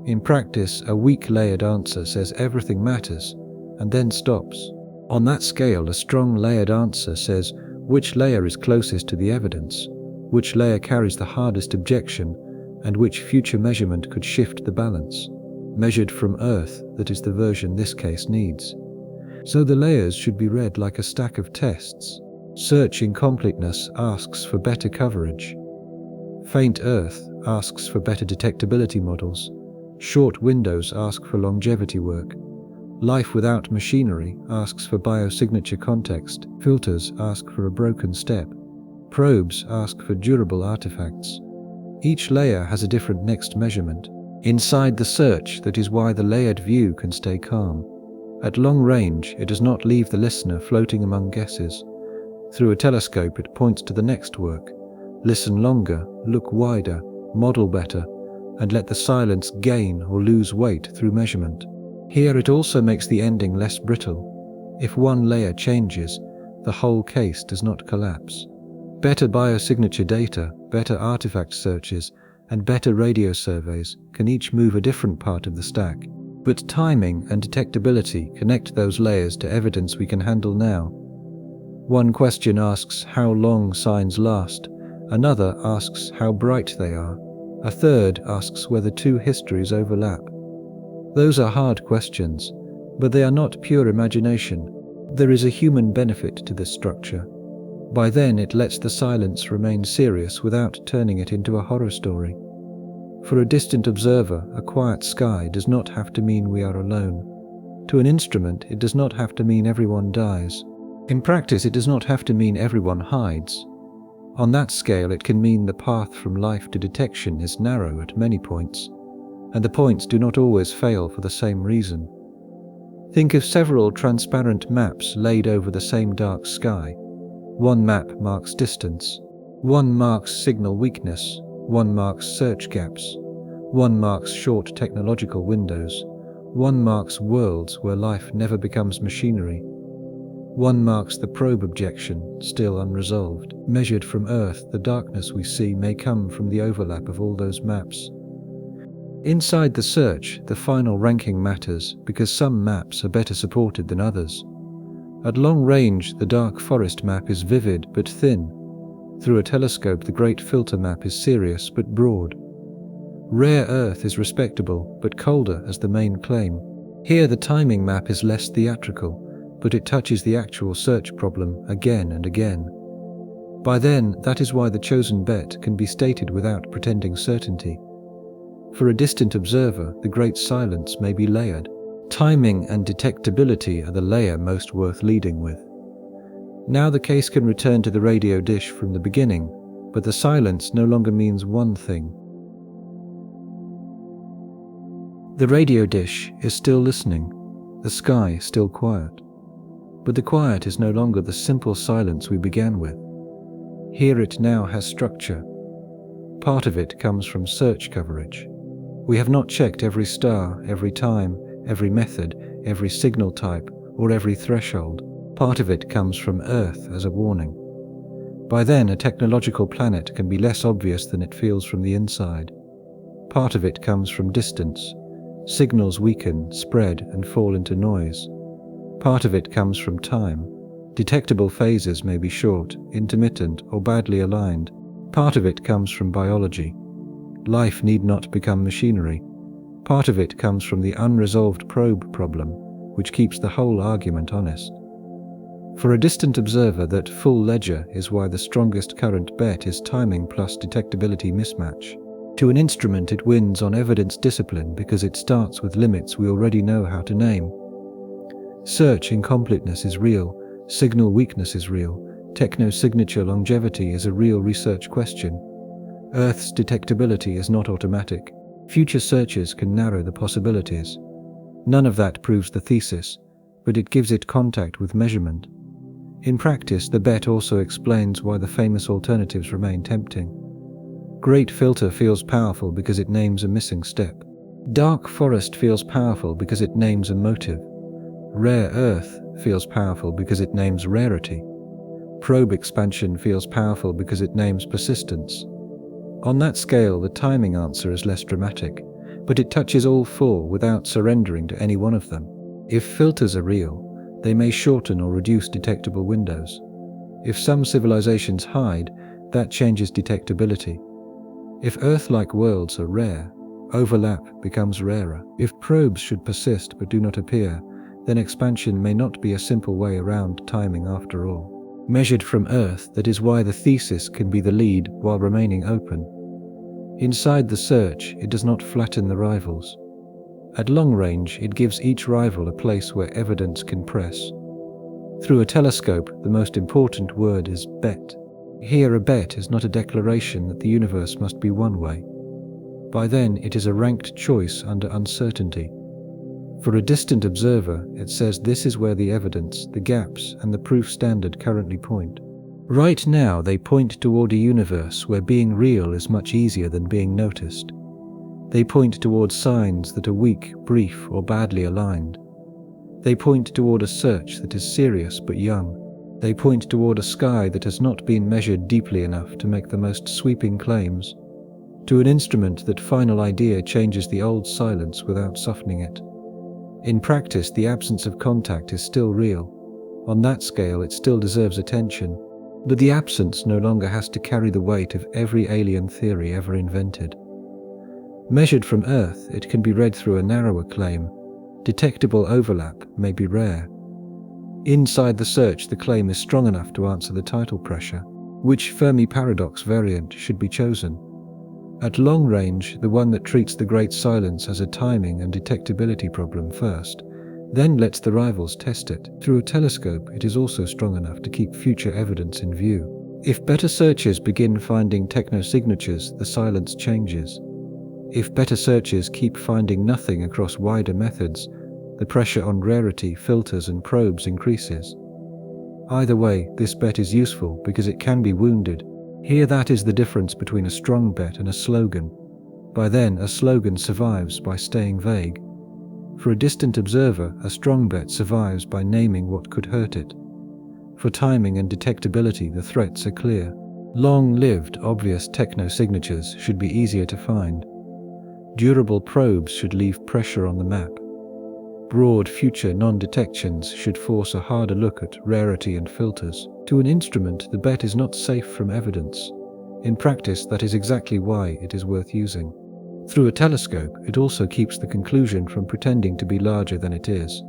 In practice, a weak layered answer says everything matters, and then stops. On that scale, a strong layered answer says which layer is closest to the evidence, which layer carries the hardest objection, and which future measurement could shift the balance, measured from Earth, that is the version this case needs. So the layers should be read like a stack of tests. Search incompleteness asks for better coverage. Faint Earth asks for better detectability models. Short windows ask for longevity work. Life without machinery asks for biosignature context. Filters ask for a broken step. Probes ask for durable artifacts. Each layer has a different next measurement. Inside the search, that is why the layered view can stay calm. At long range, it does not leave the listener floating among guesses. Through a telescope, it points to the next work. Listen longer, look wider, model better, and let the silence gain or lose weight through measurement. Here it also makes the ending less brittle. If one layer changes, the whole case does not collapse. Better biosignature data, better artifact searches, and better radio surveys can each move a different part of the stack. But timing and detectability connect those layers to evidence we can handle now. One question asks how long signs last, another asks how bright they are, a third asks whether two histories overlap. Those are hard questions, but they are not pure imagination. There is a human benefit to this structure. By then it lets the silence remain serious without turning it into a horror story. For a distant observer, a quiet sky does not have to mean we are alone. To an instrument, it does not have to mean everyone dies. In practice, it does not have to mean everyone hides. On that scale, it can mean the path from life to detection is narrow at many points, and the points do not always fail for the same reason. Think of several transparent maps laid over the same dark sky. One map marks distance, one marks signal weakness, one marks search gaps, one marks short technological windows, one marks worlds where life never becomes machinery. One marks the probe objection, still unresolved. Measured from Earth, the darkness we see may come from the overlap of all those maps. Inside the search, the final ranking matters because some maps are better supported than others. At long range, the dark forest map is vivid but thin. Through a telescope, the great filter map is serious but broad. Rare Earth is respectable but colder as the main claim. Here the timing map is less theatrical, but it touches the actual search problem again and again. By then, that is why the chosen bet can be stated without pretending certainty. For a distant observer, the great silence may be layered. Timing and detectability are the layer most worth leading with. Now the case can return to the radio dish from the beginning, but the silence no longer means one thing. The radio dish is still listening, the sky still quiet. But the quiet is no longer the simple silence we began with. Here it now has structure. Part of it comes from search coverage. We have not checked every star, every time, every method, every signal type, or every threshold. Part of it comes from Earth as a warning. By then, a technological planet can be less obvious than it feels from the inside. Part of it comes from distance. Signals weaken, spread, and fall into noise. Part of it comes from time. Detectable phases may be short, intermittent, or badly aligned. Part of it comes from biology. Life need not become machinery. Part of it comes from the unresolved probe problem, which keeps the whole argument honest. For a distant observer, that full ledger is why the strongest current bet is timing plus detectability mismatch. To an instrument, it wins on evidence discipline because it starts with limits we already know how to name. Search incompleteness is real, signal weakness is real, technosignature longevity is a real research question. Earth's detectability is not automatic. Future searches can narrow the possibilities. None of that proves the thesis, but it gives it contact with measurement. In practice, the bet also explains why the famous alternatives remain tempting. Great Filter feels powerful because it names a missing step. Dark Forest feels powerful because it names a motive. Rare Earth feels powerful because it names rarity. Probe expansion feels powerful because it names persistence. On that scale, the timing answer is less dramatic, but it touches all four without surrendering to any one of them. If filters are real, they may shorten or reduce detectable windows. If some civilizations hide, that changes detectability. If Earth-like worlds are rare, overlap becomes rarer. If probes should persist but do not appear, then expansion may not be a simple way around timing after all. Measured from Earth, that is why the thesis can be the lead while remaining open. Inside the search, it does not flatten the rivals. At long range, it gives each rival a place where evidence can press. Through a telescope, the most important word is bet. Here a bet is not a declaration that the universe must be one way. By then, it is a ranked choice under uncertainty. For a distant observer, it says this is where the evidence, the gaps, and the proof standard currently point. Right now, they point toward a universe where being real is much easier than being noticed. They point towards signs that are weak, brief, or badly aligned. They point toward a search that is serious but young. They point toward a sky that has not been measured deeply enough to make the most sweeping claims, to an instrument that final idea changes the old silence without softening it. In practice, the absence of contact is still real. On that scale, it still deserves attention, but the absence no longer has to carry the weight of every alien theory ever invented. Measured from Earth, it can be read through a narrower claim. Detectable overlap may be rare. Inside the search, the claim is strong enough to answer the title pressure. Which Fermi Paradox variant should be chosen? At long range, the one that treats the great silence as a timing and detectability problem first, then lets the rivals test it. Through a telescope, it is also strong enough to keep future evidence in view. If better searchers begin finding technosignatures, the silence changes. If better searchers keep finding nothing across wider methods, the pressure on rarity, filters, and probes increases. Either way, this bet is useful because it can be wounded. Here that is the difference between a strong bet and a slogan. By then, a slogan survives by staying vague. For a distant observer, a strong bet survives by naming what could hurt it. For timing and detectability, the threats are clear. Long-lived, obvious technosignatures should be easier to find. Durable probes should leave pressure on the map. Broad future non-detections should force a harder look at rarity and filters. To an instrument, the bet is not safe from evidence. In practice, that is exactly why it is worth using. Through a telescope, it also keeps the conclusion from pretending to be larger than it is.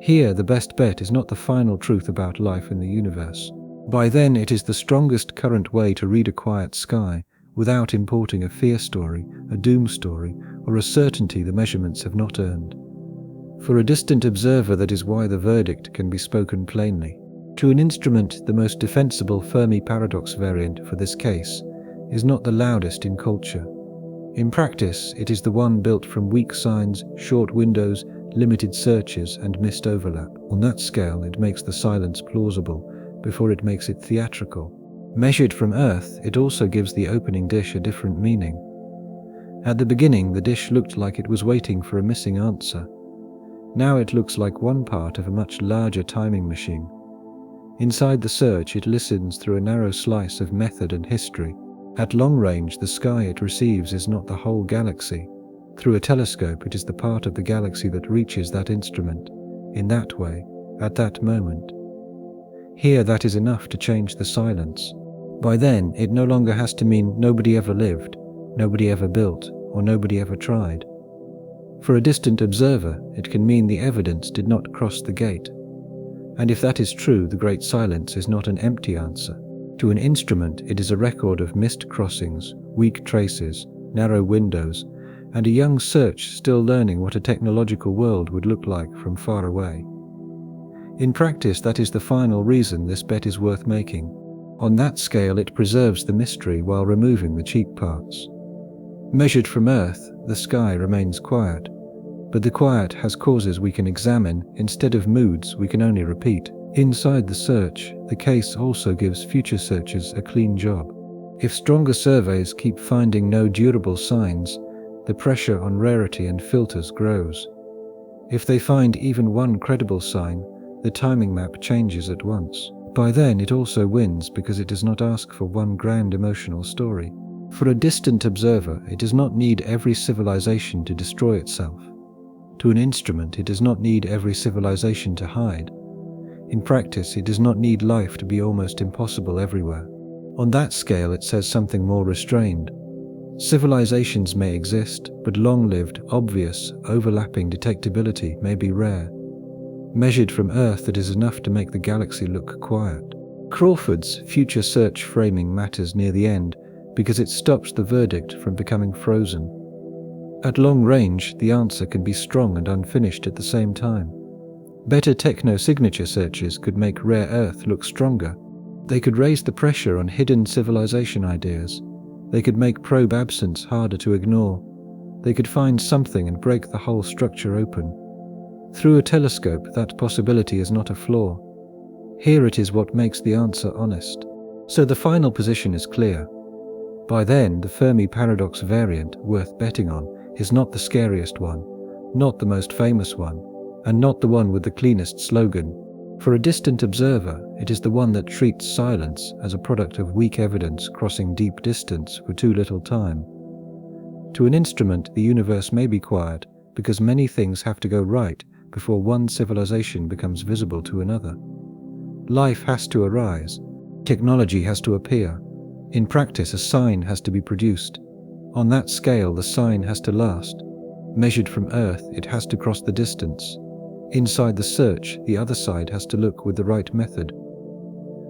Here, the best bet is not the final truth about life in the universe. By then, it is the strongest current way to read a quiet sky, without importing a fear story, a doom story, or a certainty the measurements have not earned. For a distant observer, that is why the verdict can be spoken plainly. To an instrument, the most defensible Fermi Paradox variant for this case is not the loudest in culture. In practice, it is the one built from weak signs, short windows, limited searches, and missed overlap. On that scale, it makes the silence plausible before it makes it theatrical. Measured from Earth, it also gives the opening dish a different meaning. At the beginning, the dish looked like it was waiting for a missing answer. Now it looks like one part of a much larger timing machine. Inside the search, it listens through a narrow slice of method and history. At long range, the sky it receives is not the whole galaxy. Through a telescope, it is the part of the galaxy that reaches that instrument, in that way, at that moment. Here, that is enough to change the silence. By then, it no longer has to mean nobody ever lived, nobody ever built, or nobody ever tried. For a distant observer, it can mean the evidence did not cross the gate. And if that is true, the great silence is not an empty answer. To an instrument, it is a record of missed crossings, weak traces, narrow windows, and a young search still learning what a technological world would look like from far away. In practice, that is the final reason this bet is worth making. On that scale, it preserves the mystery while removing the cheap parts. Measured from Earth, the sky remains quiet, but the quiet has causes we can examine instead of moods we can only repeat. Inside the search, the case also gives future searchers a clean job. If stronger surveys keep finding no durable signs, the pressure on rarity and filters grows. If they find even one credible sign, the timing map changes at once. By then, it also wins because it does not ask for one grand emotional story. For a distant observer, it does not need every civilization to destroy itself. To an instrument, it does not need every civilization to hide. In practice, it does not need life to be almost impossible everywhere. On that scale, it says something more restrained. Civilizations may exist, but long-lived, obvious, overlapping detectability may be rare. Measured from Earth, it is enough to make the galaxy look quiet. Crawford's future search framing matters near the end because it stops the verdict from becoming frozen. At long range, the answer can be strong and unfinished at the same time. Better technosignature searches could make rare Earth look stronger. They could raise the pressure on hidden civilization ideas. They could make probe absence harder to ignore. They could find something and break the whole structure open. Through a telescope, that possibility is not a flaw. Here it is what makes the answer honest. So the final position is clear. By then, the Fermi Paradox variant worth betting on is not the scariest one, not the most famous one, and not the one with the cleanest slogan. For a distant observer, it is the one that treats silence as a product of weak evidence crossing deep distance for too little time. To an instrument, the universe may be quiet because many things have to go right before one civilization becomes visible to another. Life has to arise. Technology has to appear. In practice, a sign has to be produced. On that scale, the sign has to last. Measured from Earth, it has to cross the distance. Inside the search, the other side has to look with the right method.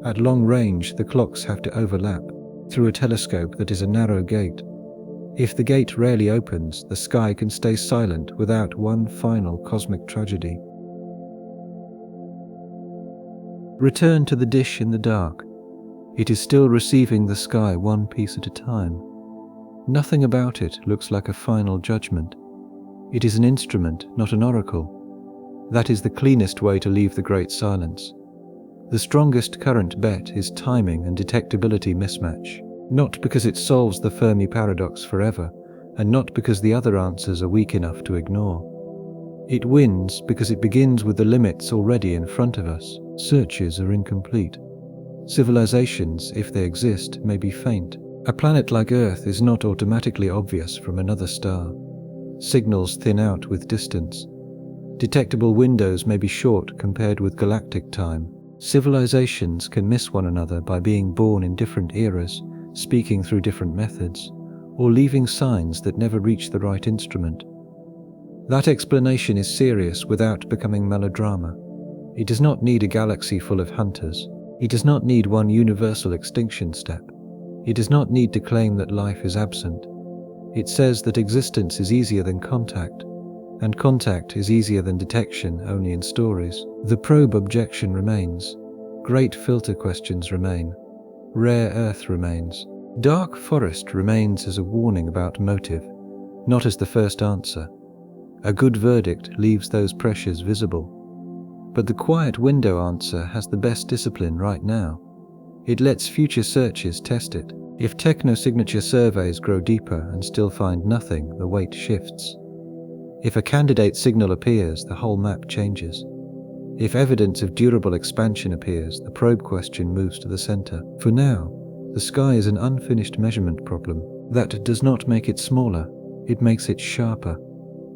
At long range, the clocks have to overlap, through a telescope that is a narrow gate. If the gate rarely opens, the sky can stay silent without one final cosmic tragedy. Return to the dish in the dark. It is still receiving the sky one piece at a time. Nothing about it looks like a final judgment. It is an instrument, not an oracle. That is the cleanest way to leave the great silence. The strongest current bet is timing and detectability mismatch, not because it solves the Fermi paradox forever, and not because the other answers are weak enough to ignore. It wins because it begins with the limits already in front of us. Searches are incomplete. Civilizations, if they exist, may be faint. A planet like Earth is not automatically obvious from another star. Signals thin out with distance. Detectable windows may be short compared with galactic time. Civilizations can miss one another by being born in different eras, speaking through different methods, or leaving signs that never reach the right instrument. That explanation is serious without becoming melodrama. It does not need a galaxy full of hunters. It does not need one universal extinction step. It does not need to claim that life is absent. It says that existence is easier than contact, and contact is easier than detection only in stories. The probe objection remains. Great filter questions remain. Rare Earth remains. Dark forest remains as a warning about motive, not as the first answer. A good verdict leaves those pressures visible. But the quiet window answer has the best discipline right now. It lets future searches test it. If technosignature surveys grow deeper and still find nothing, the weight shifts. If a candidate signal appears, the whole map changes. If evidence of durable expansion appears, the probe question moves to the center. For now, the sky is an unfinished measurement problem. That does not make it smaller, it makes it sharper.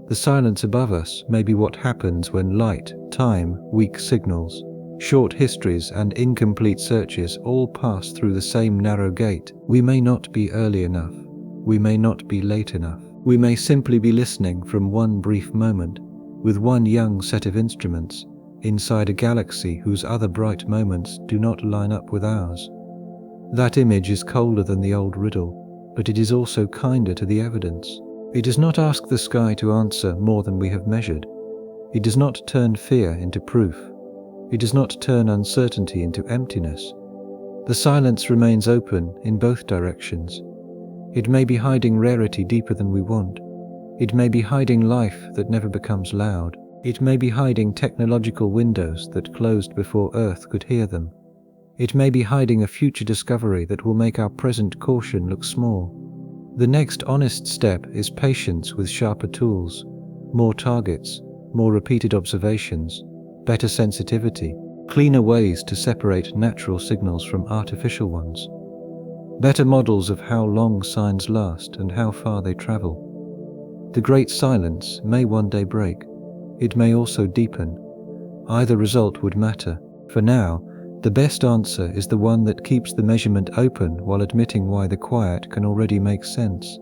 The silence above us may be what happens when light, time, weak signals, short histories and incomplete searches all pass through the same narrow gate. We may not be early enough. We may not be late enough. We may simply be listening from one brief moment, with one young set of instruments, inside a galaxy whose other bright moments do not line up with ours. That image is colder than the old riddle, but it is also kinder to the evidence. It does not ask the sky to answer more than we have measured. It does not turn fear into proof. It does not turn uncertainty into emptiness. The silence remains open in both directions. It may be hiding rarity deeper than we want. It may be hiding life that never becomes loud. It may be hiding technological windows that closed before Earth could hear them. It may be hiding a future discovery that will make our present caution look small. The next honest step is patience with sharper tools, more targets, more repeated observations, better sensitivity, cleaner ways to separate natural signals from artificial ones. better models of how long signs last and how far they travel. The great silence may one day break. It may also deepen. Either result would matter. For now, the best answer is the one that keeps the measurement open while admitting why the quiet can already make sense.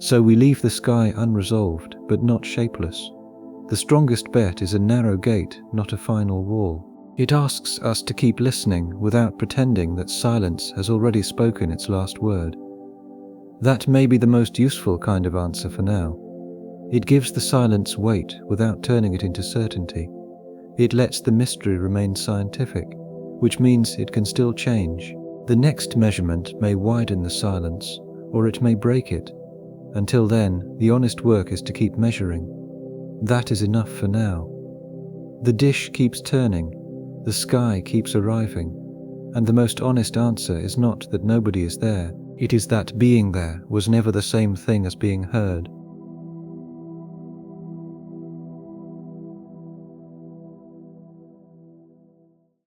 So we leave the sky unresolved, but not shapeless. The strongest bet is a narrow gate, not a final wall. It asks us to keep listening without pretending that silence has already spoken its last word. That may be the most useful kind of answer for now. It gives the silence weight without turning it into certainty. It lets the mystery remain scientific, which means it can still change. The next measurement may widen the silence, or it may break it. Until then, the honest work is to keep measuring. That is enough for now. The dish keeps turning, the sky keeps arriving, and the most honest answer is not that nobody is there, it is that being there was never the same thing as being heard.